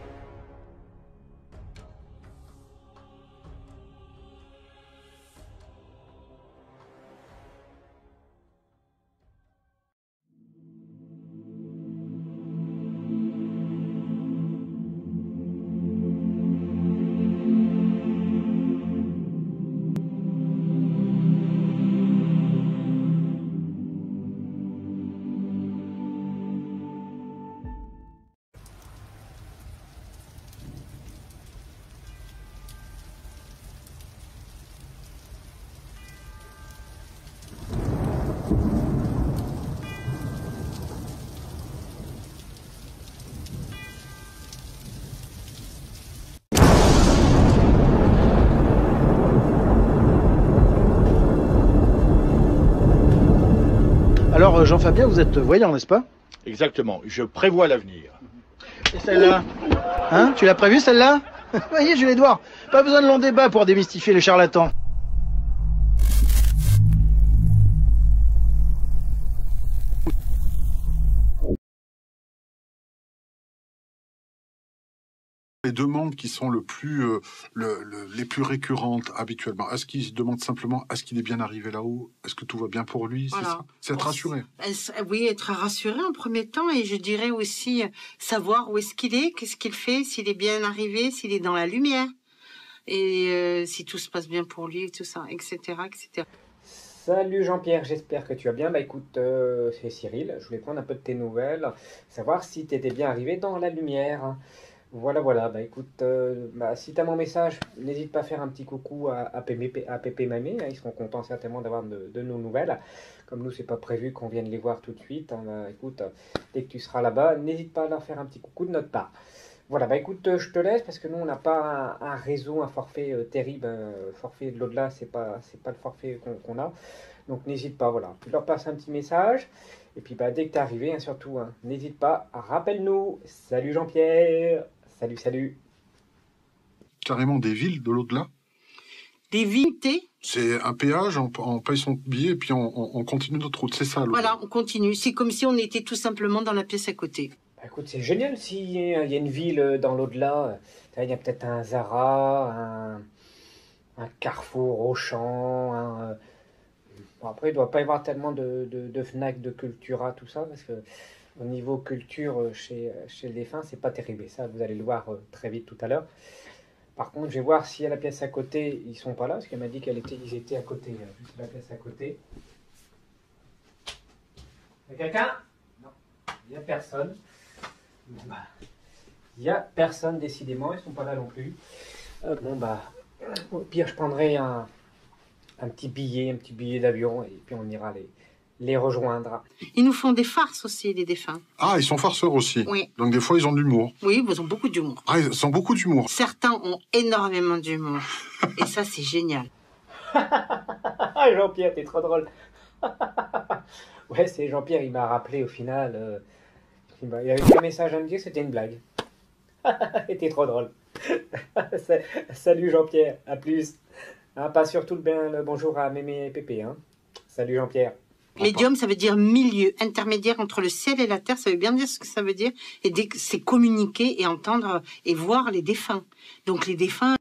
Alors Jean-Fabien, vous êtes voyant, n'est-ce pas? Exactement, je prévois l'avenir. Et celle-là? Hein? Tu l'as prévue celle-là? Voyez, Jules Edouard, pas besoin de long débat pour démystifier les charlatans. Les demandes qui sont les plus récurrentes habituellement, est-ce qu'il se demande simplement est-ce qu'il est bien arrivé là-haut? Est-ce que tout va bien pour lui? Voilà. C'est ça? C'est être rassuré. Oui, être rassuré en premier temps, et je dirais aussi savoir où est-ce qu'il est, qu'est-ce qu'il fait, s'il est bien arrivé, s'il est dans la lumière, et si tout se passe bien pour lui, tout ça, etc., etc. Salut Jean-Pierre, j'espère que tu vas bien. Bah écoute, c'est Cyril, je voulais prendre un peu de tes nouvelles, savoir si tu étais bien arrivé dans la lumière. Voilà, bah écoute, si tu as mon message, n'hésite pas à faire un petit coucou à Pépé Mamé, hein, ils seront contents certainement d'avoir de nos nouvelles. Comme nous, c'est pas prévu qu'on vienne les voir tout de suite, hein, bah, écoute, dès que tu seras là-bas, n'hésite pas à leur faire un petit coucou de notre part. Voilà, bah écoute, je te laisse parce que nous, on n'a pas un réseau, un forfait terrible, forfait de l'au-delà, c'est pas le forfait qu'on a. Donc n'hésite pas, voilà, tu leur passes un petit message. Et puis bah, dès que tu es arrivé, hein, surtout, hein, n'hésite pas, rappelle-nous. Salut Jean-Pierre. Salut. Carrément des villes de l'au-delà. Des villes, C'est un péage, on paye son billet et puis on continue notre route, c'est ça l'au-delà. voilà, on continue. C'est comme si on était tout simplement dans la pièce à côté. Bah, écoute, c'est génial s'il y a une ville dans l'au-delà. Il y a peut-être un Zara, un Carrefour, Auchan. Bon, après, il ne doit pas y avoir tellement de Fnac, de Cultura, tout ça, parce que au niveau culture, chez le défunt, c'est pas terrible. Et ça, vous allez le voir très vite tout à l'heure. Par contre, je vais voir si à la pièce à côté, ils sont pas là, parce qu'elle m'a dit qu'ils étaient à côté, juste la pièce à côté. Il y a quelqu'un? Non, il n'y a personne. Il n'y a personne, décidément, ils sont pas là non plus. Au pire, je prendrai un petit billet d'avion, et puis on ira les rejoindre. Ils nous font des farces aussi, les défunts. Ah, ils sont farceurs aussi. Oui. Donc des fois, ils ont de l'humour. Oui, ils ont beaucoup d'humour. Ah, ils ont beaucoup d'humour. Certains ont énormément d'humour. Et ça, c'est génial. Ah, Jean-Pierre, t'es trop drôle. Ouais, c'est Jean-Pierre, il m'a rappelé au final. Il avait fait un message à me dire que c'était une blague. T'es trop drôle. Salut Jean-Pierre, à plus. Hein, pas surtout le bonjour à Mémé et Pépé. Hein. Salut Jean-Pierre. Médium, ça veut dire milieu, intermédiaire entre le ciel et la terre, ça veut bien dire ce que ça veut dire. Et c'est communiquer et entendre et voir les défunts. Donc les défunts...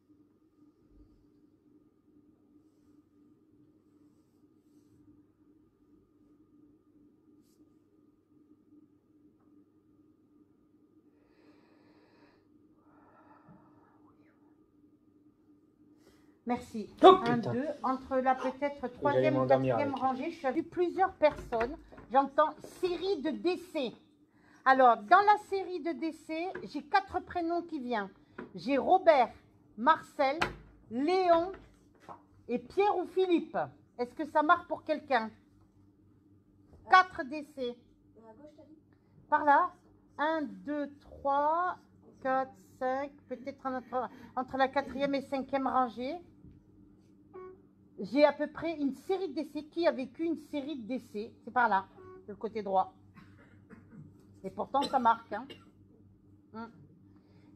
Merci. Oh, 1, putain. 2, entre la peut-être J'allais troisième ou m'endormir quatrième avec. rangée, je suis vu plusieurs personnes. J'entends série de décès. Alors, dans la série de décès, j'ai 4 prénoms qui viennent. J'ai Robert, Marcel, Léon et Pierre ou Philippe. Est-ce que ça marque pour quelqu'un? 4 décès. Par là. 1, 2, 3, 4, 5, peut-être entre la 4e et 5e rangée. J'ai à peu près une série de décès. Qui a vécu une série de décès? C'est par là, de le côté droit. Et pourtant, ça marque. Hein.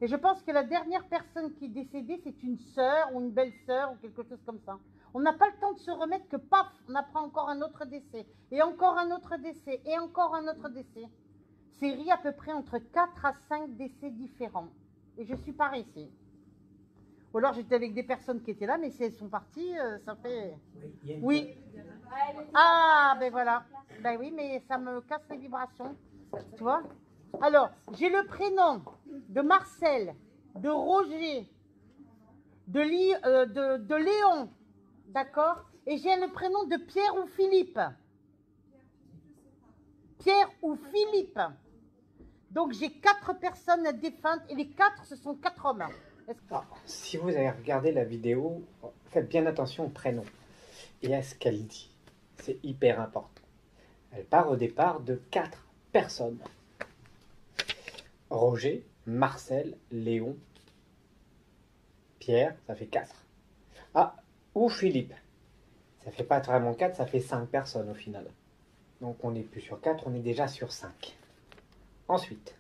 Et je pense que la dernière personne qui est décédée, c'est une sœur ou une belle-sœur ou quelque chose comme ça. On n'a pas le temps de se remettre que paf, on apprend encore un autre décès. Et encore un autre décès. Et encore un autre décès. Série à peu près entre 4 à 5 décès différents. Et je suis par ici. Ou alors j'étais avec des personnes qui étaient là, mais si elles sont parties, ça fait... Oui. Ah, ben voilà. Ben oui, mais ça me casse les vibrations. Tu vois? Alors, j'ai le prénom de Marcel, de Roger, de Léon. D'accord? Et j'ai le prénom de Pierre ou Philippe. Pierre ou Philippe. Donc j'ai 4 personnes défuntes et les 4, ce sont 4 hommes. Alors, si vous avez regardé la vidéo, faites bien attention au prénom et à ce qu'elle dit. C'est hyper important. Elle part au départ de 4 personnes. Roger, Marcel, Léon, Pierre, ça fait 4. Ah, ou Philippe. Ça fait pas vraiment 4, ça fait 5 personnes au final. Donc on n'est plus sur 4, on est déjà sur 5. Ensuite,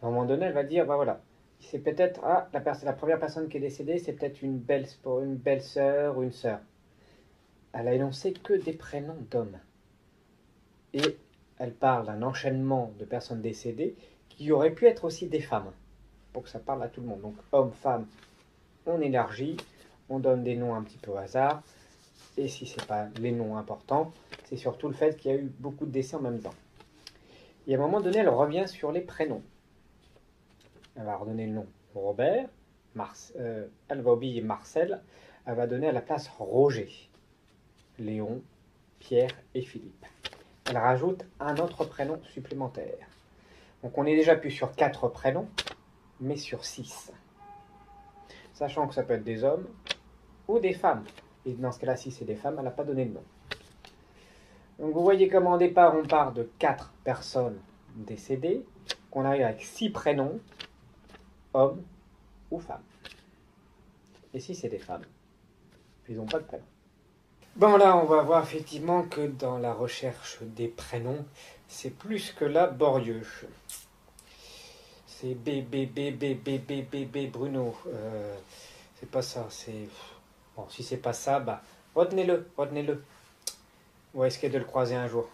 à un moment donné, elle va dire, bah voilà, c'est peut-être, ah, la première personne qui est décédée, c'est peut-être une belle-sœur ou une sœur. Elle a énoncé que des prénoms d'hommes. Et elle parle d'un enchaînement de personnes décédées qui auraient pu être aussi des femmes, pour que ça parle à tout le monde. Donc homme, femme, on élargit, on donne des noms un petit peu au hasard, et si ce n'est pas les noms importants, c'est surtout le fait qu'il y a eu beaucoup de décès en même temps. Et à un moment donné, elle revient sur les prénoms. Elle va redonner le nom Robert, elle va oublier Marcel, elle va donner à la place Roger, Léon, Pierre et Philippe. Elle rajoute un autre prénom supplémentaire. Donc on est déjà plus sur 4 prénoms, mais sur 6. Sachant que ça peut être des hommes ou des femmes. Et dans ce cas-là, si c'est des femmes, elle n'a pas donné de nom. Donc vous voyez comment au départ, on part de 4 personnes décédées, qu'on arrive avec 6 prénoms, hommes ou femmes. Et si c'est des femmes, ils n'ont pas de prénom. Bon là, on va voir effectivement que dans la recherche des prénoms, c'est plus que laborieux. C'est B Bruno. C'est pas ça, c'est... Bon, si c'est pas ça, bah, retenez-le. Ou risquez de le croiser un jour.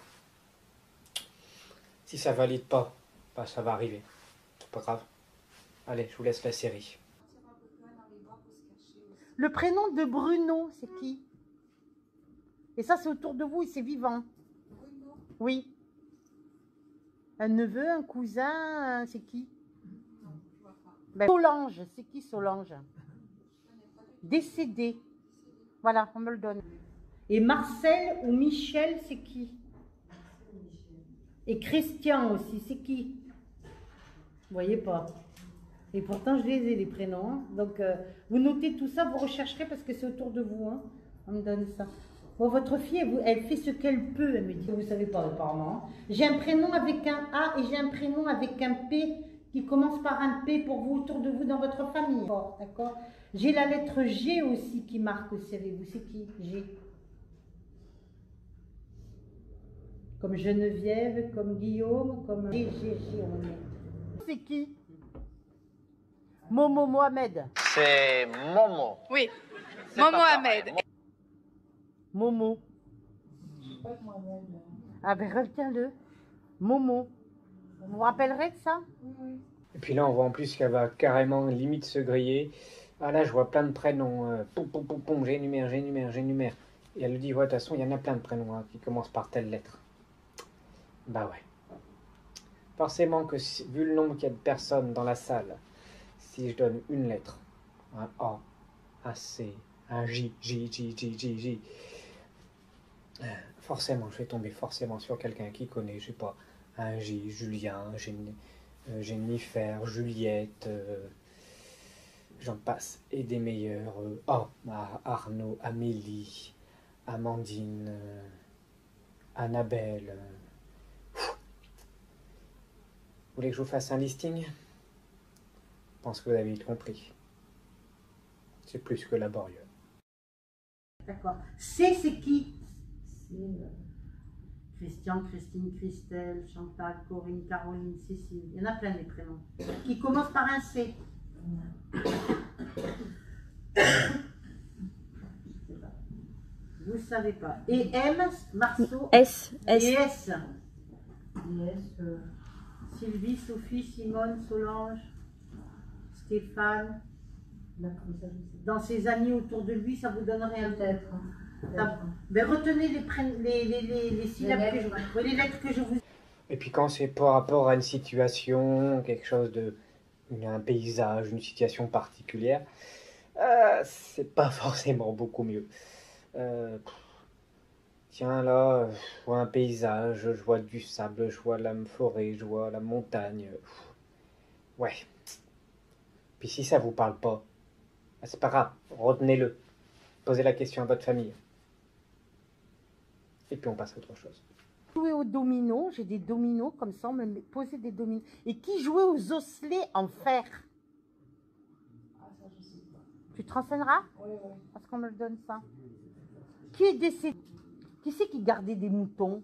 Si ça valide pas, bah, ça va arriver. C'est pas grave. Allez, je vous laisse la série. Le prénom de Bruno, c'est qui? Et ça, c'est autour de vous et c'est vivant. Oui. Un neveu, un cousin, c'est qui? Ben, Solange, c'est qui Solange? Décédé. Voilà, on me le donne. Et Marcel ou Michel, c'est qui? Et Christian aussi, c'est qui? Vous voyez pas. Et pourtant, je les ai, les prénoms. Hein. Donc, vous notez tout ça, vous rechercherez parce que c'est autour de vous. Hein. On me donne ça. Bon, votre fille, elle fait ce qu'elle peut, elle me dit. Vous ne savez pas, apparemment. J'ai un prénom avec un A et j'ai un prénom avec un P qui commence par un P pour vous, autour de vous, dans votre famille. D'accord. J'ai la lettre G aussi qui marque aussi avec vous. C'est qui? G. Comme Geneviève, comme Guillaume, comme G, on est. C'est qui? Momo Mohamed. C'est Momo. Oui, Momo Ahmed. Momo. Ah ben retiens-le. Momo. Vous vous rappellerez de ça? Et puis là, on voit en plus qu'elle va carrément limite se griller. Ah là, je vois plein de prénoms. J'énumère. Et elle lui dit, ouais, de toute façon, il y en a plein de prénoms hein, qui commencent par telle lettre. Bah ouais. Forcément que, vu le nombre qu'il y a de personnes dans la salle, si je donne une lettre, un A, un C, Un J. Forcément, je vais tomber forcément sur quelqu'un qui connaît, je sais pas, un J, Julien, Jennifer, Juliette, j'en passe, et des meilleurs. Arnaud, Amélie, Amandine, Annabelle. Vous voulez que je vous fasse un listing? Je pense que vous avez compris. C'est plus que laborieux. D'accord. C'est qui? Christian, Christine, Christelle, Chantal, Corinne, Caroline, Cécile. Il y en a plein des prénoms. Qui commencent par un C. Vous ne savez pas. Et M, Marceau. S. Et S. Sylvie, Sophie, Simone, Solange, Stéphane. Dans ses amis autour de lui, ça vous donne rien. Peut-être. Ben, retenez les syllabes que je, les lettres que je vous. Et puis quand c'est par rapport à une situation, quelque chose de, un paysage, une situation particulière, c'est pas forcément beaucoup mieux. Tiens là, je vois un paysage, je vois du sable, je vois la forêt, je vois la montagne. Ouais. Puis si ça vous parle pas, c'est pas grave, retenez-le. Posez la question à votre famille. Et puis on passe à autre chose. Jouer aux dominos, j'ai des dominos comme ça, on me posait des dominos. Et qui jouait aux osselets en fer? Tu te renseigneras? Oui. Parce qu'on me le donne ça. Qui est décédé? Qui c'est qui gardait des moutons?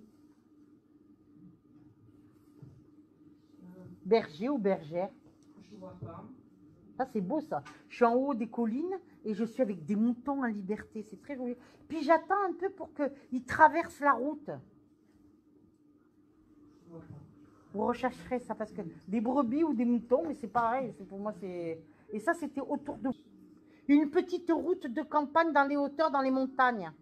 Berger ou bergère? Je vois pas. Ça c'est beau ça. Je suis en haut des collines et je suis avec des moutons en liberté. C'est très joli. Puis j'attends un peu pour qu'ils traversent la route. Vous rechercherez ça parce que des brebis ou des moutons, mais c'est pareil. Pour moi c'est. Et ça c'était autour de. Une petite route de campagne dans les hauteurs, dans les montagnes.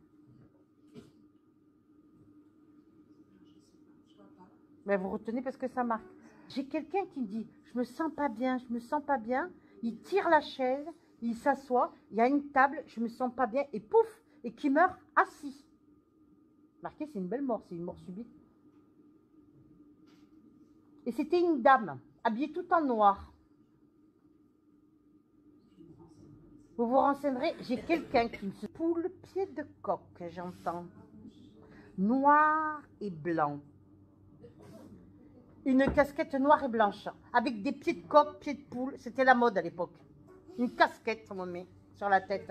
Mais vous retenez parce que ça marque. J'ai quelqu'un qui me dit, je me sens pas bien, je me sens pas bien. Il tire la chaise, il s'assoit, il y a une table, je me sens pas bien, et pouf, et qui meurt assis. Marqué, c'est une belle mort, c'est une mort subite. Et c'était une dame, habillée tout en noir. Vous vous renseignerez, j'ai quelqu'un qui me se poule pied de coq, j'entends. Noir et blanc. Une casquette noire et blanche, avec des pieds de coq, pieds de poule. C'était la mode à l'époque. Une casquette, on me met sur la tête.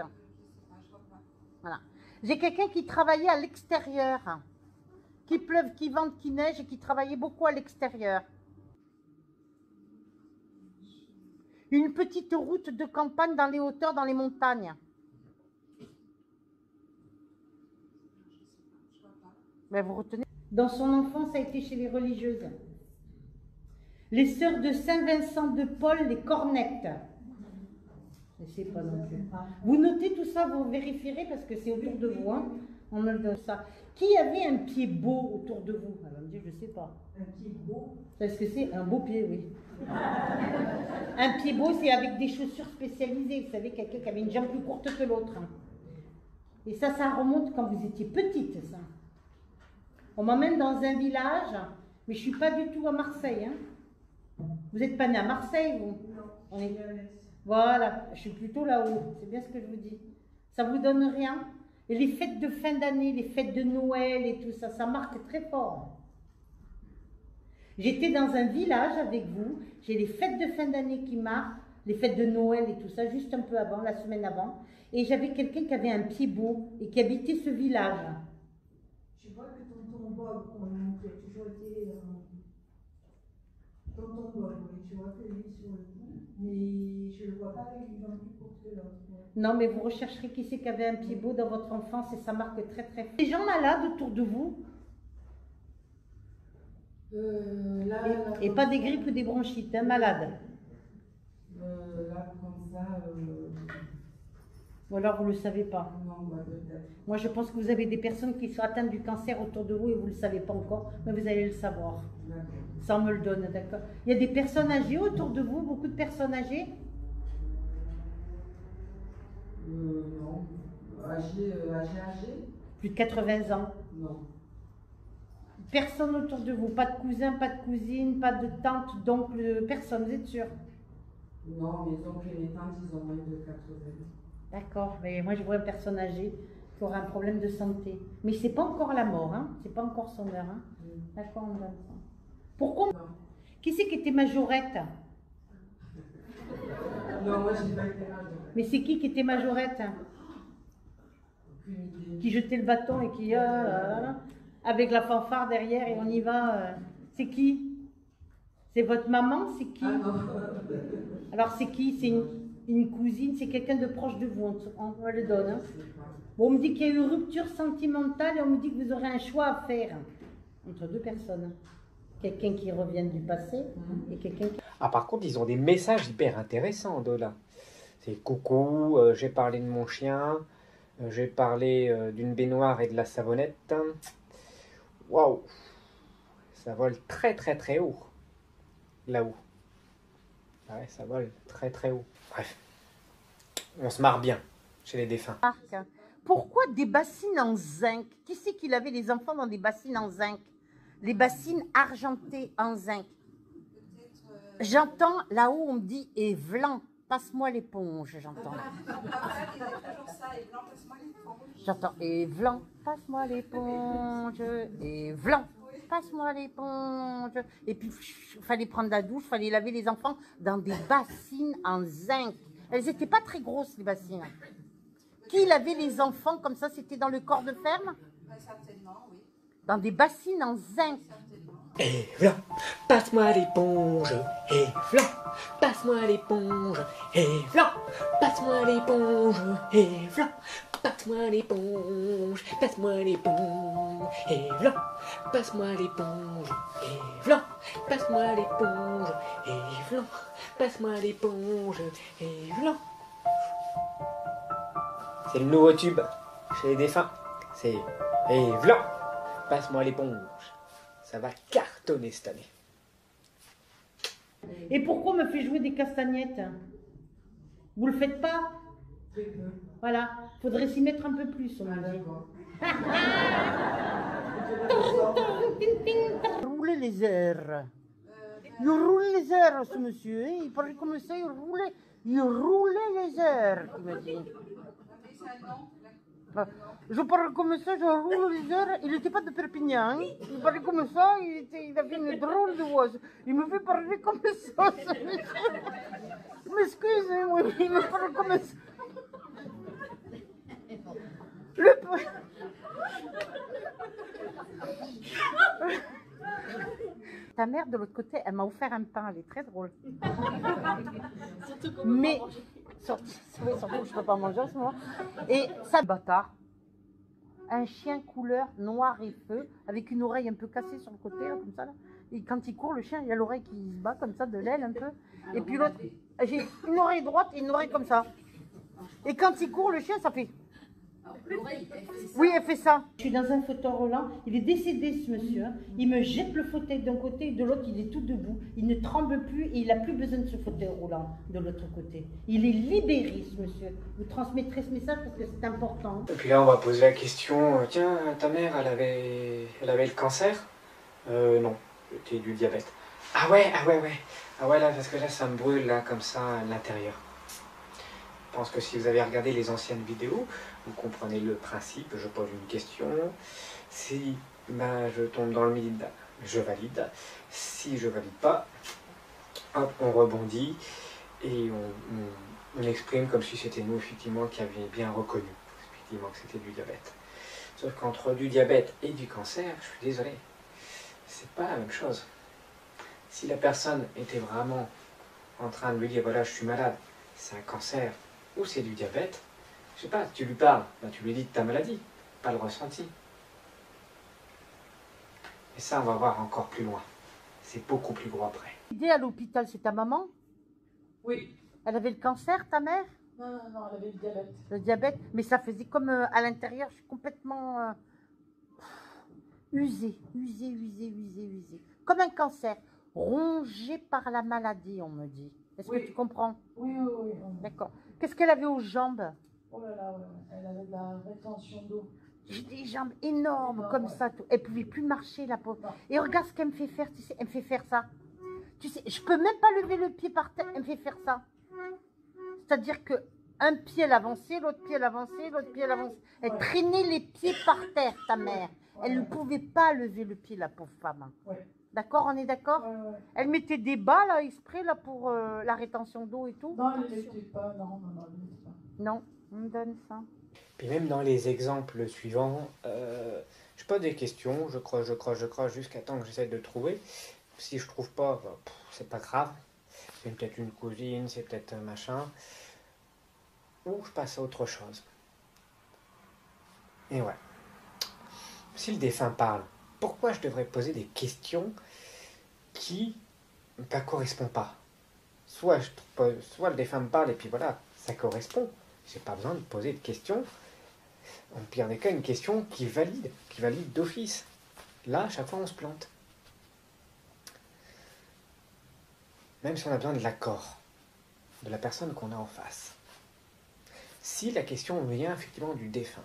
Voilà. J'ai quelqu'un qui travaillait à l'extérieur, qui pleuve, qui vente, qui neige, et qui travaillait beaucoup à l'extérieur. Une petite route de campagne dans les hauteurs, dans les montagnes. Mais vous retenez. Dans son enfance, ça a été chez les religieuses. Les sœurs de Saint-Vincent de Paul, les cornettes. Je ne sais pas non plus. Vous notez tout ça, vous vérifierez parce que c'est autour de vous. Hein. On me le donne ça. Qui avait un pied beau autour de vous? Elle va me dire, je ne sais pas. Un pied beau? C'est ce que c'est? Un beau pied, oui. Un pied beau, c'est avec des chaussures spécialisées. Vous savez, quelqu'un qui avait une jambe plus courte que l'autre. Et ça remonte quand vous étiez petite, ça. On m'emmène dans un village, mais je ne suis pas du tout à Marseille. Hein. Vous n'êtes pas né à Marseille, vous? Non. Voilà, je suis plutôt là-haut. C'est bien ce que je vous dis. Ça ne vous donne rien? Et les fêtes de fin d'année, les fêtes de Noël et tout ça, ça marque très fort. J'étais dans un village avec vous. J'ai les fêtes de fin d'année qui marquent, les fêtes de Noël et tout ça, juste un peu avant, la semaine avant. Et j'avais quelqu'un qui avait un pied beau et qui habitait ce village. Je vois que tonton Bob, qui a toujours été tonton Bob, tu vois que lui sur le coup, mais je ne le vois pas avec une jambe plus courte que l'autre. Non, mais vous rechercherez qui c'est qui avait un pied beau dans votre enfance et ça marque très très fort. Les gens malades autour de vous? Et pas des grippes ou des bronchites, hein, malades. Là, comme ça. Ou alors vous ne le savez pas. Non, peut-être. Moi, je pense que vous avez des personnes qui sont atteintes du cancer autour de vous et vous ne le savez pas encore, mais vous allez le savoir. Ça, on me le donne, d'accord. Il y a des personnes âgées autour de vous, beaucoup de personnes âgées? Non. Âgé. Plus de 80 ans. Non. Personne autour de vous, pas de cousin, pas de cousine, pas de tante, d'oncle, personne, vous êtes sûr? Non, mes oncles et mes tantes, ils ont moins de 80. D'accord, mais moi je vois une personne âgée qui aura un problème de santé. Mais c'est pas encore la mort, hein? C'est pas encore son heure. Hein? D'accord, madame. Pourquoi? Qui c'est qui était majorette? Non, moi j'ai pas été majorette. Mais c'est qui était majorette? Qui jetait le bâton et qui... avec la fanfare derrière et on y va. C'est qui? C'est votre maman? C'est qui? Alors c'est qui? C'est une cousine? C'est quelqu'un de proche de vous? On le donne. Hein? Bon, on me dit qu'il y a eu une rupture sentimentale et on me dit que vous aurez un choix à faire entre deux personnes. Quelqu'un qui revient du passé et quelqu'un qui... Ah, par contre, ils ont des messages hyper intéressants de là. C'est coucou, j'ai parlé de mon chien, j'ai parlé d'une baignoire et de la savonnette. Waouh, ça vole très très très haut, là-haut. Ouais, ça vole très très haut. Bref, on se marre bien chez les défunts. Pourquoi des bassines en zinc? Qui c'est qu'il avait les enfants dans des bassines en zinc? Les bassines argentées en zinc. J'entends là-haut, on me dit « et Vlan, passe-moi l'éponge », j'entends. J'entends « et Vlan, passe-moi l'éponge, et Vlan, passe-moi l'éponge ». Et puis, il fallait prendre la douche, il fallait laver les enfants dans des bassines en zinc. Elles n'étaient pas très grosses, les bassines. Qui lavait les enfants comme ça? C'était dans le corps de ferme? Certainement, oui. Dans des bassines en zinc. Et Vlan, passe-moi l'éponge. Et Vlan, passe-moi l'éponge. Et Vlan, passe-moi l'éponge. Et Vlan, passe-moi l'éponge. Passe-moi l'éponge. Et Vlan, passe-moi l'éponge. Et Vlan, passe-moi l'éponge. Et Vlan, passe-moi l'éponge. Et Vlan. C'est le nouveau tube chez les défunts. C'est et Vlan, passe-moi l'éponge. Ça va cartonner cette année. Et pourquoi on me fait jouer des castagnettes? Vous le faites pas? Voilà, faudrait s'y mettre un peu plus, on me dit. Rouler les airs. Il roule les airs, ce monsieur. Hein? Il parlait comme ça, il roulait les airs, il me dit. Je parle comme ça, je roule les heures. Il n'était pas de Perpignan. Hein. Il parlait comme ça, il avait une drôle de voix. Il me fait parler comme ça. Je m'excuse, hein, il me parle comme ça. Ta mère, de l'autre côté, elle m'a offert un pain. Elle est très drôle. Mais... Surtout que je ne peux pas manger en ce moment. Et ça, bâtard. Un chien couleur noir et feu, avec une oreille un peu cassée sur le côté, là, comme ça. Là. Et quand il court, le chien, il a l'oreille qui se bat comme ça, de l'aile un peu. Et puis l'autre, j'ai une oreille droite et une oreille comme ça. Et quand il court, le chien, ça fait... Oui, elle fait ça. Je suis dans un fauteuil roulant. Il est décédé, ce monsieur. Hein. Il me jette le fauteuil d'un côté et de l'autre, il est tout debout. Il ne tremble plus et il n'a plus besoin de ce fauteuil roulant de l'autre côté. Il est libéré, ce monsieur. Vous transmettrez ce message parce que c'est important. Et puis là, on va poser la question, tiens, ta mère, elle avait le cancer? Non, c'était du diabète. Ah ouais. Ah ouais, là, parce que là, ça me brûle, là, comme ça, à l'intérieur. Je pense que si vous avez regardé les anciennes vidéos, vous comprenez le principe. Je pose une question. Si je tombe dans le vide, je valide. Si je valide pas, hop, on rebondit et on exprime comme si c'était nous, effectivement, qui avions bien reconnu, effectivement, que c'était du diabète. Sauf qu'entre du diabète et du cancer, je suis désolé, c'est pas la même chose. Si la personne était vraiment en train de lui dire, voilà, je suis malade, c'est un cancer, ou c'est du diabète, je sais pas, tu lui parles, tu lui dis de ta maladie, pas le ressenti. Et ça, on va voir encore plus loin. C'est beaucoup plus gros après. L'idée à l'hôpital, c'est ta maman? Oui. Elle avait le cancer, ta mère? Non, elle avait le diabète. Le diabète, mais ça faisait comme à l'intérieur, je suis complètement usée. Comme un cancer, rongé par la maladie, on me dit. Est-ce que tu comprends? Oui. D'accord. Qu'est-ce qu'elle avait aux jambes? Oh là là, ouais, elle avait de la rétention d'eau. J'ai des jambes énormes comme ça. Tout. Elle pouvait plus marcher, la pauvre. Et regarde ce qu'elle me fait faire, tu sais, elle me fait faire ça. Tu sais, je peux même pas lever le pied par terre, elle me fait faire ça. C'est-à-dire que un pied elle avançait, l'autre pied elle avançait, l'autre pied elle avançait. Elle traînait les pieds par terre, ta mère. Elle ne pouvait pas lever le pied, la pauvre femme. Ouais. D'accord, on est d'accord? Elle mettait des bas là, exprès là pour la rétention d'eau et tout. Non, elle ne l'était pas, non, elle ne l'était pas. Non, on me donne ça. Puis même dans les exemples suivants, je pose des questions, je creuse jusqu'à temps que j'essaie de trouver. Si je trouve pas, bah, c'est pas grave. C'est peut-être une cousine, c'est peut-être un machin. Ou je passe à autre chose. Et ouais. Si le défunt parle, pourquoi je devrais poser des questions qui ne correspondent pas? Soit le défunt me parle et puis voilà, ça correspond. J'ai pas besoin de poser de questions. En pire des cas, une question qui valide d'office. Là, à chaque fois, on se plante. Même si on a besoin de l'accord de la personne qu'on a en face. Si la question vient effectivement du défunt,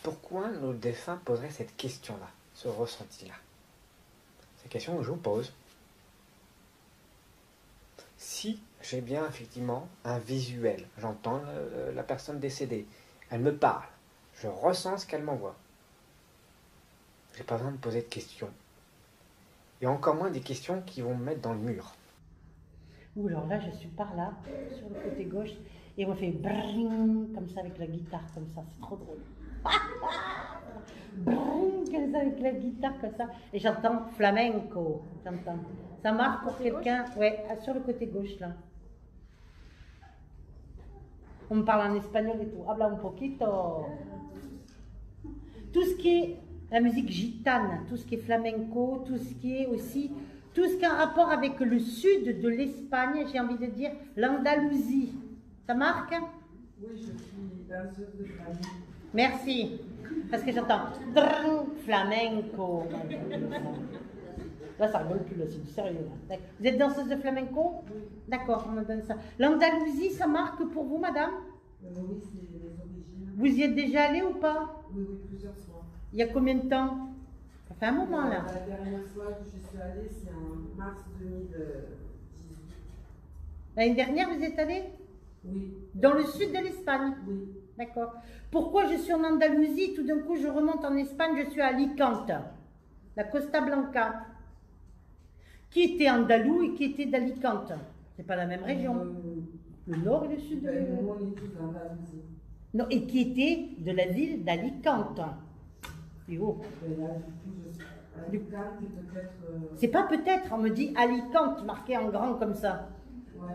pourquoi le défunt poserait cette question-là, ce ressenti-là? C'est la question que je vous pose. Si j'ai bien effectivement un visuel, j'entends la personne décédée, elle me parle, je ressens ce qu'elle m'envoie. J'ai pas besoin de poser de questions. Et encore moins des questions qui vont me mettre dans le mur. Ou alors là, je suis par là, sur le côté gauche, et on fait bring comme ça avec la guitare, comme ça, c'est trop drôle. Bring comme ça avec la guitare, comme ça, et j'entends flamenco, j'entends. Ça marche pour quelqu'un, ouais, sur le côté gauche là. On me parle en espagnol et tout. Habla un poquito. Tout ce qui est la musique gitane, tout ce qui est flamenco, tout ce qui est aussi, tout ce qui a un rapport avec le sud de l'Espagne, j'ai envie de dire l'Andalousie. Ça marque? Oui, je suis danseuse de famille. Merci. Parce que j'entends flamenco. Là, ça rigole plus, là, c'est du sérieux. Là. Vous êtes danseuse de flamenco? Oui. D'accord, on me donne ça. L'Andalousie, ça marque pour vous, madame? Oui, c'est les origines. Vous y êtes déjà allée ou pas? Oui, plusieurs fois. Il y a combien de temps? Ça fait un moment, là. La dernière fois que je suis allée, c'est en mars 2018. L'année dernière, vous êtes allée? Oui. Dans le sud de l'Espagne? Oui. D'accord. Pourquoi je suis en Andalousie? Tout d'un coup, je remonte en Espagne, je suis à Alicante, la Costa Blanca. Qui était andalou et qui était d'Alicante? C'est pas la même région. Le nord et le sud de l'Espagne. Nous, on est tous d'Andalousie. Non, et qui était de la ville d'Alicante. Et oh. Alicante, peut-être. C'est pas peut-être, on me dit Alicante, marqué en grand comme ça. Ouais,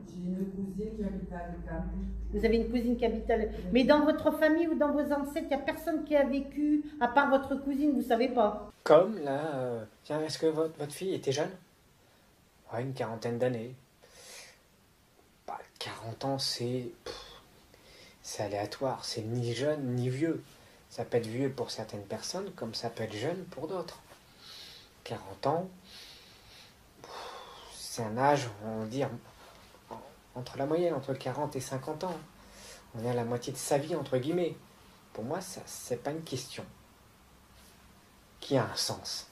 j'ai une cousine qui habite à Alicante. Vous avez une cousine qui habite à Alicante. Mais dans votre famille ou dans vos ancêtres, il n'y a personne qui a vécu, à part votre cousine, vous savez pas? Comme là, tiens, est-ce que votre fille était jeune? Ouais, une quarantaine d'années. Bah, 40 ans, c'est aléatoire, c'est ni jeune ni vieux. Ça peut être vieux pour certaines personnes, comme ça peut être jeune pour d'autres. 40 ans, c'est un âge, on va dire, entre la moyenne, entre 40 et 50 ans. On est à la moitié de sa vie, entre guillemets. Pour moi, ça, c'est pas une question qui a un sens.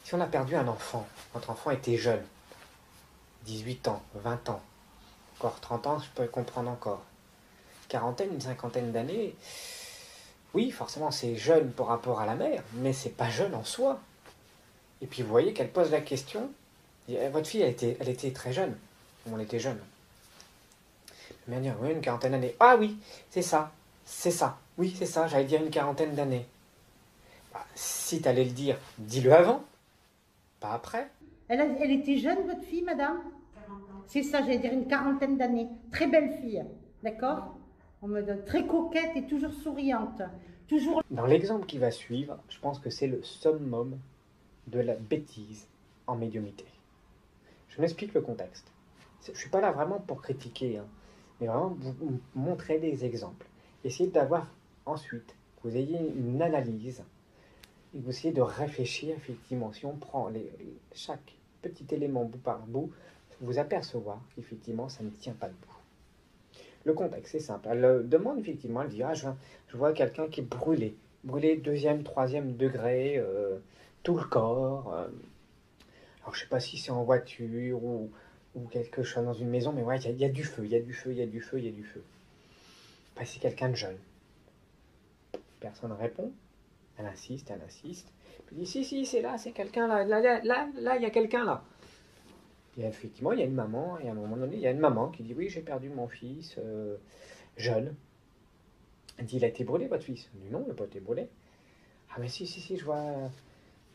Si on a perdu un enfant, votre enfant était jeune, 18 ans, 20 ans, encore 30 ans, je peux comprendre encore. Quarantaine, une cinquantaine d'années, oui, forcément c'est jeune par rapport à la mère, mais c'est pas jeune en soi. Et puis vous voyez qu'elle pose la question, votre fille, elle était très jeune, on était jeune. Mais elle dit, oui, une quarantaine d'années. Ah oui, c'est ça, oui, c'est ça, j'allais dire une quarantaine d'années. Bah, si tu allais le dire, dis-le avant, pas après. Elle était jeune, votre fille, madame? 40 ans. C'est ça, j'allais dire une quarantaine d'années. Très belle fille, d'accord? On me donne très coquette et toujours souriante. Toujours... Dans l'exemple qui va suivre, je pense que c'est le summum de la bêtise en médiumnité. Je m'explique le contexte. Je ne suis pas là vraiment pour critiquer, hein, mais vraiment vous montrer des exemples. Essayez d'avoir ensuite, que vous ayez une analyse et vous essayez de réfléchir effectivement. Si on prend chaque petit élément bout par bout, vous apercevoir qu'effectivement ça ne tient pas debout. Le contexte, c'est simple. Elle demande effectivement, elle dit, ah, je vois quelqu'un qui est brûlé. Brûlé 2e, 3e degré, tout le corps. Alors, je sais pas si c'est en voiture ou quelque chose dans une maison, mais ouais, il y a du feu, il y a du feu, il y a du feu, il y a du feu. Bah, c'est quelqu'un de jeune. Personne ne répond. Elle insiste, elle insiste. Puis elle dit, si, c'est là, c'est quelqu'un là. Là, il y a quelqu'un là. Et effectivement, il y a une maman, et à un moment donné, il y a une maman qui dit, oui, j'ai perdu mon fils, jeune. Elle dit, il a été brûlé, votre fils? Elle dit, non, il n'a pas été brûlé. Ah, mais si, je vois.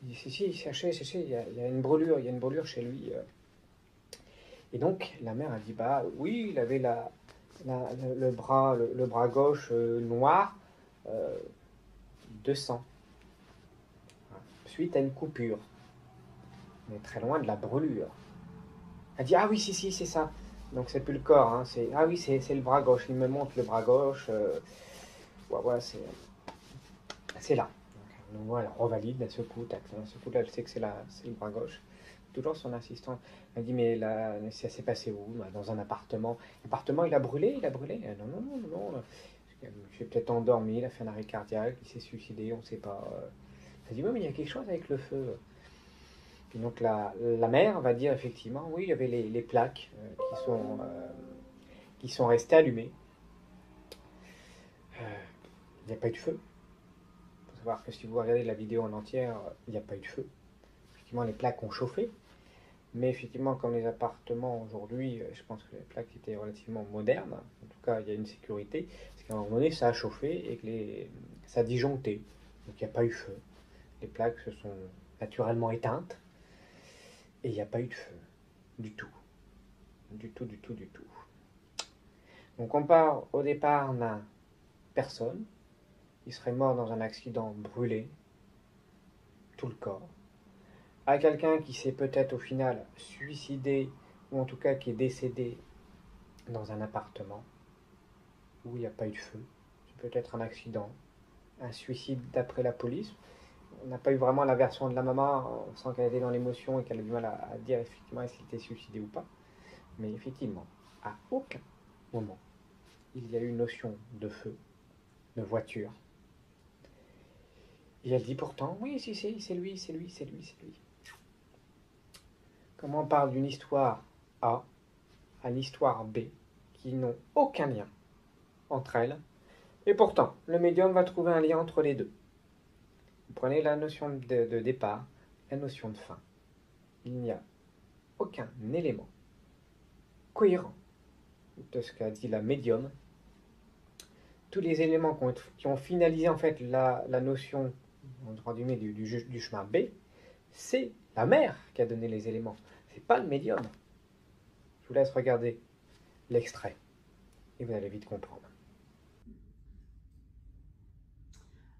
Il dit, si, sachez, il y a une brûlure chez lui. Et donc, la mère a dit, bah oui, il avait le bras gauche noir de sang. Suite à une coupure. On est très loin de la brûlure. Elle dit, ah oui, si, c'est ça. Donc, c'est plus le corps, hein, ah oui, c'est le bras gauche. Il me montre le bras gauche. Ouais, c'est là. Donc, elle revalide, elle secoue, tac, elle sait que c'est le bras gauche. Toujours son assistant. Elle dit, mais là, ça s'est passé où? Dans un appartement. L'appartement, il a brûlé? Non. Il s'est peut-être endormi, il a fait un arrêt cardiaque, il s'est suicidé, on ne sait pas. Elle dit, oui, mais il y a quelque chose avec le feu. Puis donc la mère va dire effectivement, oui, il y avait les plaques qui sont restées allumées. Il n'y a pas eu de feu. Il faut savoir que si vous regardez la vidéo en entière, il n'y a pas eu de feu. Effectivement, les plaques ont chauffé. Mais effectivement, comme les appartements aujourd'hui, je pense que les plaques étaient relativement modernes. En tout cas, il y a une sécurité. Parce qu'à un moment donné, ça a chauffé et que ça a disjoncté. Donc il n'y a pas eu feu. Les plaques se sont naturellement éteintes. Et il n'y a pas eu de feu. Du tout. Du tout. Donc on part au départ d'un personne. Il serait mort dans un accident brûlé. Tout le corps. À quelqu'un qui s'est peut-être au final suicidé, ou en tout cas qui est décédé dans un appartement où il n'y a pas eu de feu. C'est peut-être un accident, un suicide d'après la police. On n'a pas eu vraiment la version de la maman, on sent qu'elle était dans l'émotion et qu'elle a du mal à dire effectivement est-ce qu'il était suicidé ou pas. Mais effectivement, à aucun moment, il y a eu une notion de feu, de voiture. Et elle dit pourtant, oui, si, c'est lui. Comment on parle d'une histoire A à l'histoire B qui n'ont aucun lien entre elles, et pourtant, le médium va trouver un lien entre les deux. Vous prenez la notion de départ, la notion de fin. Il n'y a aucun élément cohérent de ce qu'a dit la médium. Tous les éléments qui ont finalisé en fait la notion du chemin B, c'est la mère qui a donné les éléments. C'est pas le médium. Je vous laisse regarder l'extrait et vous allez vite comprendre.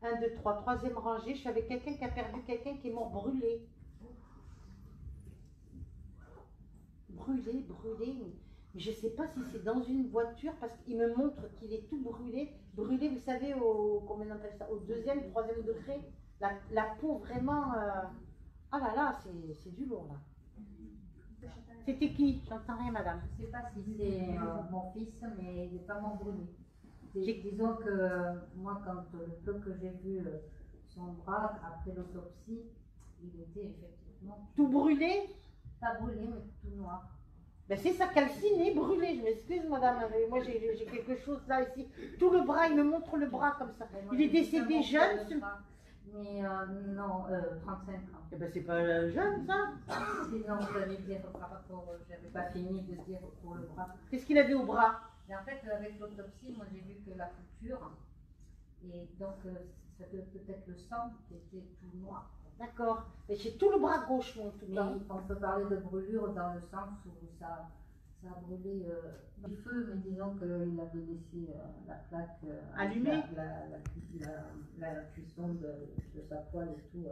1, 2, 3, troisième rangée. Je suis avec quelqu'un qui a perdu quelqu'un qui est mort brûlé. Brûlé. Mais je ne sais pas si c'est dans une voiture parce qu'il me montre qu'il est tout brûlé. Brûlé, vous savez, comment on appelle ça, au 2e, 3e degré. La peau vraiment... Ah là, c'est du lourd là. C'était qui? J'entends rien, madame. Je ne sais pas si c'est mon fils, mais il n'est pas mort brûlé. Disons que moi, quand le peu que j'ai vu son bras après l'autopsie, il était effectivement... Tout brûlé? Pas brûlé, mais tout noir. Ben c'est ça, calciné, brûlé. Je m'excuse, madame. Moi, j'ai quelque chose là, ici. Tout le bras, il me montre le bras comme ça. Il est décédé jeune. Mais non, 35 ans. Eh ben c'est pas jeune, ça. Sinon, j'allais dire par rapport, j'avais pas fini de dire pour le bras. Qu'est-ce qu'il avait au bras? Mais en fait, avec l'autopsie, moi j'ai vu que la couture, et donc ça peut être le sang qui était tout noir. D'accord. Mais j'ai tout le bras gauche, mon tout. Mais on peut parler de brûlure dans le sens où ça a brûlé du feu, mais disons qu'il avait laissé la plaque allumée, la cuisson de sa poêle et tout.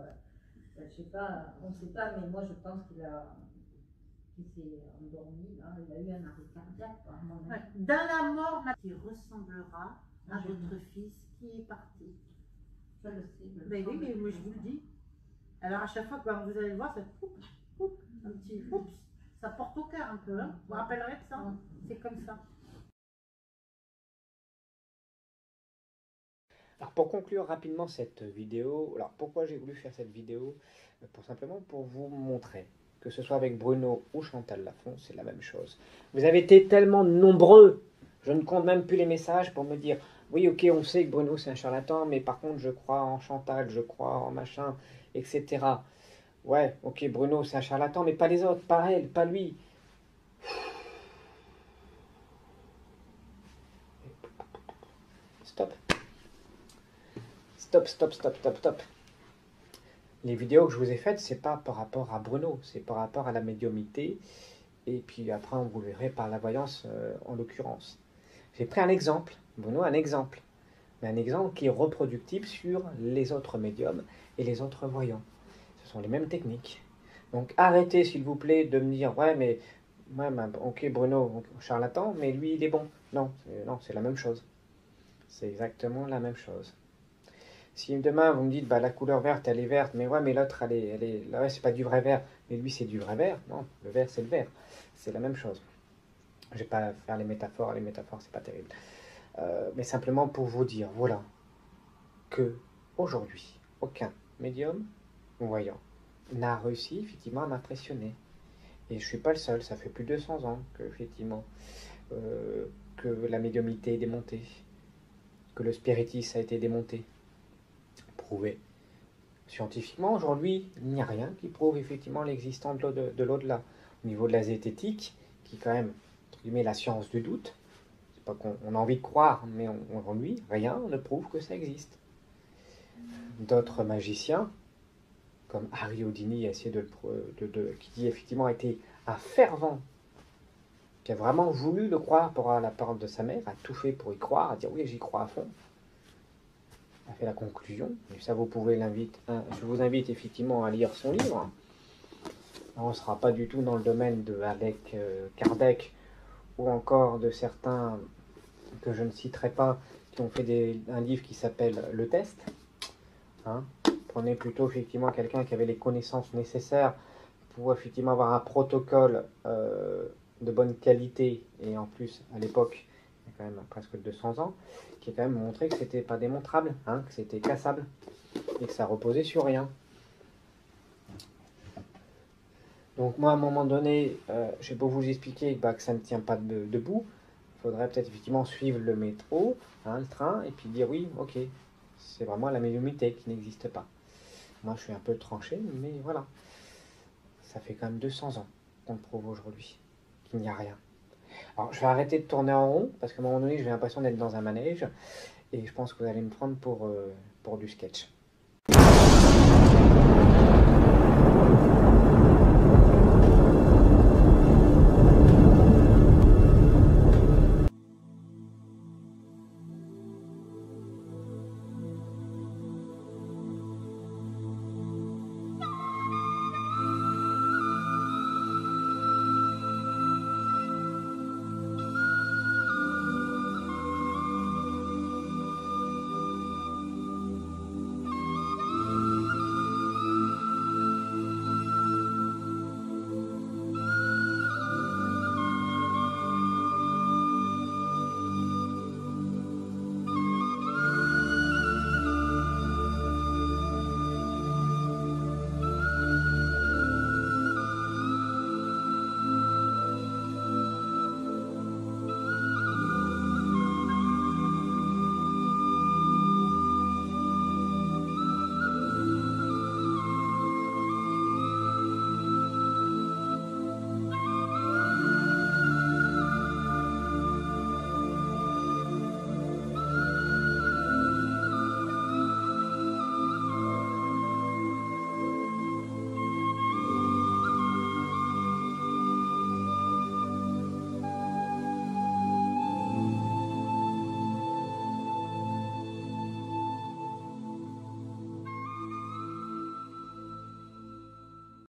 Je sais pas, on ne sait pas, mais moi je pense qu'il s'est endormi, là. Il a eu un arrêt cardiaque à mon avis. Dans la mort, qui ressemblera à votre fils qui est parti. Je le sais. Mais oui, mais moi je vous le dis. Alors à chaque fois que vous allez le voir, ça un petit oups, ça porte au cœur un peu. Hein. Vous vous rappellerez de ça? C'est comme ça. Alors pour conclure rapidement cette vidéo, alors pourquoi j'ai voulu faire cette vidéo? Simplement pour vous montrer, que ce soit avec Bruno ou Chantal Lafont, c'est la même chose. Vous avez été tellement nombreux, je ne compte même plus les messages pour me dire, oui ok on sait que Bruno c'est un charlatan, mais par contre je crois en Chantal, je crois en machin, etc. Ouais, ok Bruno c'est un charlatan, mais pas les autres, pas elle, pas lui. Stop. Stop, stop, stop, stop, stop. Les vidéos que je vous ai faites, c'est pas par rapport à Bruno, c'est par rapport à la médiumnité. Et puis après, on vous le verrez par la voyance en l'occurrence. J'ai pris un exemple, Bruno, un exemple. Mais un exemple qui est reproductible sur les autres médiums et les autres voyants. Ce sont les mêmes techniques. Donc arrêtez, s'il vous plaît, de me dire, ouais, mais ouais, ok, Bruno, charlatan, mais lui, il est bon. Non, c'est la même chose. C'est exactement la même chose. Si demain vous me dites bah, la couleur verte elle est verte, mais ouais mais l'autre elle est là ouais, c'est pas du vrai vert, mais lui c'est du vrai vert, non, le vert c'est le vert, c'est la même chose. Je vais pas faire les métaphores c'est pas terrible. Mais simplement pour vous dire, voilà, que aujourd'hui, aucun médium ou voyant n'a réussi effectivement à m'impressionner. Et je suis pas le seul, ça fait plus de 200 ans que effectivement que la médiumnité est démontée, que le spiritisme a été démonté. Prouvé. Scientifiquement, aujourd'hui, il n'y a rien qui prouve effectivement l'existence de l'au-delà. Au niveau de la zététique, qui est quand même, entre guillemets, la science du doute, c'est pas qu'on a envie de croire, mais aujourd'hui, rien ne prouve que ça existe. D'autres magiciens, comme Harry Houdini, qui dit effectivement a été un fervent, qui a vraiment voulu le croire pour la parole de sa mère, a tout fait pour y croire, à dire oui, j'y crois à fond. A fait la conclusion, et ça vous pouvez je vous invite effectivement à lire son livre. On ne sera pas du tout dans le domaine de Alec Kardec ou encore de certains que je ne citerai pas qui ont fait un livre qui s'appelle Le Test. Hein, prenez plutôt effectivement quelqu'un qui avait les connaissances nécessaires pour effectivement avoir un protocole de bonne qualité et en plus à l'époque il y a quand même presque 200 ans, qui a quand même montré que c'était pas démontrable, hein, que c'était cassable et que ça reposait sur rien. Donc moi à un moment donné, j'ai beau vous expliquer que ça ne tient pas debout, il faudrait peut-être effectivement suivre le métro, hein, le train, et puis dire oui, ok, c'est vraiment la médiumnité qui n'existe pas. Moi je suis un peu tranché, mais voilà. Ça fait quand même 200 ans qu'on le prouve aujourd'hui, qu'il n'y a rien. Alors, je vais arrêter de tourner en rond, parce qu'à un moment donné, j'ai l'impression d'être dans un manège, et je pense que vous allez me prendre pour du sketch.